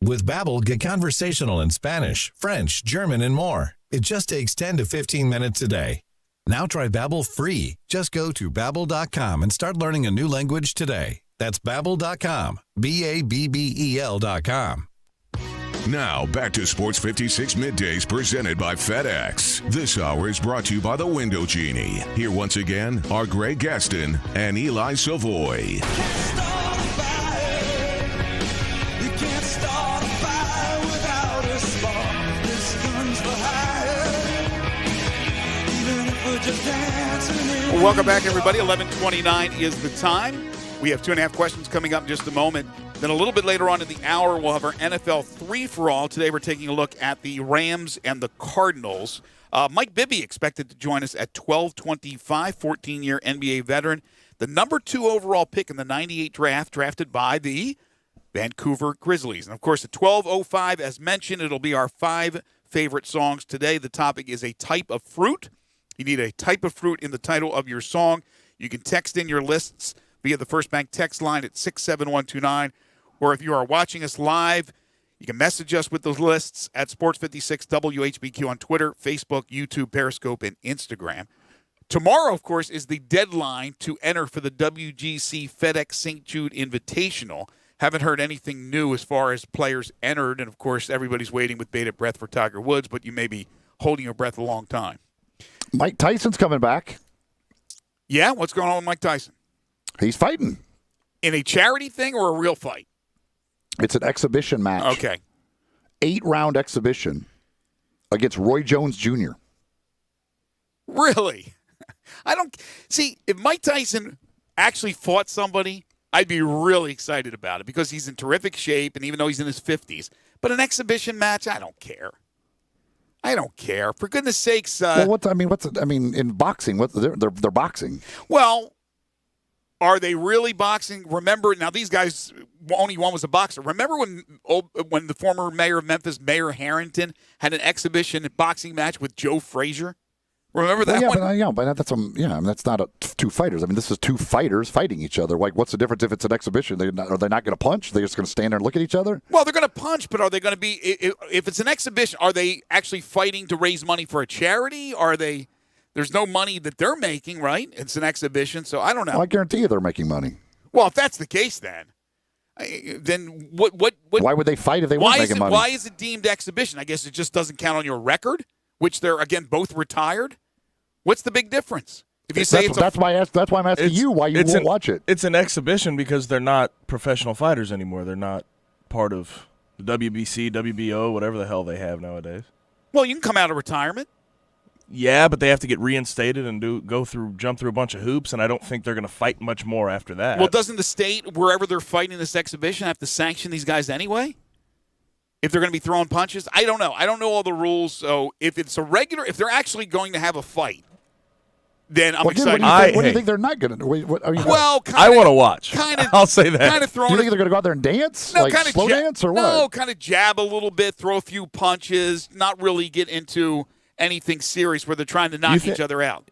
[SPEAKER 15] With Babbel, get conversational in Spanish, French, German, and more. It just takes 10 to 15 minutes a day. Now try Babbel free. Just go to Babbel.com and start learning a new language today. That's Babbel.com. Babbel.com.
[SPEAKER 3] Now, back to Sports 56 Middays presented by FedEx. This hour is brought to you by the Window Genie. Here once again are Greg Gaston and Eli Savoy.
[SPEAKER 6] Well, welcome back, everybody. 11:29 is the time. We have 2.5 questions coming up in just a moment. Then a little bit later on in the hour, we'll have our NFL 3-for-all. Today we're taking a look at the Rams and the Cardinals. Mike Bibby expected to join us at 12:25, 14-year NBA veteran. The number 2 overall pick in the 98 draft, drafted by the Vancouver Grizzlies. And, of course, at 12:05, as mentioned, it'll be our 5 favorite songs today. The topic is a type of fruit. You need a type of fruit in the title of your song. You can text in your lists via the First Bank text line at 67129. Or if you are watching us live, you can message us with those lists at Sports56 WHBQ on Twitter, Facebook, YouTube, Periscope, and Instagram. Tomorrow, of course, is the deadline to enter for the WGC FedEx St. Jude Invitational. Haven't heard anything new as far as players entered, and, of course, everybody's waiting with bated breath for Tiger Woods, but you may be holding your breath a long time.
[SPEAKER 8] Mike Tyson's coming back.
[SPEAKER 6] Yeah? What's going on with Mike Tyson?
[SPEAKER 8] He's fighting.
[SPEAKER 6] In a charity thing or a real fight?
[SPEAKER 8] It's an exhibition match.
[SPEAKER 6] Okay.
[SPEAKER 8] 8-round exhibition against Roy Jones Jr.
[SPEAKER 6] Really? I don't see if Mike Tyson actually fought somebody, I'd be really excited about it because he's in terrific shape, and even though he's in his 50s. But an exhibition match, I don't care. For goodness sakes.
[SPEAKER 8] Well, in boxing, they're boxing.
[SPEAKER 6] Well, are they really boxing? Remember, now these guys, only one was a boxer. Remember when the former mayor of Memphis, Mayor Harrington, had an exhibition boxing match with Joe Frazier? Remember that one?
[SPEAKER 8] But that's not two fighters. I mean, this is two fighters fighting each other. Like, what's the difference if it's an exhibition? Are they not going to punch? They're just going to stand there and look at each other?
[SPEAKER 6] Well, they're going to punch, but are they going to be? If it's an exhibition, are they actually fighting to raise money for a charity? Are they? There's no money that they're making, right? It's an exhibition, so I don't know.
[SPEAKER 8] Well, I guarantee you they're making money.
[SPEAKER 6] Well, if that's the case, then what?
[SPEAKER 8] Why would they fight if they weren't making money?
[SPEAKER 6] Why is it deemed exhibition? I guess it just doesn't count on your record, which they're again both retired. What's the big difference? If you say
[SPEAKER 8] that's why I'm asking you why you won't watch it.
[SPEAKER 16] It's an exhibition because they're not professional fighters anymore. They're not part of the WBC, WBO, whatever the hell they have nowadays.
[SPEAKER 6] Well, you can come out of retirement.
[SPEAKER 16] Yeah, but they have to get reinstated and jump through a bunch of hoops, and I don't think they're going to fight much more after that.
[SPEAKER 6] Well, doesn't the state, wherever they're fighting this exhibition, have to sanction these guys anyway? If they're going to be throwing punches? I don't know. I don't know all the rules. So if it's if they're actually going to have a fight, then I'm excited.
[SPEAKER 8] What do you think they're not going to?
[SPEAKER 16] I want to watch. I'll say that.
[SPEAKER 6] Kind of throwing.
[SPEAKER 8] Do you think they're going to go out there and dance?
[SPEAKER 6] No,
[SPEAKER 8] like
[SPEAKER 6] kind of
[SPEAKER 8] slow dance or what?
[SPEAKER 6] No, kind of jab a little bit, throw a few punches, not really get into anything serious where they're trying to knock each other out.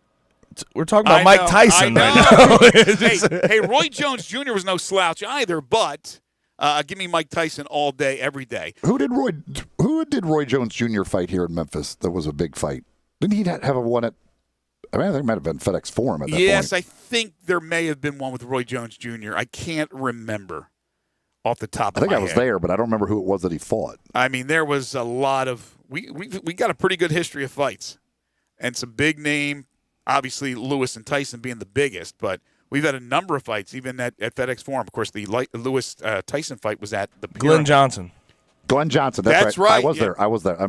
[SPEAKER 16] We're talking about Mike Tyson right
[SPEAKER 6] now. Hey, Roy Jones Jr. was no slouch either, but give me Mike Tyson all day, every day.
[SPEAKER 8] Who did Roy Jones Jr. fight here in Memphis? That was a big fight. Didn't he have a one at? I think it might have been FedEx Forum at that point.
[SPEAKER 6] Yes, I think there may have been one with Roy Jones Jr. I can't remember off the top of my head.
[SPEAKER 8] I think I was there, but I don't remember who it was that he fought.
[SPEAKER 6] I mean, there was a lot of we got a pretty good history of fights, and some big name. Obviously, Lewis and Tyson being the biggest, but we've had a number of fights, even at FedEx Forum. Of course, the Lewis Tyson fight was at the
[SPEAKER 16] Glenn Johnson.
[SPEAKER 8] That's right. I was there.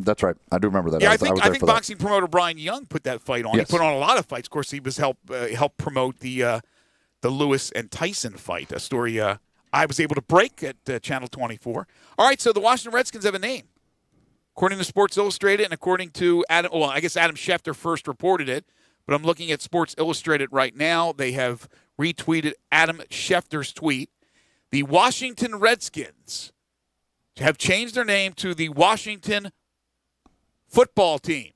[SPEAKER 8] That's right. I do remember that.
[SPEAKER 6] Yeah, I think boxing promoter Brian Young put that fight on. Yes. He put on a lot of fights. Of course, he was helped promote the Lewis and Tyson fight, a story I was able to break at Channel 24. All right, so the Washington Redskins have a name. According to Sports Illustrated and according to Adam Schefter first reported it, but I'm looking at Sports Illustrated right now. They have retweeted Adam Schefter's tweet. The Washington Redskins have changed their name to the Washington Football Team.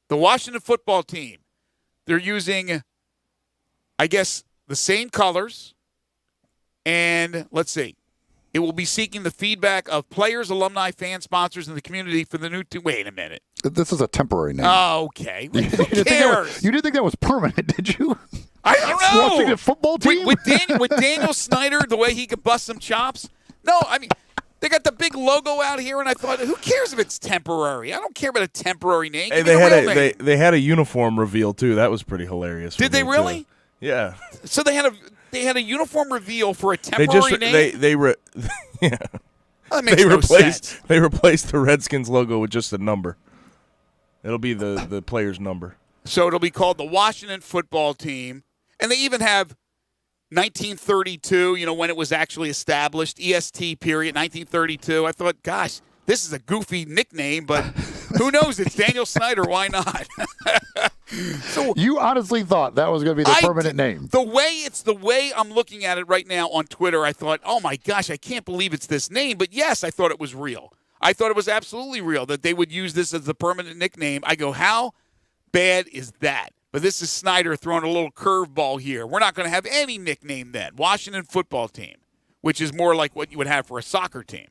[SPEAKER 6] The Washington Football Team. They're using, I guess, the same colors. And let's see. It will be seeking the feedback of players, alumni, fans, sponsors, and the community for the new team. Wait a minute.
[SPEAKER 8] This is a temporary name.
[SPEAKER 6] Oh, okay. Who cares?
[SPEAKER 8] You didn't think that was permanent, did you?
[SPEAKER 6] I don't know.
[SPEAKER 8] Washington Football Team?
[SPEAKER 6] With Daniel Snyder, the way he could bust some chops. No, I mean, they got the big logo out here, and I thought, who cares if it's temporary? I don't care about a temporary name.
[SPEAKER 16] Hey, they had a uniform reveal too. That was pretty hilarious.
[SPEAKER 6] Did they really?
[SPEAKER 16] Too. Yeah.
[SPEAKER 6] So they had a uniform reveal for a temporary name.
[SPEAKER 16] Yeah.
[SPEAKER 6] That makes no sense.
[SPEAKER 16] They replaced the Redskins logo with just a number. It'll be the player's number.
[SPEAKER 6] So it'll be called the Washington Football Team, and they even have 1932, when it was actually established, EST period, 1932. I thought, gosh, this is a goofy nickname, but who knows? It's Daniel Snyder. Why not?
[SPEAKER 8] So you honestly thought that was going to be the permanent name?
[SPEAKER 6] The way I'm looking at it right now on Twitter, I thought, oh, my gosh, I can't believe it's this name. But, yes, I thought it was real. I thought it was absolutely real that they would use this as the permanent nickname. I go, how bad is that? But this is Snyder throwing a little curveball here. We're not going to have any nickname then. Washington Football Team, which is more like what you would have for a soccer team.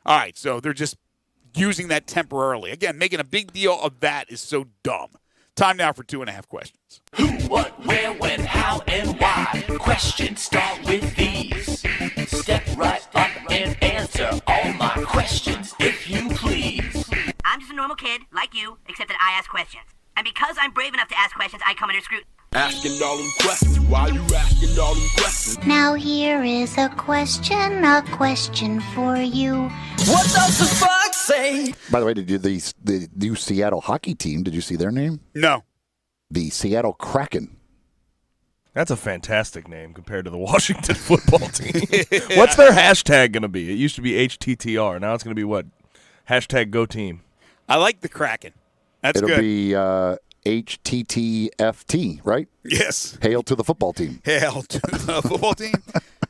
[SPEAKER 6] All right, so they're just using that temporarily. Again, making a big deal of that is so dumb. Time now for 2.5 questions.
[SPEAKER 17] Who, what, where, when, how, and why? Questions start with these. Step right up and answer all my questions, if you please.
[SPEAKER 18] I'm just a normal kid, like you, except that I ask questions. And because I'm brave enough to ask questions, I come under scrutiny. Asking all them questions. Why you asking all them questions?
[SPEAKER 10] Now here is a question for you.
[SPEAKER 17] What does the fox say?
[SPEAKER 8] By the way, did you the new Seattle hockey team? Did you see their name?
[SPEAKER 6] No.
[SPEAKER 8] The Seattle Kraken.
[SPEAKER 16] That's a fantastic name compared to the Washington football team. What's their hashtag going to be? It used to be HTTR. Now it's going to be what? Hashtag Go Team.
[SPEAKER 6] I like the Kraken. That's
[SPEAKER 8] It'll
[SPEAKER 6] good.
[SPEAKER 8] be HTTFT, right?
[SPEAKER 6] Yes.
[SPEAKER 8] Hail to the football team.
[SPEAKER 6] Hail to the football team.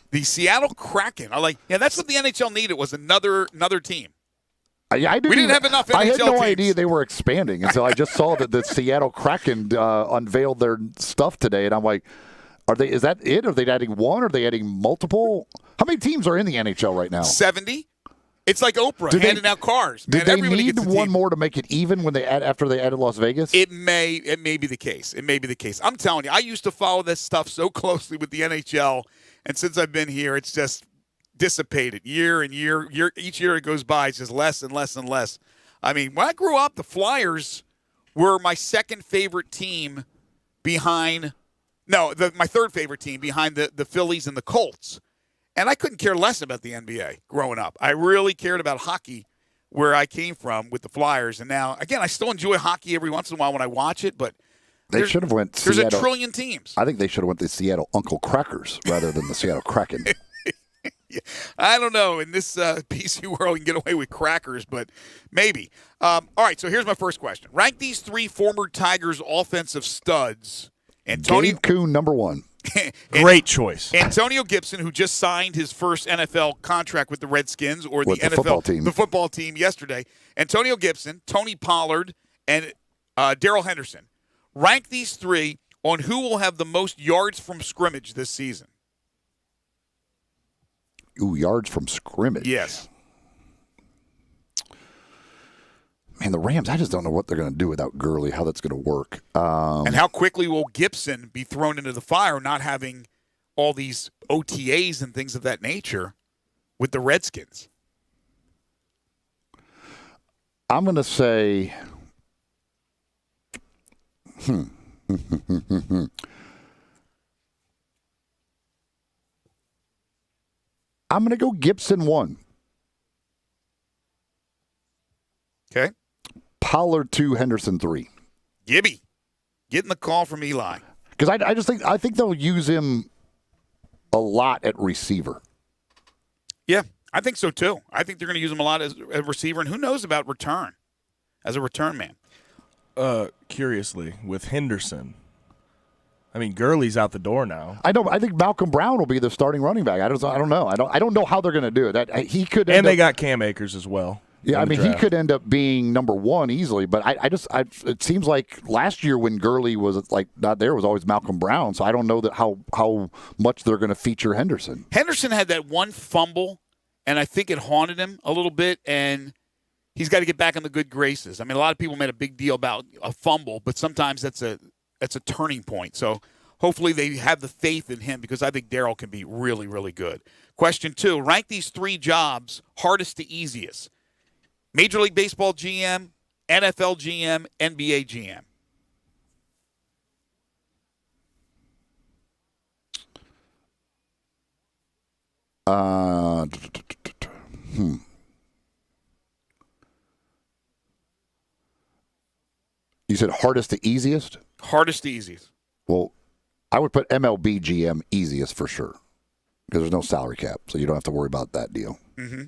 [SPEAKER 6] The Seattle Kraken. That's what the NHL needed, was another team.
[SPEAKER 8] I
[SPEAKER 6] didn't have enough NHL
[SPEAKER 8] I had no
[SPEAKER 6] teams.
[SPEAKER 8] idea they were expanding until I just saw that the Seattle Kraken unveiled their stuff today, and I'm like, is that it? Are they adding one? Are they adding multiple? How many teams are in the NHL right now?
[SPEAKER 6] 70. It's like Oprah handing out cars.
[SPEAKER 8] Did they need one more to make it even when after they added Las Vegas?
[SPEAKER 6] It may be the case. It may be the case. I'm telling you, I used to follow this stuff so closely with the NHL, and since I've been here, it's just dissipated year and year. Each year it goes by, it's just less and less and less. I mean, when I grew up, the Flyers were my second favorite team behind – my third favorite team behind the Phillies and the Colts. And I couldn't care less about the NBA growing up. I really cared about hockey where I came from with the Flyers. And now, again, I still enjoy hockey every once in a while when I watch it, but
[SPEAKER 8] they should have went
[SPEAKER 6] there's
[SPEAKER 8] Seattle.
[SPEAKER 6] A trillion teams.
[SPEAKER 8] I think they should have went the Seattle Uncle Crackers rather than the Seattle Kraken.
[SPEAKER 6] Yeah, I don't know. In this PC world, you can get away with crackers, but maybe. All right, so here's my first question. Rank these three former Tigers offensive studs.
[SPEAKER 8] Dave Kuhn, number one.
[SPEAKER 16] Great choice.
[SPEAKER 6] Antonio Gibson, who just signed his first NFL contract with the Redskins or the NFL, the football team yesterday. Antonio Gibson, Tony Pollard, and Darrell Henderson. Rank these three on who will have the most yards from scrimmage this season.
[SPEAKER 8] Ooh, yards from scrimmage.
[SPEAKER 6] Yes.
[SPEAKER 8] Man, the Rams, I just don't know what they're going to do without Gurley, how that's going to work.
[SPEAKER 6] And how quickly will Gibson be thrown into the fire, not having all these OTAs and things of that nature with the Redskins?
[SPEAKER 8] I'm going to say, I'm going to go Gibson 1.
[SPEAKER 6] Okay.
[SPEAKER 8] Pollard 2, Henderson 3.
[SPEAKER 6] Gibby, getting the call from Eli.
[SPEAKER 8] Because I think they'll use him a lot at receiver.
[SPEAKER 6] Yeah, I think so too. I think they're going to use him a lot as a receiver, and who knows about return as a return man.
[SPEAKER 16] Curiously, with Henderson, I mean Gurley's out the door now.
[SPEAKER 8] I think Malcolm Brown will be the starting running back. I don't know. I don't know how they're going to do it. He could.
[SPEAKER 16] And they got Cam Akers as well.
[SPEAKER 8] Yeah, I mean, he could end up being number one easily, but it seems like last year when Gurley was not there, was always Malcolm Brown. So I don't know that how much they're going to feature Henderson.
[SPEAKER 6] Henderson had that one fumble, and I think it haunted him a little bit, and he's got to get back in the good graces. I mean, a lot of people made a big deal about a fumble, but sometimes that's a turning point. So hopefully they have the faith in him because I think Darrell can be really, really good. Question 2, rank these three jobs hardest to easiest. Major League Baseball GM, NFL GM, NBA GM.
[SPEAKER 8] You said hardest to easiest?
[SPEAKER 6] Hardest to easiest.
[SPEAKER 8] Well, I would put MLB GM easiest for sure because there's no salary cap, so you don't have to worry about that deal.
[SPEAKER 6] Mm-hmm.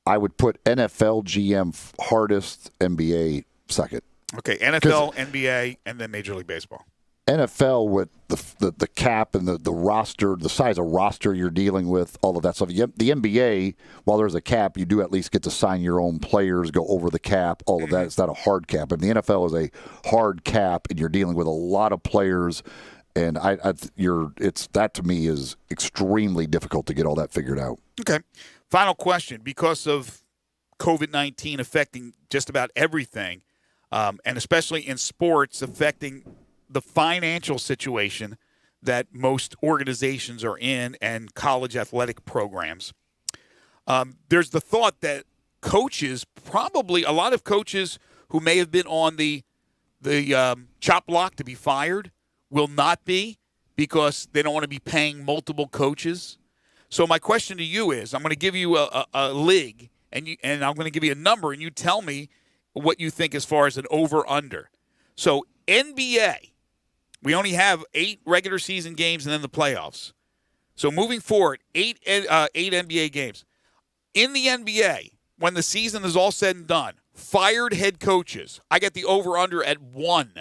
[SPEAKER 8] I would put NFL GM hardest, NBA second.
[SPEAKER 6] Okay, NFL, NBA, and then Major League Baseball.
[SPEAKER 8] NFL with the cap and the roster, the size of roster you're dealing with, all of that stuff. The NBA, while there's a cap, you do at least get to sign your own players, go over the cap, all of that. It's not a hard cap. And the NFL is a hard cap, and you're dealing with a lot of players. And that to me is extremely difficult to get all that figured out.
[SPEAKER 6] Okay. Final question. Because of COVID-19 affecting just about everything, and especially in sports affecting the financial situation that most organizations are in and college athletic programs, there's the thought that coaches, probably a lot of coaches who may have been on the the chop block to be fired will not be, because they don't want to be paying multiple coaches. So my question to you is, I'm going to give you a league, and I'm going to give you a number, and you tell me what you think as far as an over-under. So NBA, we only have 8 regular season games and then the playoffs. So moving forward, 8 NBA games. In the NBA, when the season is all said and done, fired head coaches, I get the over-under at 1.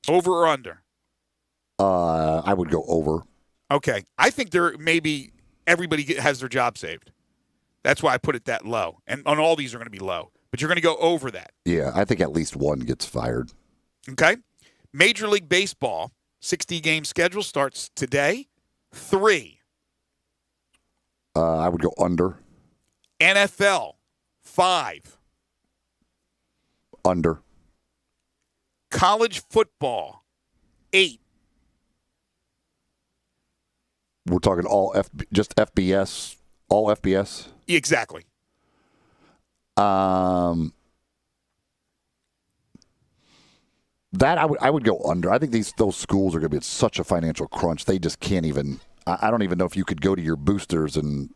[SPEAKER 6] Over or under?
[SPEAKER 8] I would go over.
[SPEAKER 6] Okay. I think there maybe everybody has their job saved. That's why I put it that low. And on all these are going to be low. But you're going to go over that.
[SPEAKER 8] Yeah, I think at least one gets fired.
[SPEAKER 6] Okay. Major League Baseball, 60-game schedule starts today. 3.
[SPEAKER 8] I would go under.
[SPEAKER 6] NFL, 5.
[SPEAKER 8] Under.
[SPEAKER 6] College football, 8.
[SPEAKER 8] We're talking just FBS, all FBS?
[SPEAKER 6] Exactly.
[SPEAKER 8] That I would go under. I think those schools are going to be at such a financial crunch. They just can't even. I don't even know if you could go to your boosters and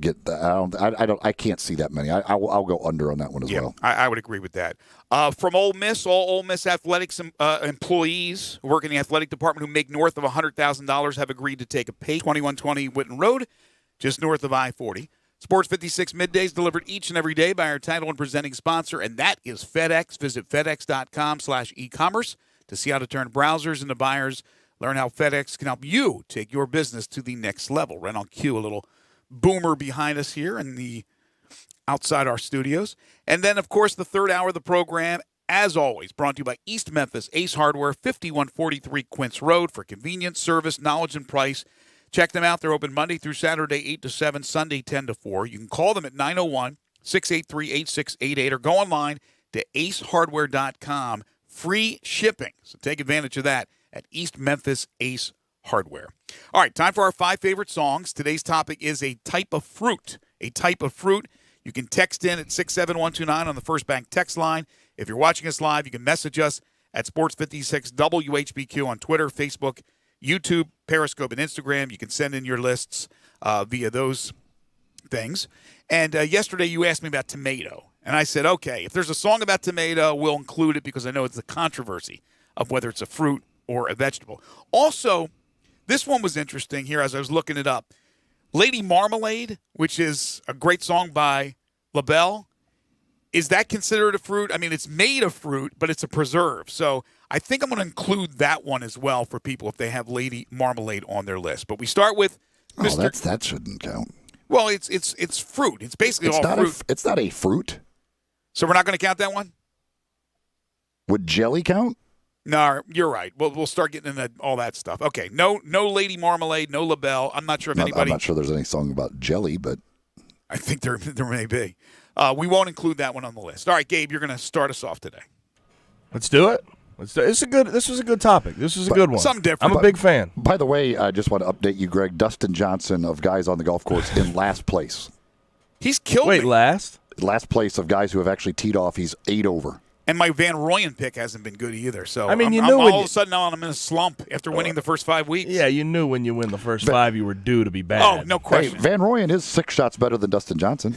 [SPEAKER 8] get that. I can't see that many. I'll go under on that one as well.
[SPEAKER 6] I would agree with that. From Ole Miss, all Ole Miss athletics employees who work in the athletic department who make north of $100,000 have agreed to take a pay. 2120 Whitten Road, just north of I-40. Sports 56 Middays delivered each and every day by our title and presenting sponsor, and that is FedEx. Visit FedEx.com/e-commerce to see how to turn browsers into buyers. Learn how FedEx can help you take your business to the next level. Right on cue, a little boomer behind us here in the outside our studios. And then, of course, the third hour of the program, as always, brought to you by East Memphis Ace Hardware, 5143 Quince Road, for convenience, service, knowledge, and price. Check them out. They're open Monday through Saturday, 8 to 7, Sunday, 10 to 4. You can call them at 901-683-8688 or go online to acehardware.com. Free shipping. So take advantage of that at East Memphis Ace Hardware. All right, time for our 5 favorite songs. Today's topic is a type of fruit. A type of fruit. You can text in at 67129 on the First Bank text line. If you're watching us live, you can message us at Sports56 WHBQ on Twitter, Facebook, YouTube, Periscope, and Instagram. You can send in your lists via those things. And yesterday you asked me about tomato. And I said, okay, if there's a song about tomato, we'll include it because I know it's a controversy of whether it's a fruit or a vegetable. Also, this one was interesting here as I was looking it up. Lady Marmalade, which is a great song by LaBelle, is that considered a fruit? I mean, it's made of fruit, but it's a preserve. So I think I'm going to include that one as well for people if they have Lady Marmalade on their list. But we start with Mr.
[SPEAKER 8] That shouldn't count.
[SPEAKER 6] Well, it's fruit. It's basically all fruit.
[SPEAKER 8] It's not a fruit.
[SPEAKER 6] So we're not going to count that one?
[SPEAKER 8] Would jelly count?
[SPEAKER 6] No, you're right. We'll start getting into all that stuff. Okay, no Lady Marmalade, no LaBelle. I'm not sure if anybody.
[SPEAKER 8] I'm not sure there's any song about jelly, but
[SPEAKER 6] I think there may be. We won't include that one on the list. All right, Gabe, you're going to start us off today.
[SPEAKER 16] Let's do it. This was a good topic. This was a good one.
[SPEAKER 6] Something different.
[SPEAKER 16] I'm a big fan.
[SPEAKER 8] By the way, I just want to update you, Greg. Dustin Johnson of Guys on the Golf Course in last place.
[SPEAKER 6] He's killed me.
[SPEAKER 16] Wait, last?
[SPEAKER 8] Last place of guys who have actually teed off. He's 8 over.
[SPEAKER 6] And my Van Royen pick hasn't been good either. So
[SPEAKER 16] I mean,
[SPEAKER 6] I'm all of a sudden now I'm in a slump after winning the first 5 weeks.
[SPEAKER 16] Yeah, you knew when you win the first 5 you were due to be bad.
[SPEAKER 6] Oh, no question.
[SPEAKER 8] Hey, Van Royen is 6 shots better than Dustin Johnson.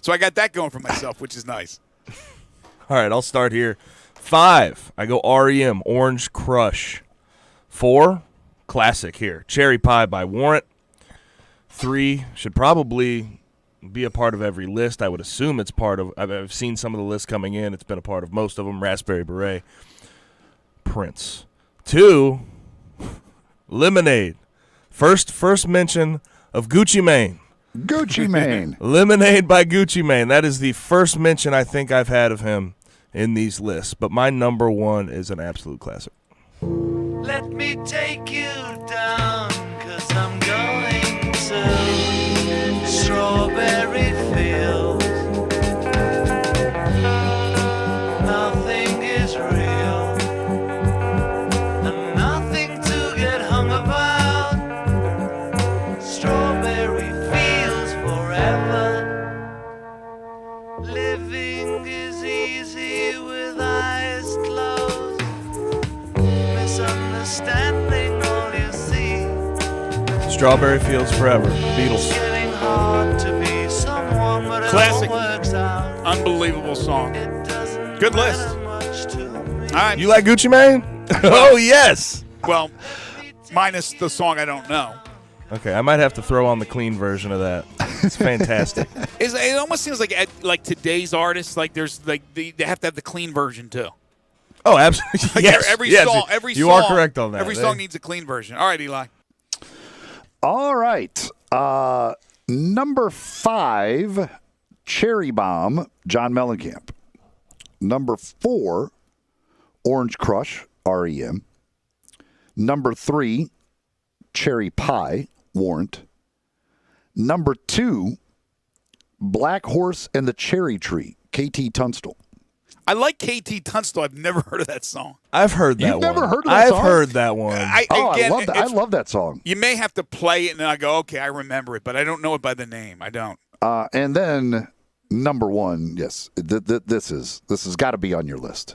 [SPEAKER 6] So I got that going for myself, which is nice.
[SPEAKER 16] All right, I'll start here. 5, I go REM, Orange Crush. 4, classic here, Cherry Pie by Warrant. 3, should probably be a part of every list. I would assume it's part of. I've seen some of the lists coming in. It's been a part of most of them. Raspberry Beret. Prince. 2, Lemonade. First mention of Gucci Mane.
[SPEAKER 8] Gucci Mane.
[SPEAKER 16] Lemonade by Gucci Mane. That is the first mention I think I've had of him in these lists. But my number 1 is an absolute classic.
[SPEAKER 17] Let me take you down, 'cause I'm going to Strawberry Fields. Nothing is real, and nothing to get hung about. Strawberry Fields forever, living
[SPEAKER 19] Living is easy with eyes closed. Misunderstanding all you see.
[SPEAKER 16] Strawberry Fields Forever, Beatles.
[SPEAKER 19] Getting hard to be someone, but
[SPEAKER 6] Classic.
[SPEAKER 19] it all works out.
[SPEAKER 6] Unbelievable song. Good list. All right.
[SPEAKER 16] You like Gucci Mane? Oh, yes.
[SPEAKER 6] Well, minus the song I don't know.
[SPEAKER 16] Okay, I might have to throw on the clean version of that. It's fantastic.
[SPEAKER 6] It almost seems like today's artists, like there's like they have to have the clean version too.
[SPEAKER 16] Oh, absolutely.
[SPEAKER 6] Like
[SPEAKER 16] Yes.
[SPEAKER 6] every
[SPEAKER 16] Yes.
[SPEAKER 6] song,
[SPEAKER 16] You are correct on that.
[SPEAKER 6] Every song needs a clean version. All right, Eli.
[SPEAKER 8] All right. Number 5, Cherry Bomb, John Mellencamp. Number 4, Orange Crush, REM. Number 3, Cherry Pie, Warrant. Number 2, Black Horse and the Cherry Tree, KT Tunstall.
[SPEAKER 6] I like KT Tunstall. I've never heard of that song.
[SPEAKER 16] I've heard that
[SPEAKER 8] You've
[SPEAKER 16] one.
[SPEAKER 8] never heard of that song?
[SPEAKER 16] I've heard that one.
[SPEAKER 8] I love that song.
[SPEAKER 6] You may have to play it, and I go, okay, I remember it, but I don't know it by the name. I don't.
[SPEAKER 8] And then number 1, yes, this has got to be on your list.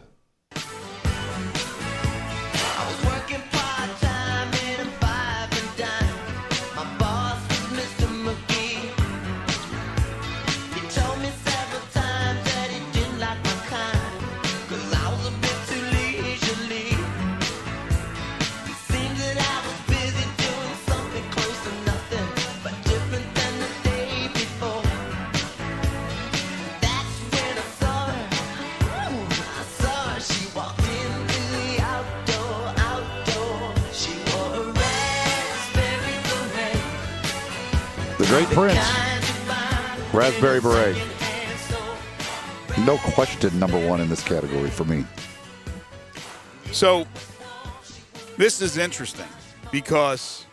[SPEAKER 8] The Great Prince, Raspberry Beret. No question, number 1 in this category for me.
[SPEAKER 6] So this is interesting because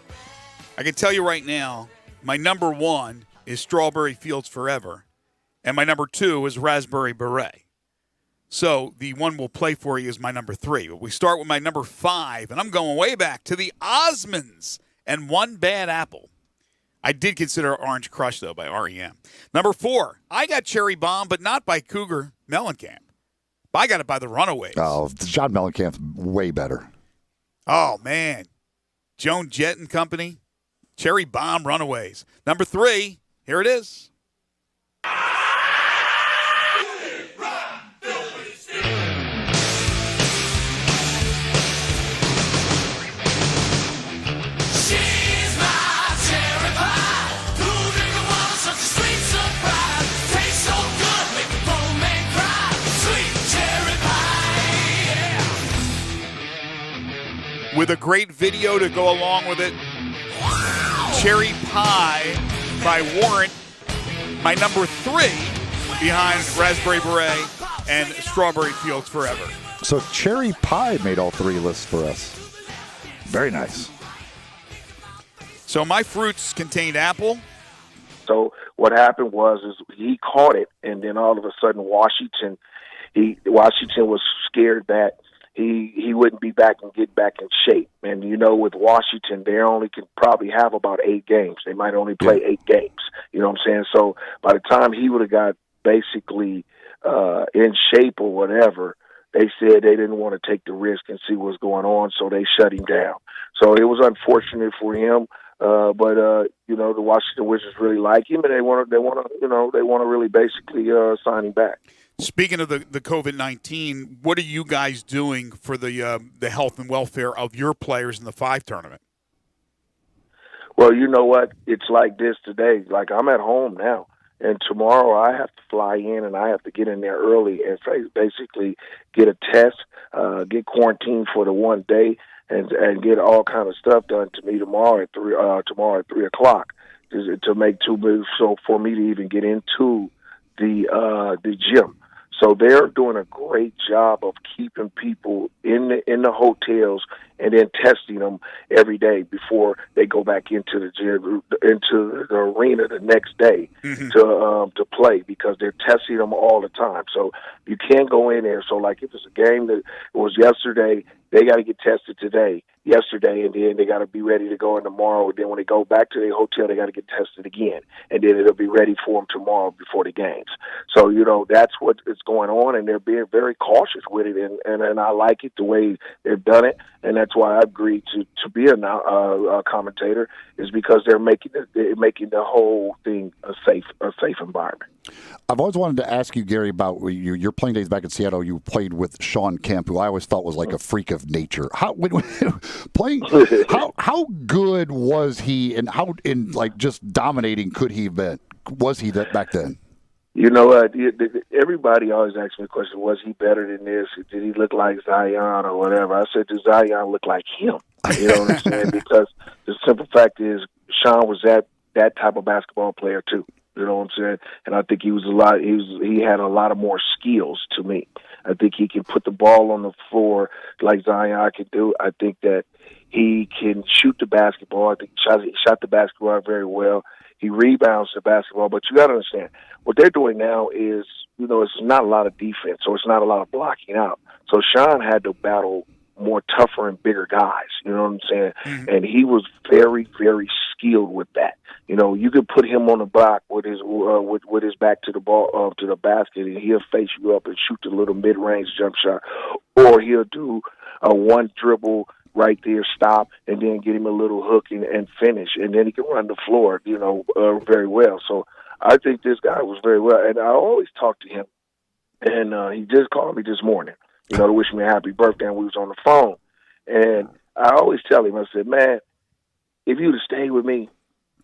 [SPEAKER 6] I can tell you right now, my number 1 is Strawberry Fields Forever, and my number 2 is Raspberry Beret. So the one we'll play for you is my number 3. But we start with my number 5, and I'm going way back to the Osmonds and One Bad Apple. I did consider Orange Crush, though, by REM. Number 4, I got Cherry Bomb, but not by Cougar Mellencamp. I got it by the Runaways.
[SPEAKER 8] Oh, John Mellencamp's way better.
[SPEAKER 6] Oh, man. Joan Jett and Company, Cherry Bomb, Runaways. Number 3, here it is. With a great video to go along with it. Cherry Pie by Warrant. My number 3 behind Raspberry Beret and Strawberry Fields Forever.
[SPEAKER 8] So Cherry Pie made all 3 lists for us. Very nice.
[SPEAKER 5] So my fruits contained apple. So what happened was he caught it, and then all of a sudden Washington was scared that he wouldn't be back and get back in shape. And, you know, with Washington, they only can probably have about 8 games. They might only play 8 games. You know what I'm saying? So by the time he would have got basically in shape or whatever, they said they didn't want to take the risk and see what's going on, so they shut him down. So it was unfortunate for him. But you know, the Washington Wizards really like him, and they want to really basically sign him back.
[SPEAKER 6] Speaking of the COVID-19, what are you guys doing for the health and welfare of your players in the 5 tournament?
[SPEAKER 5] Well, you know what? It's like this today. Like, I'm at home now, and tomorrow I have to fly in, and I have to get in there early and basically get a test, get quarantined for the 1 day, and get all kind of stuff done to me tomorrow at 3 o'clock to make 2 moves. So for me to even get into the gym. So they're doing a great job of keeping people in the hotels and then testing them every day before they go back into the gym, into the arena the next day to play, because they're testing them all the time. So you can't go in there. So like if it's a game that was yesterday, they got to get tested today.
[SPEAKER 20] yesterday, and then they got to be ready to go in tomorrow. And then when they go back to their hotel, they got to get tested again, and then it'll be ready for them tomorrow before the games. So that's what is going on, and they're being very cautious with it, and I like it the way they've done it, and that's why I agreed to be a commentator, is because they're making the whole thing a safe environment.
[SPEAKER 8] I've always wanted to ask you, Gary, about your playing days back in Seattle. You played with Sean Kemp, who I always thought was like a freak of nature. How good was he, and how just dominating could he have been? Was he that back then?
[SPEAKER 20] You know what? Everybody always asks me the question, was he better than this? Did he look like Zion or whatever? I said, does Zion look like him? You know what I'm saying? Because the simple fact is, Sean was that type of basketball player too. You know what I'm saying? And I think he had a lot of more skills to me. I think he can put the ball on the floor like Zion can do. I think that he can shoot the basketball. I think he shot the basketball very well. He rebounds the basketball. But you got to understand, what they're doing now is, it's not a lot of defense, so it's not a lot of blocking out. So Sean had to battle more tougher and bigger guys. You know what I'm saying? Mm-hmm. And he was very, very skilled with that. You could put him on the block with his back to the ball, to the basket, and he'll face you up and shoot the little mid-range jump shot, or he'll do a one dribble right there, stop, and then get him a little hook and finish, and then he can run the floor, very well. So I think this guy was very well, and I always talk to him, and he just called me this morning, to wish me a happy birthday, and we was on the phone, and I always tell him, I said, man, if you'd have stayed with me,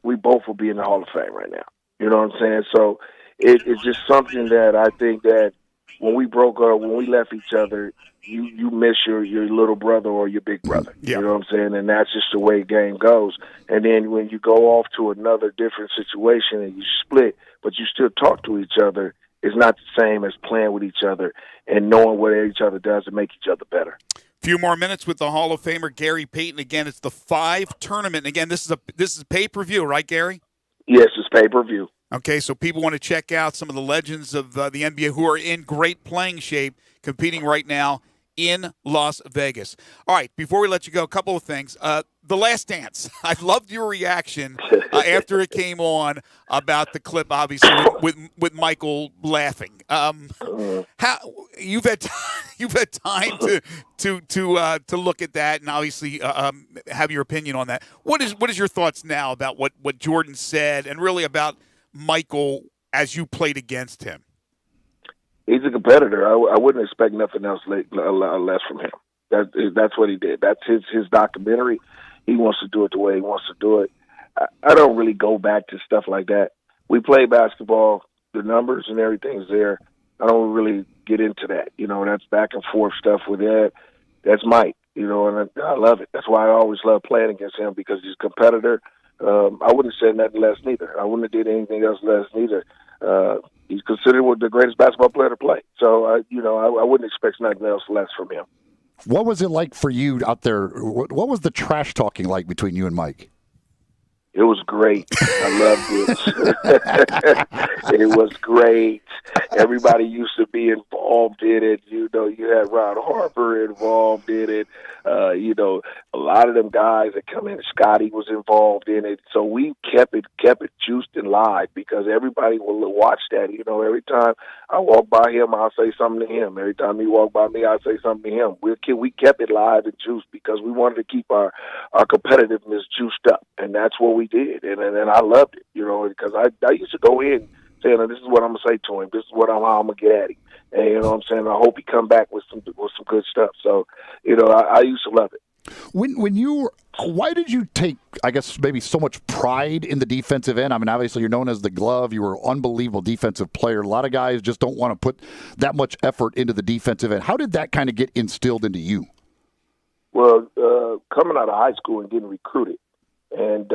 [SPEAKER 20] we both will be in the Hall of Fame right now. You know what I'm saying? So it's just something that I think that when we broke up, when we left each other, you miss your little brother or your big brother. Yeah. You know what I'm saying? And that's just the way the game goes. And then when you go off to another different situation and you split, but you still talk to each other, it's not the same as playing with each other and knowing what each other does to make each other better.
[SPEAKER 6] Few more minutes with the Hall of Famer Gary Payton. Again, it's the 5 tournament. And again, this is pay-per-view, right, Gary?
[SPEAKER 20] Yes, it's pay-per-view.
[SPEAKER 6] Okay, so people want to check out some of the legends of the NBA who are in great playing shape, competing right now in Las Vegas. All right, before we let you go, a couple of things. The Last Dance. I loved your reaction after it came on about the clip, obviously, with Michael laughing. How you've had time to look at that and obviously have your opinion on that. What is your thoughts now about what Jordan said and really about Michael as you played against him?
[SPEAKER 20] He's a competitor. I wouldn't expect nothing else less from him. That's what he did. That's his documentary. He wants to do it the way he wants to do it. I don't really go back to stuff like that. We play basketball. The numbers and everything's there. I don't really get into that. That's back and forth stuff with that. That's Mike. And I love it. That's why I always love playing against him, because he's a competitor. I wouldn't have said nothing less neither. I wouldn't have did anything else less neither. He's considered the greatest basketball player to play. So, I wouldn't expect nothing else less from him.
[SPEAKER 8] What was it like for you out there? What was the trash talking like between you and Mike?
[SPEAKER 20] It was great. I loved it. It was great. Everybody used to be involved in it. You had Ron Harper involved in it. A lot of them guys that come in, Scotty was involved in it. So we kept it juiced and live, because everybody will watch that. Every time I walk by him, I'll say something to him. Every time he walk by me, I'll say something to him. We kept it live and juiced because we wanted to keep our competitiveness juiced up, and that's what we did. And I loved it, because I used to go in saying, this is what I'm going to say to him. This is how I'm going to get at him. And you know what I'm saying? I hope he come back with some good stuff. So, I used to love it.
[SPEAKER 8] Why did you take, I guess, maybe so much pride in the defensive end? I mean, obviously you're known as the glove. You were an unbelievable defensive player. A lot of guys just don't want to put that much effort into the defensive end. How did that kind of get instilled into you?
[SPEAKER 20] Well, coming out of high school and getting recruited, and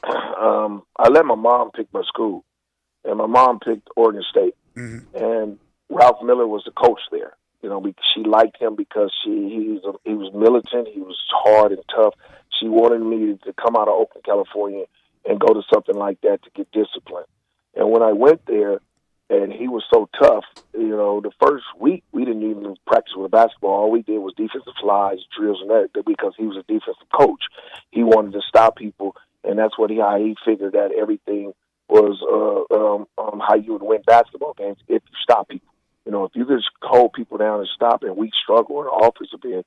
[SPEAKER 20] I let my mom pick my school, and my mom picked Oregon State, and Ralph Miller was the coach there. She liked him because he was militant, he was hard and tough. She wanted me to come out of Oakland, California, and go to something like that to get discipline. And when I went there, and he was so tough. The first week we didn't even practice with basketball. All we did was defensive slides, drills, and that because he was a defensive coach. He wanted to stop people, and that's how he figured that everything was how you would win basketball games if you stop people. If you just hold people down and stop, and we struggle on the offensive end,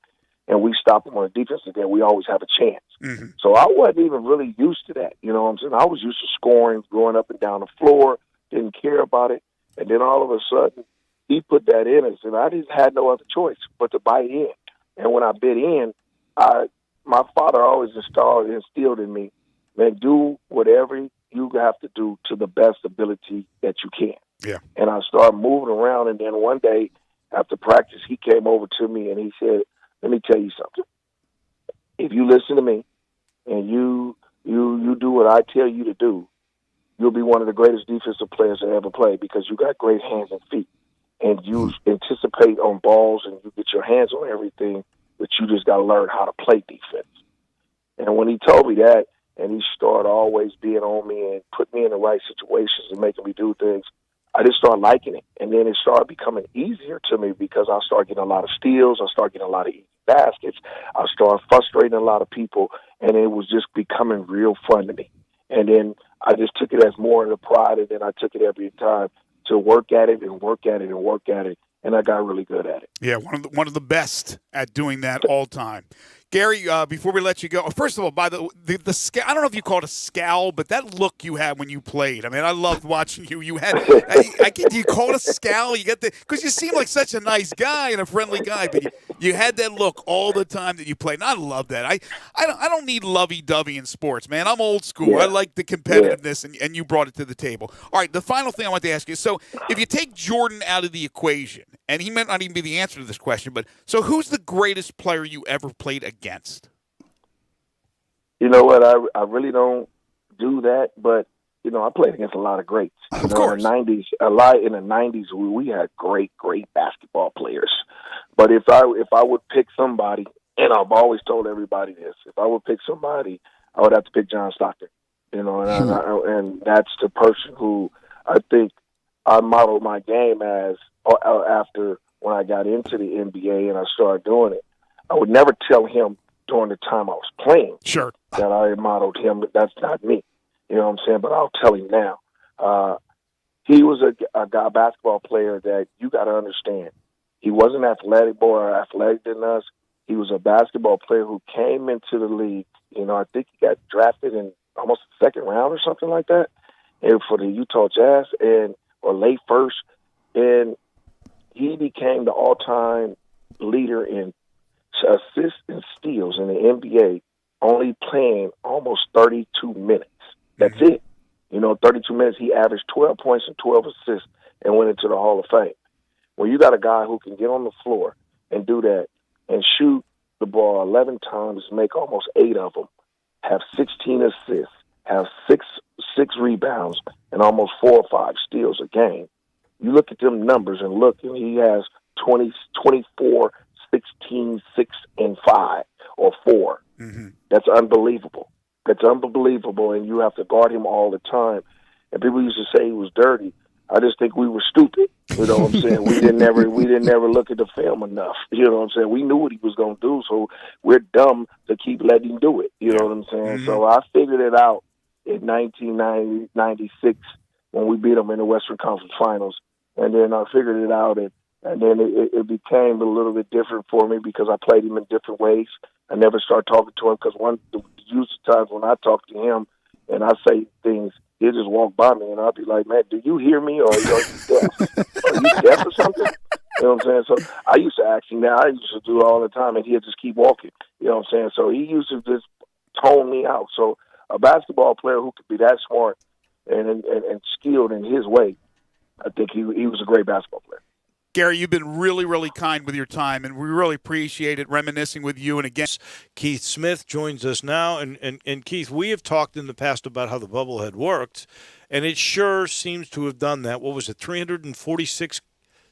[SPEAKER 20] and we stop them on the defensive end, we always have a chance.
[SPEAKER 6] Mm-hmm.
[SPEAKER 20] So I wasn't even really used to that. You know what I'm saying? I was used to scoring, going up and down the floor, didn't care about it. And then all of a sudden, he put that in us, and I just had no other choice but to bite in. And when I bit in, my father always instilled in me, man, do whatever you have to do to the best ability that you can.
[SPEAKER 6] Yeah.
[SPEAKER 20] And I started moving around, and then one day after practice, he came over to me and he said, let me tell you something. If you listen to me and you do what I tell you to do, you'll be one of the greatest defensive players to ever play because you got great hands and feet. And you anticipate on balls and you get your hands on everything, but you just got to learn how to play defense. And when he told me that, and he started always being on me and put me in the right situations and making me do things, I just started liking it. And then it started becoming easier to me because I started getting a lot of steals. I started getting a lot of easy baskets. I started frustrating a lot of people, and it was just becoming real fun to me. And then I just took it as more of a pride, and then I took it every time to work at it and work at it and work at it, and I got really good at it.
[SPEAKER 6] Yeah, one of the best at doing that all time. Gary, before we let you go, first of all, by the I don't know if you call it a scowl, but that look you had when you played. I mean, I loved watching you. You had, do you call it a scowl? You get because you seem like such a nice guy and a friendly guy, but you had that look all the time that you played. And I love that. I don't need lovey-dovey in sports, man. I'm old school.
[SPEAKER 20] Yeah.
[SPEAKER 6] I like the competitiveness, and you brought it to the table. All right, the final thing I want to ask you. So, if you take Jordan out of the equation, and he might not even be the answer to this question, but so who's the greatest player you ever played against?
[SPEAKER 20] You know what? I really don't do that, but I played against a lot of greats.
[SPEAKER 6] Of course.
[SPEAKER 20] In the '90s, we had great basketball players. But if I would pick somebody, and I've always told everybody this, if I would pick somebody, I would have to pick John Stockton. And that's the person who I think I modeled my game as after when I got into the NBA and I started doing it. I would never tell him during the time I was playing that I modeled him. That's not me. You know what I'm saying? But I'll tell him now. He was a basketball player that you got to understand. He wasn't more athletic than us. He was a basketball player who came into the league. I think he got drafted in almost the second round or something like that, and for the Utah Jazz, or late first, and he became the all-time leader in assists and steals in the NBA, only playing almost 32 minutes. That's it. 32 minutes, he averaged 12 points and 12 assists and went into the Hall of Fame. When you got a guy who can get on the floor and do that and shoot the ball 11 times, make almost 8 of them, have 16 assists, have six rebounds, and almost 4 or 5 steals a game, you look at them numbers and he has 24, 16, 6, and 5 or 4.
[SPEAKER 6] Mm-hmm.
[SPEAKER 20] That's unbelievable. That's unbelievable, and you have to guard him all the time. And people used to say he was dirty. I just think we were stupid. You know what I'm saying? We didn't never look at the film enough. You know what I'm saying? We knew what he was going to do, so we're dumb to keep letting him do it. You know what I'm saying?
[SPEAKER 6] Mm-hmm.
[SPEAKER 20] So I figured it out in 1996 when we beat them in the Western Conference Finals. And then I figured it out, and then it became a little bit different for me because I played him in different ways. I never started talking to him because usually times when I talk to him and I say things, he'll just walk by me and I'll be like, man, do you hear me or are you deaf? Are you deaf or something? You know what I'm saying? So I used to ask him that. I used to do it all the time, and he'd just keep walking. You know what I'm saying? So he used to just tone me out. So a basketball player who could be that smart and skilled in his way, I think he was a great basketball player.
[SPEAKER 6] Gary, you've been really, really kind with your time, and we really appreciate it reminiscing with you. And again,
[SPEAKER 21] Keith Smith joins us now. And Keith, we have talked in the past about how the bubble had worked, and it sure seems to have done that. What was it, 346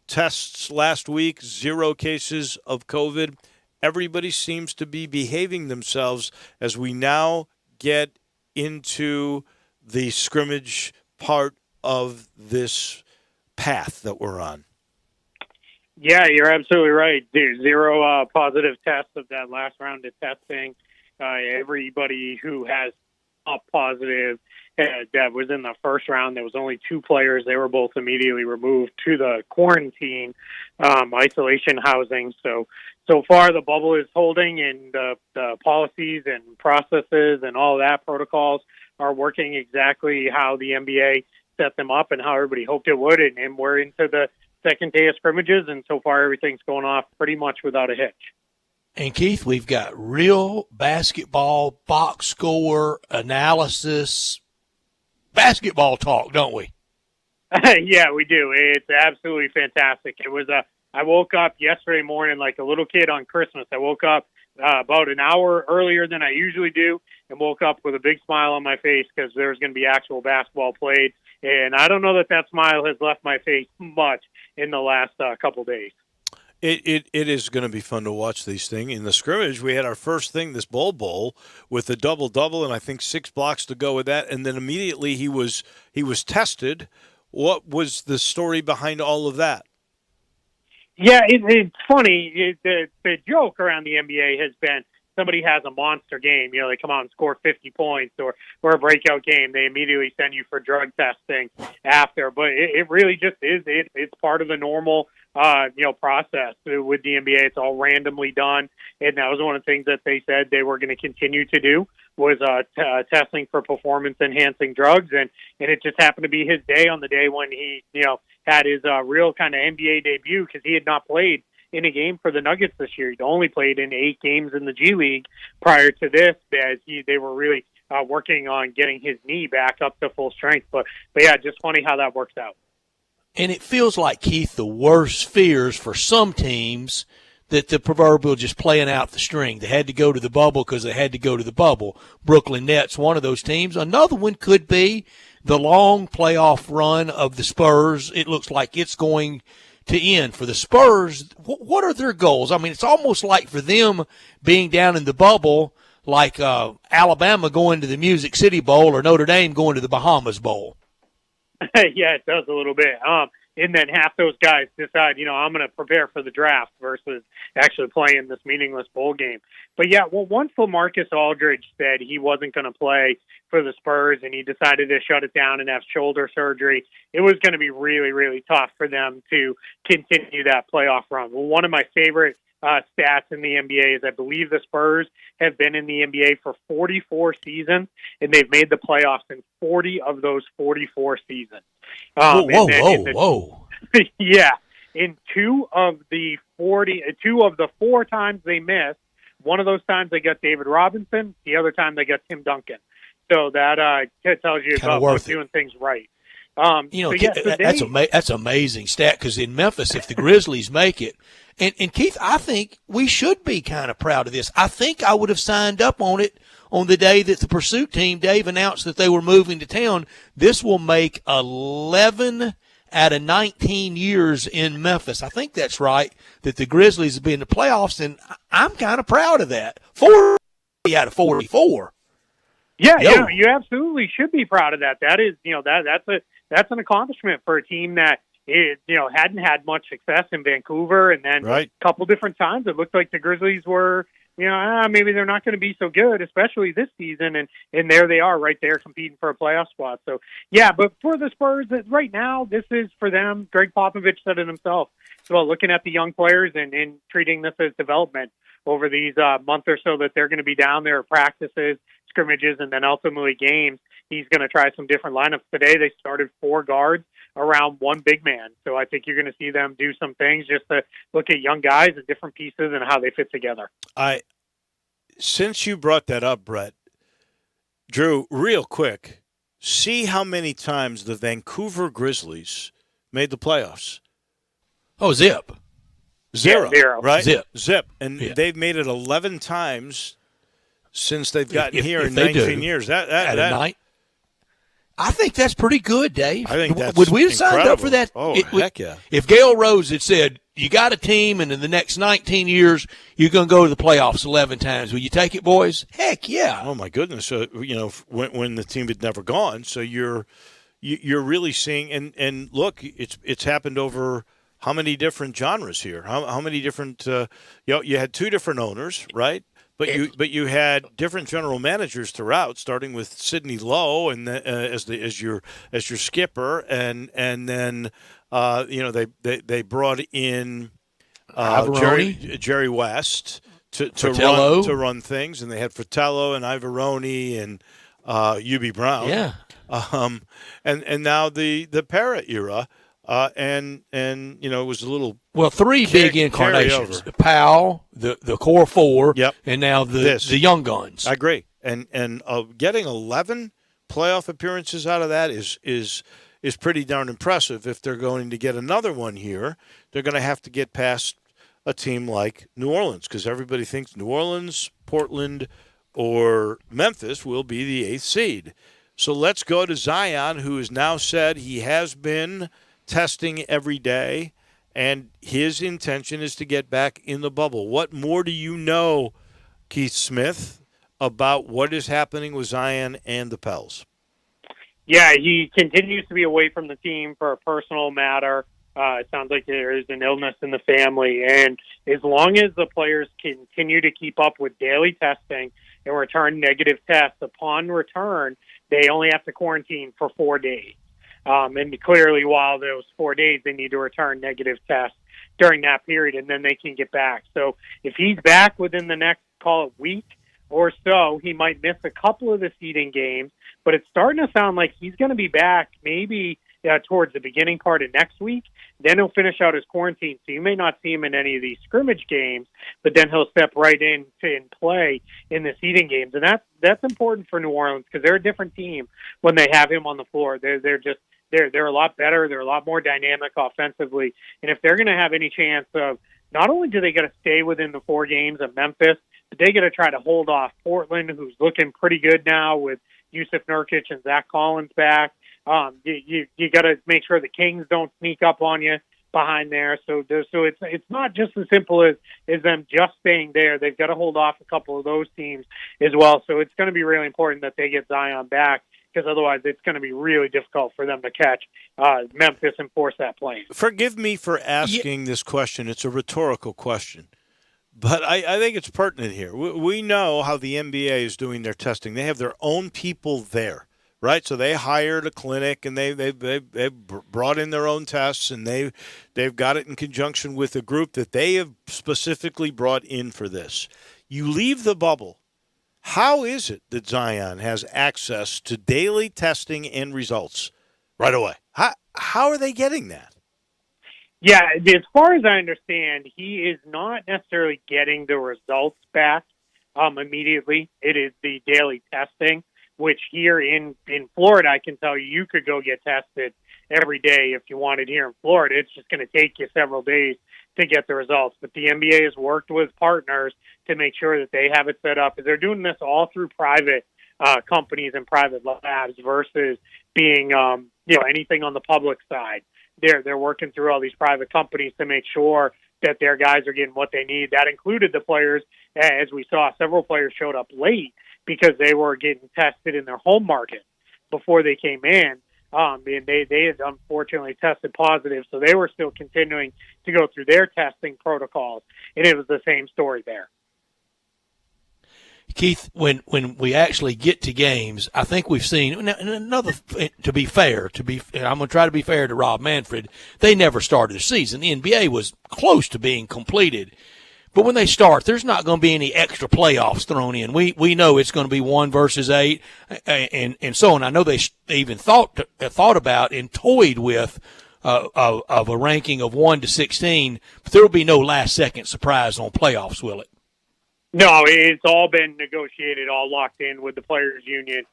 [SPEAKER 21] tests last week, 0 cases of COVID. Everybody seems to be behaving themselves as we now get into the scrimmage part of this path that we're on.
[SPEAKER 4] Yeah, you're absolutely right. There's zero positive tests of that last round of testing. Everybody who has up positive that was in the first round, there was only 2 players. They were both immediately removed to the quarantine isolation housing. So far the bubble is holding, and the policies and processes and all that protocols are working exactly how the NBA set them up and how everybody hoped it would. And we're into the second day of scrimmages, and so far everything's going off pretty much without a hitch.
[SPEAKER 12] And Keith, we've got real basketball box score analysis, basketball talk, don't we?
[SPEAKER 4] Yeah, we do. It's absolutely fantastic. It was I woke up yesterday morning like a little kid on Christmas. I woke up about an hour earlier than I usually do, and woke up with a big smile on my face because there was going to be actual basketball played. And I don't know that smile has left my face much in the last couple days.
[SPEAKER 21] It is going to be fun to watch these things. In the scrimmage, we had our first thing, this bowl with a double-double, and I think 6 blocks to go with that. And then immediately he was tested. What was the story behind all of that?
[SPEAKER 4] Yeah, it's funny. The joke around the NBA has been somebody has a monster game. You know, they come out and score 50 points or a breakout game. They immediately send you for drug testing after. But it really just is. It's part of the normal process with the NBA. It's all randomly done, and that was one of the things that they said they were going to continue to do was testing for performance-enhancing drugs, and it just happened to be his day on the day when he had his real kind of NBA debut, because he had not played in a game for the Nuggets this year. He'd only played in 8 games in the G League prior to this, as they were really working on getting his knee back up to full strength. But yeah, just funny how that works out.
[SPEAKER 12] And it feels like, Keith, the worst fears for some teams that the proverbial just playing out the string. They had to go to the bubble because they had to go to the bubble. Brooklyn Nets, one of those teams. Another one could be the long playoff run of the Spurs. It looks like it's going to end. For the Spurs, what are their goals? I mean, it's almost like for them being down in the bubble, like Alabama going to the Music City Bowl or Notre Dame going to the Bahamas Bowl.
[SPEAKER 4] Yeah, it does a little bit. And then half those guys decide, I'm going to prepare for the draft versus actually playing this meaningless bowl game. But yeah, well, once LaMarcus Aldridge said he wasn't going to play for the Spurs and he decided to shut it down and have shoulder surgery, it was going to be really, really tough for them to continue that playoff run. Well, one of my favorite stats in the NBA is I believe the Spurs have been in the NBA for 44 seasons, and they've made the playoffs in 40 of those 44 seasons.
[SPEAKER 12] Whoa.
[SPEAKER 4] Yeah. In 2 of the 4 times they missed, one of those times they got David Robinson, the other time they got Tim Duncan. So that tells you about doing things right.
[SPEAKER 12] That's amazing stat, because in Memphis, if the Grizzlies make it, and Keith, I think we should be kind of proud of this. I think I would have signed up on it on the day that the Pursuit team, Dave, announced that they were moving to town. This will make 11 out of 19 years in Memphis. I think that's right, that the Grizzlies have been in the playoffs, and I'm kind of proud of that. 40 out of 44.
[SPEAKER 4] Yeah, you absolutely should be proud of that. That is, that's an accomplishment for a team that hadn't had much success in Vancouver, and then a couple different times it looked like the Grizzlies were, maybe they're not going to be so good, especially this season, and there they are right there competing for a playoff spot. So, yeah, but for the Spurs, right now, this is for them. Greg Popovich said it himself. It's about looking at the young players and treating this as development over these month or so that they're going to be down there at practices, scrimmages, and then ultimately games. He's going to try some different lineups. Today they started 4 guards around 1 big man. So I think you're going to see them do some things just to look at young guys and different pieces and how they fit together.
[SPEAKER 21] Since you brought that up, Brett, Drew, real quick, see how many times the Vancouver Grizzlies made the playoffs.
[SPEAKER 12] Oh, zip.
[SPEAKER 21] Zero, right?
[SPEAKER 12] Zip.
[SPEAKER 21] And they've made it 11 times since they've gotten here in 19 years.
[SPEAKER 12] I think that's pretty good, Dave.
[SPEAKER 21] I think that's
[SPEAKER 12] Would we have signed up for that?
[SPEAKER 21] Oh, heck yeah.
[SPEAKER 12] If Gail Rose had said, you got a team, and in the next 19 years, you're going to go to the playoffs 11 times, will you take it, boys? Heck yeah.
[SPEAKER 21] Oh, my goodness. When the team had never gone, so you're you're really seeing and look, it's happened over how many different genres here? How many different? You had two different owners, right? But you had different general managers throughout, starting with Sidney Lowe and as your skipper, and then they brought in Jerry West to run things, and they had Fratello and Ivoroni and UB Brown, and now the Parrott era. And it was a little
[SPEAKER 12] three big incarnations: Powell, the core four, and now the young guns.
[SPEAKER 21] I agree, and getting 11 playoff appearances out of that is pretty darn impressive. If they're going to get another one here, they're going to have to get past a team like New Orleans, because everybody thinks New Orleans, Portland, or Memphis will be the 8th seed. So let's go to Zion, who has now said he has been testing every day, and his intention is to get back in the bubble. What more do you know, Keith Smith, about what is happening with Zion and the Pels?
[SPEAKER 4] Yeah, he continues to be away from the team for a personal matter. It sounds like there is an illness in the family, and as long as the players continue to keep up with daily testing and return negative tests upon return, they only have to quarantine for 4 days. And clearly, while those 4 days, they need to return negative tests during that period, and then they can get back. So if he's back within the next, call it, week or so, he might miss a couple of the seeding games, but it's starting to sound like he's going to be back maybe towards the beginning part of next week. Then he'll finish out his quarantine, so you may not see him in any of these scrimmage games, but then he'll step right in and play in the seeding games. And that's important for New Orleans, because they're a different team when they have him on the floor. They're a lot better. They're a lot more dynamic offensively. And if they're going to have any chance of, not only do they got to stay within the 4 games of Memphis, but they got to try to hold off Portland, who's looking pretty good now with Yusuf Nurkic and Zach Collins back. You got to make sure the Kings don't sneak up on you behind there. So it's not just as simple as them just staying there. They've got to hold off a couple of those teams as well. So it's going to be really important that they get Zion back, because otherwise it's going to be really difficult for them to catch Memphis and force that play.
[SPEAKER 21] Forgive me for asking this question. It's a rhetorical question, but I think it's pertinent here. We know how the NBA is doing their testing. They have their own people there, right? So they hired a clinic, and they've brought in their own tests, and they've got it in conjunction with a group that they have specifically brought in for this. You leave the bubble. How is it that Zion has access to daily testing and results right away? How are they getting that?
[SPEAKER 4] Yeah, as far as I understand, he is not necessarily getting the results back immediately. It is the daily testing, which here in Florida, I can tell you could go get tested every day if you wanted here in Florida. It's just going to take you several days to get the results. But the NBA has worked with partners to make sure that they have it set up. They're doing this all through private companies and private labs versus being anything on the public side. They're working through all these private companies to make sure that their guys are getting what they need. That included the players, as we saw, several players showed up late because they were getting tested in their home market before they came in. And they had unfortunately tested positive, so they were still continuing to go through their testing protocols, and it was the same story there.
[SPEAKER 12] Keith, when we actually get to games, I think we've seen another. To be fair, I'm going to try to be fair to Rob Manfred. They never started the season. The NBA was close to being completed. But when they start, there's not going to be any extra playoffs thrown in. We know it's going to be 1 versus 8 and so on. I know they even thought about and toyed with of a ranking of 1 to 16, but there will be no last-second surprise on playoffs, will it?
[SPEAKER 4] No, it's all been negotiated, all locked in with the Players Union.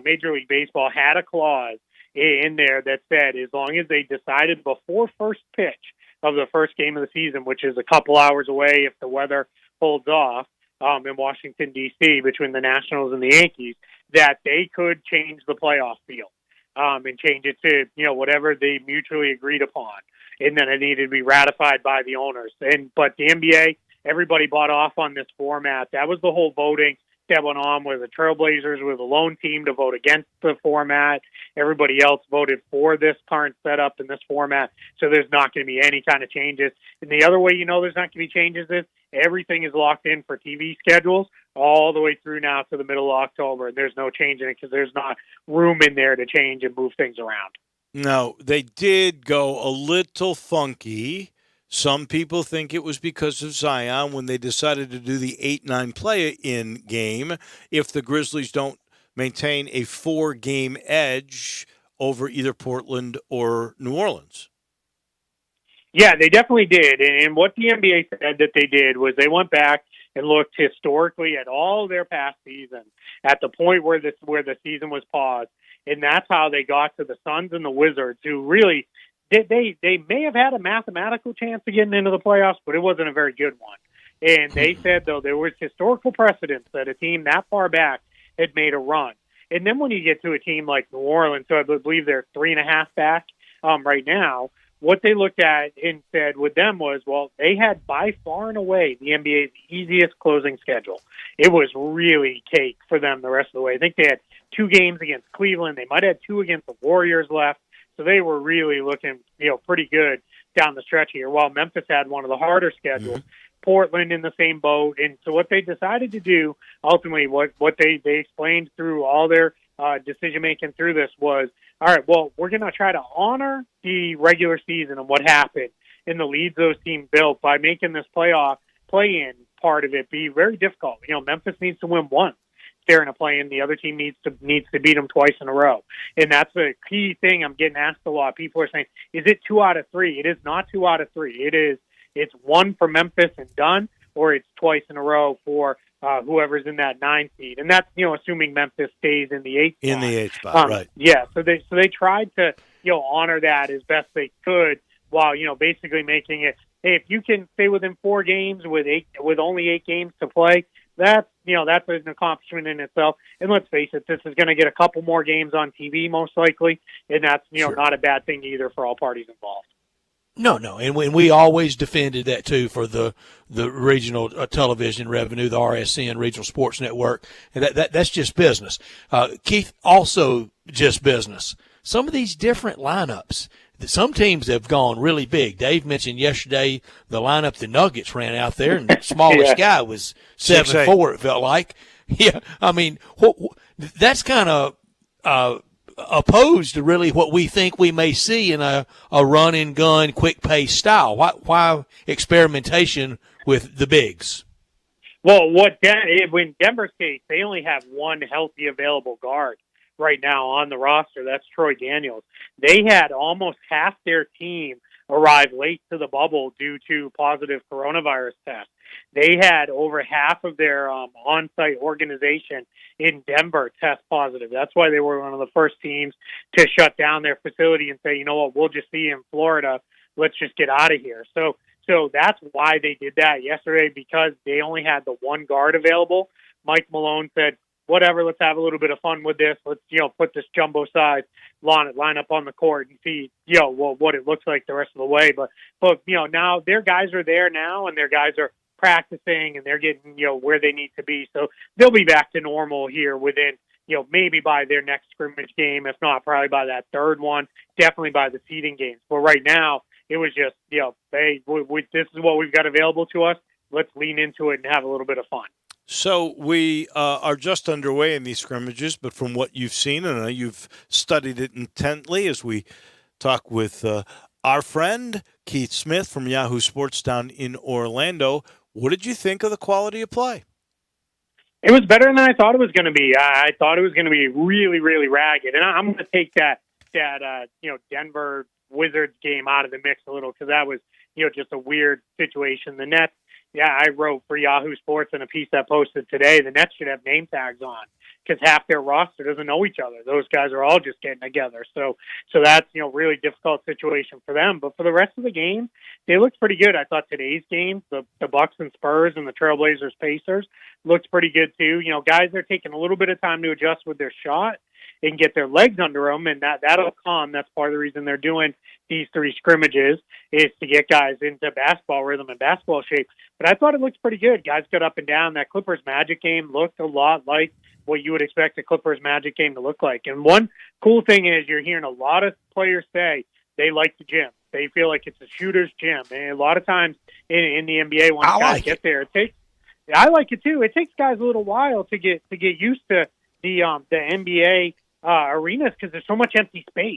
[SPEAKER 4] Major League Baseball had a clause in there that said as long as they decided before first pitch of the first game of the season, which is a couple hours away if the weather holds off in Washington, D.C., between the Nationals and the Yankees, that they could change the playoff field and change it to whatever they mutually agreed upon. And then it needed to be ratified by the owners. But the NBA, everybody bought off on this format. That was the whole voting that went on where the Trailblazers were the lone team to vote against the format. Everybody else voted for this current setup in this format, so there's not going to be any kind of changes. And the other way you know there's not going to be changes is everything is locked in for TV schedules all the way through now to the middle of October, and there's no change in it because there's not room in there to change and move things around.
[SPEAKER 21] No, they did go a little funky. Some people think it was because of Zion when they decided to do the 8-9 play-in game if the Grizzlies don't maintain a 4-game edge over either Portland or New Orleans.
[SPEAKER 4] Yeah, they definitely did. And what the NBA said that they did was they went back and looked historically at all their past seasons at the point where the season was paused. And that's how they got to the Suns and the Wizards, who really – They may have had a mathematical chance of getting into the playoffs, but it wasn't a very good one. And they said, though, there was historical precedence that a team that far back had made a run. And then when you get to a team like New Orleans, so I believe they're 3.5 back right now, what they looked at and said with them was, well, they had by far and away the NBA's easiest closing schedule. It was really cake for them the rest of the way. I think they had 2 games against Cleveland. They might have had 2 against the Warriors left. So they were really looking, pretty good down the stretch here, while Memphis had one of the harder schedules. Portland in the same boat. And so what they decided to do, ultimately, what they explained through all their decision-making through this was, all right, well, we're going to try to honor the regular season and what happened in the leads those teams built by making this play-in part of it be very difficult. Memphis needs to win once. They're in a play-in. The other team needs to beat them twice in a row, and that's a key thing. I'm getting asked a lot. People are saying, "Is it 2 out of 3?" It is not 2 out of 3. It's 1 for Memphis and done, or it's twice in a row for whoever's in that 9 seed, and that's assuming Memphis stays in the 8th spot.
[SPEAKER 21] In the 8th spot, right?
[SPEAKER 4] Yeah. So they tried to honor that as best they could, while basically making it. Hey, if you can stay within 4 games with only 8 games to play. That's an accomplishment in itself. And let's face it, this is going to get a couple more games on TV most likely, and that's
[SPEAKER 21] Sure.
[SPEAKER 4] not a bad thing either for all parties involved.
[SPEAKER 12] No, and we always defended that too for the regional television revenue, the RSN Regional Sports Network, and that's just business. Keith, also just business. Some of these different lineups. Some teams have gone really big. Dave mentioned yesterday the lineup the Nuggets ran out there, and the smallest guy was 7'4", it felt like. Yeah, I mean, that's kind of opposed to really what we think we may see in a run-and-gun, quick-pace style. Why experimentation with the bigs?
[SPEAKER 4] Well, when Denver's case, they only have one healthy available guard right now on the roster. That's Troy Daniels. They had almost half their team arrive late to the bubble due to positive coronavirus tests. They had over half of their on-site organization in Denver test positive. That's why they were one of the first teams to shut down their facility and say, you know what, we'll just see you in Florida. Let's just get out of here. So that's why they did that yesterday, because they only had the one guard available. Mike Malone said, whatever, let's have a little bit of fun with this. Let's, put this jumbo size line up on the court and see, what it looks like the rest of the way. But now their guys are there now, and their guys are practicing, and they're getting, where they need to be. So they'll be back to normal here within, maybe by their next scrimmage game, if not probably by that third one, definitely by the seeding games. But right now, it was just, hey, this is what we've got available to us. Let's lean into it and have a little bit of fun.
[SPEAKER 21] So we are just underway in these scrimmages, but from what you've seen, and you've studied it intently as we talk with our friend Keith Smith from Yahoo Sports down in Orlando, what did you think of the quality of play?
[SPEAKER 4] It was better than I thought it was going to be. I thought it was going to be really, really ragged. And I'm going to take that Denver Wizards game out of the mix a little, because that was, just a weird situation. The Nets, I wrote for Yahoo Sports in a piece that posted today, the Nets should have name tags on, because half their roster doesn't know each other. Those guys are all just getting together. So that's, really difficult situation for them. But for the rest of the game, they looked pretty good. I thought today's game, the Bucks and Spurs and the Trailblazers Pacers looked pretty good too. Guys are taking a little bit of time to adjust with their shot. they can get their legs under them, and that'll come. That's part of the reason they're doing these 3 scrimmages, is to get guys into basketball rhythm and basketball shape. But I thought it looked pretty good. Guys got up and down. That Clippers Magic game looked a lot like what you would expect a Clippers Magic game to look like. And one cool thing is you're hearing a lot of players say they like the gym. They feel like it's a shooter's gym. And a lot of times in the NBA, once guys get there, I like it too. It takes guys a little while to get used to the NBA arenas, because there's so much empty space.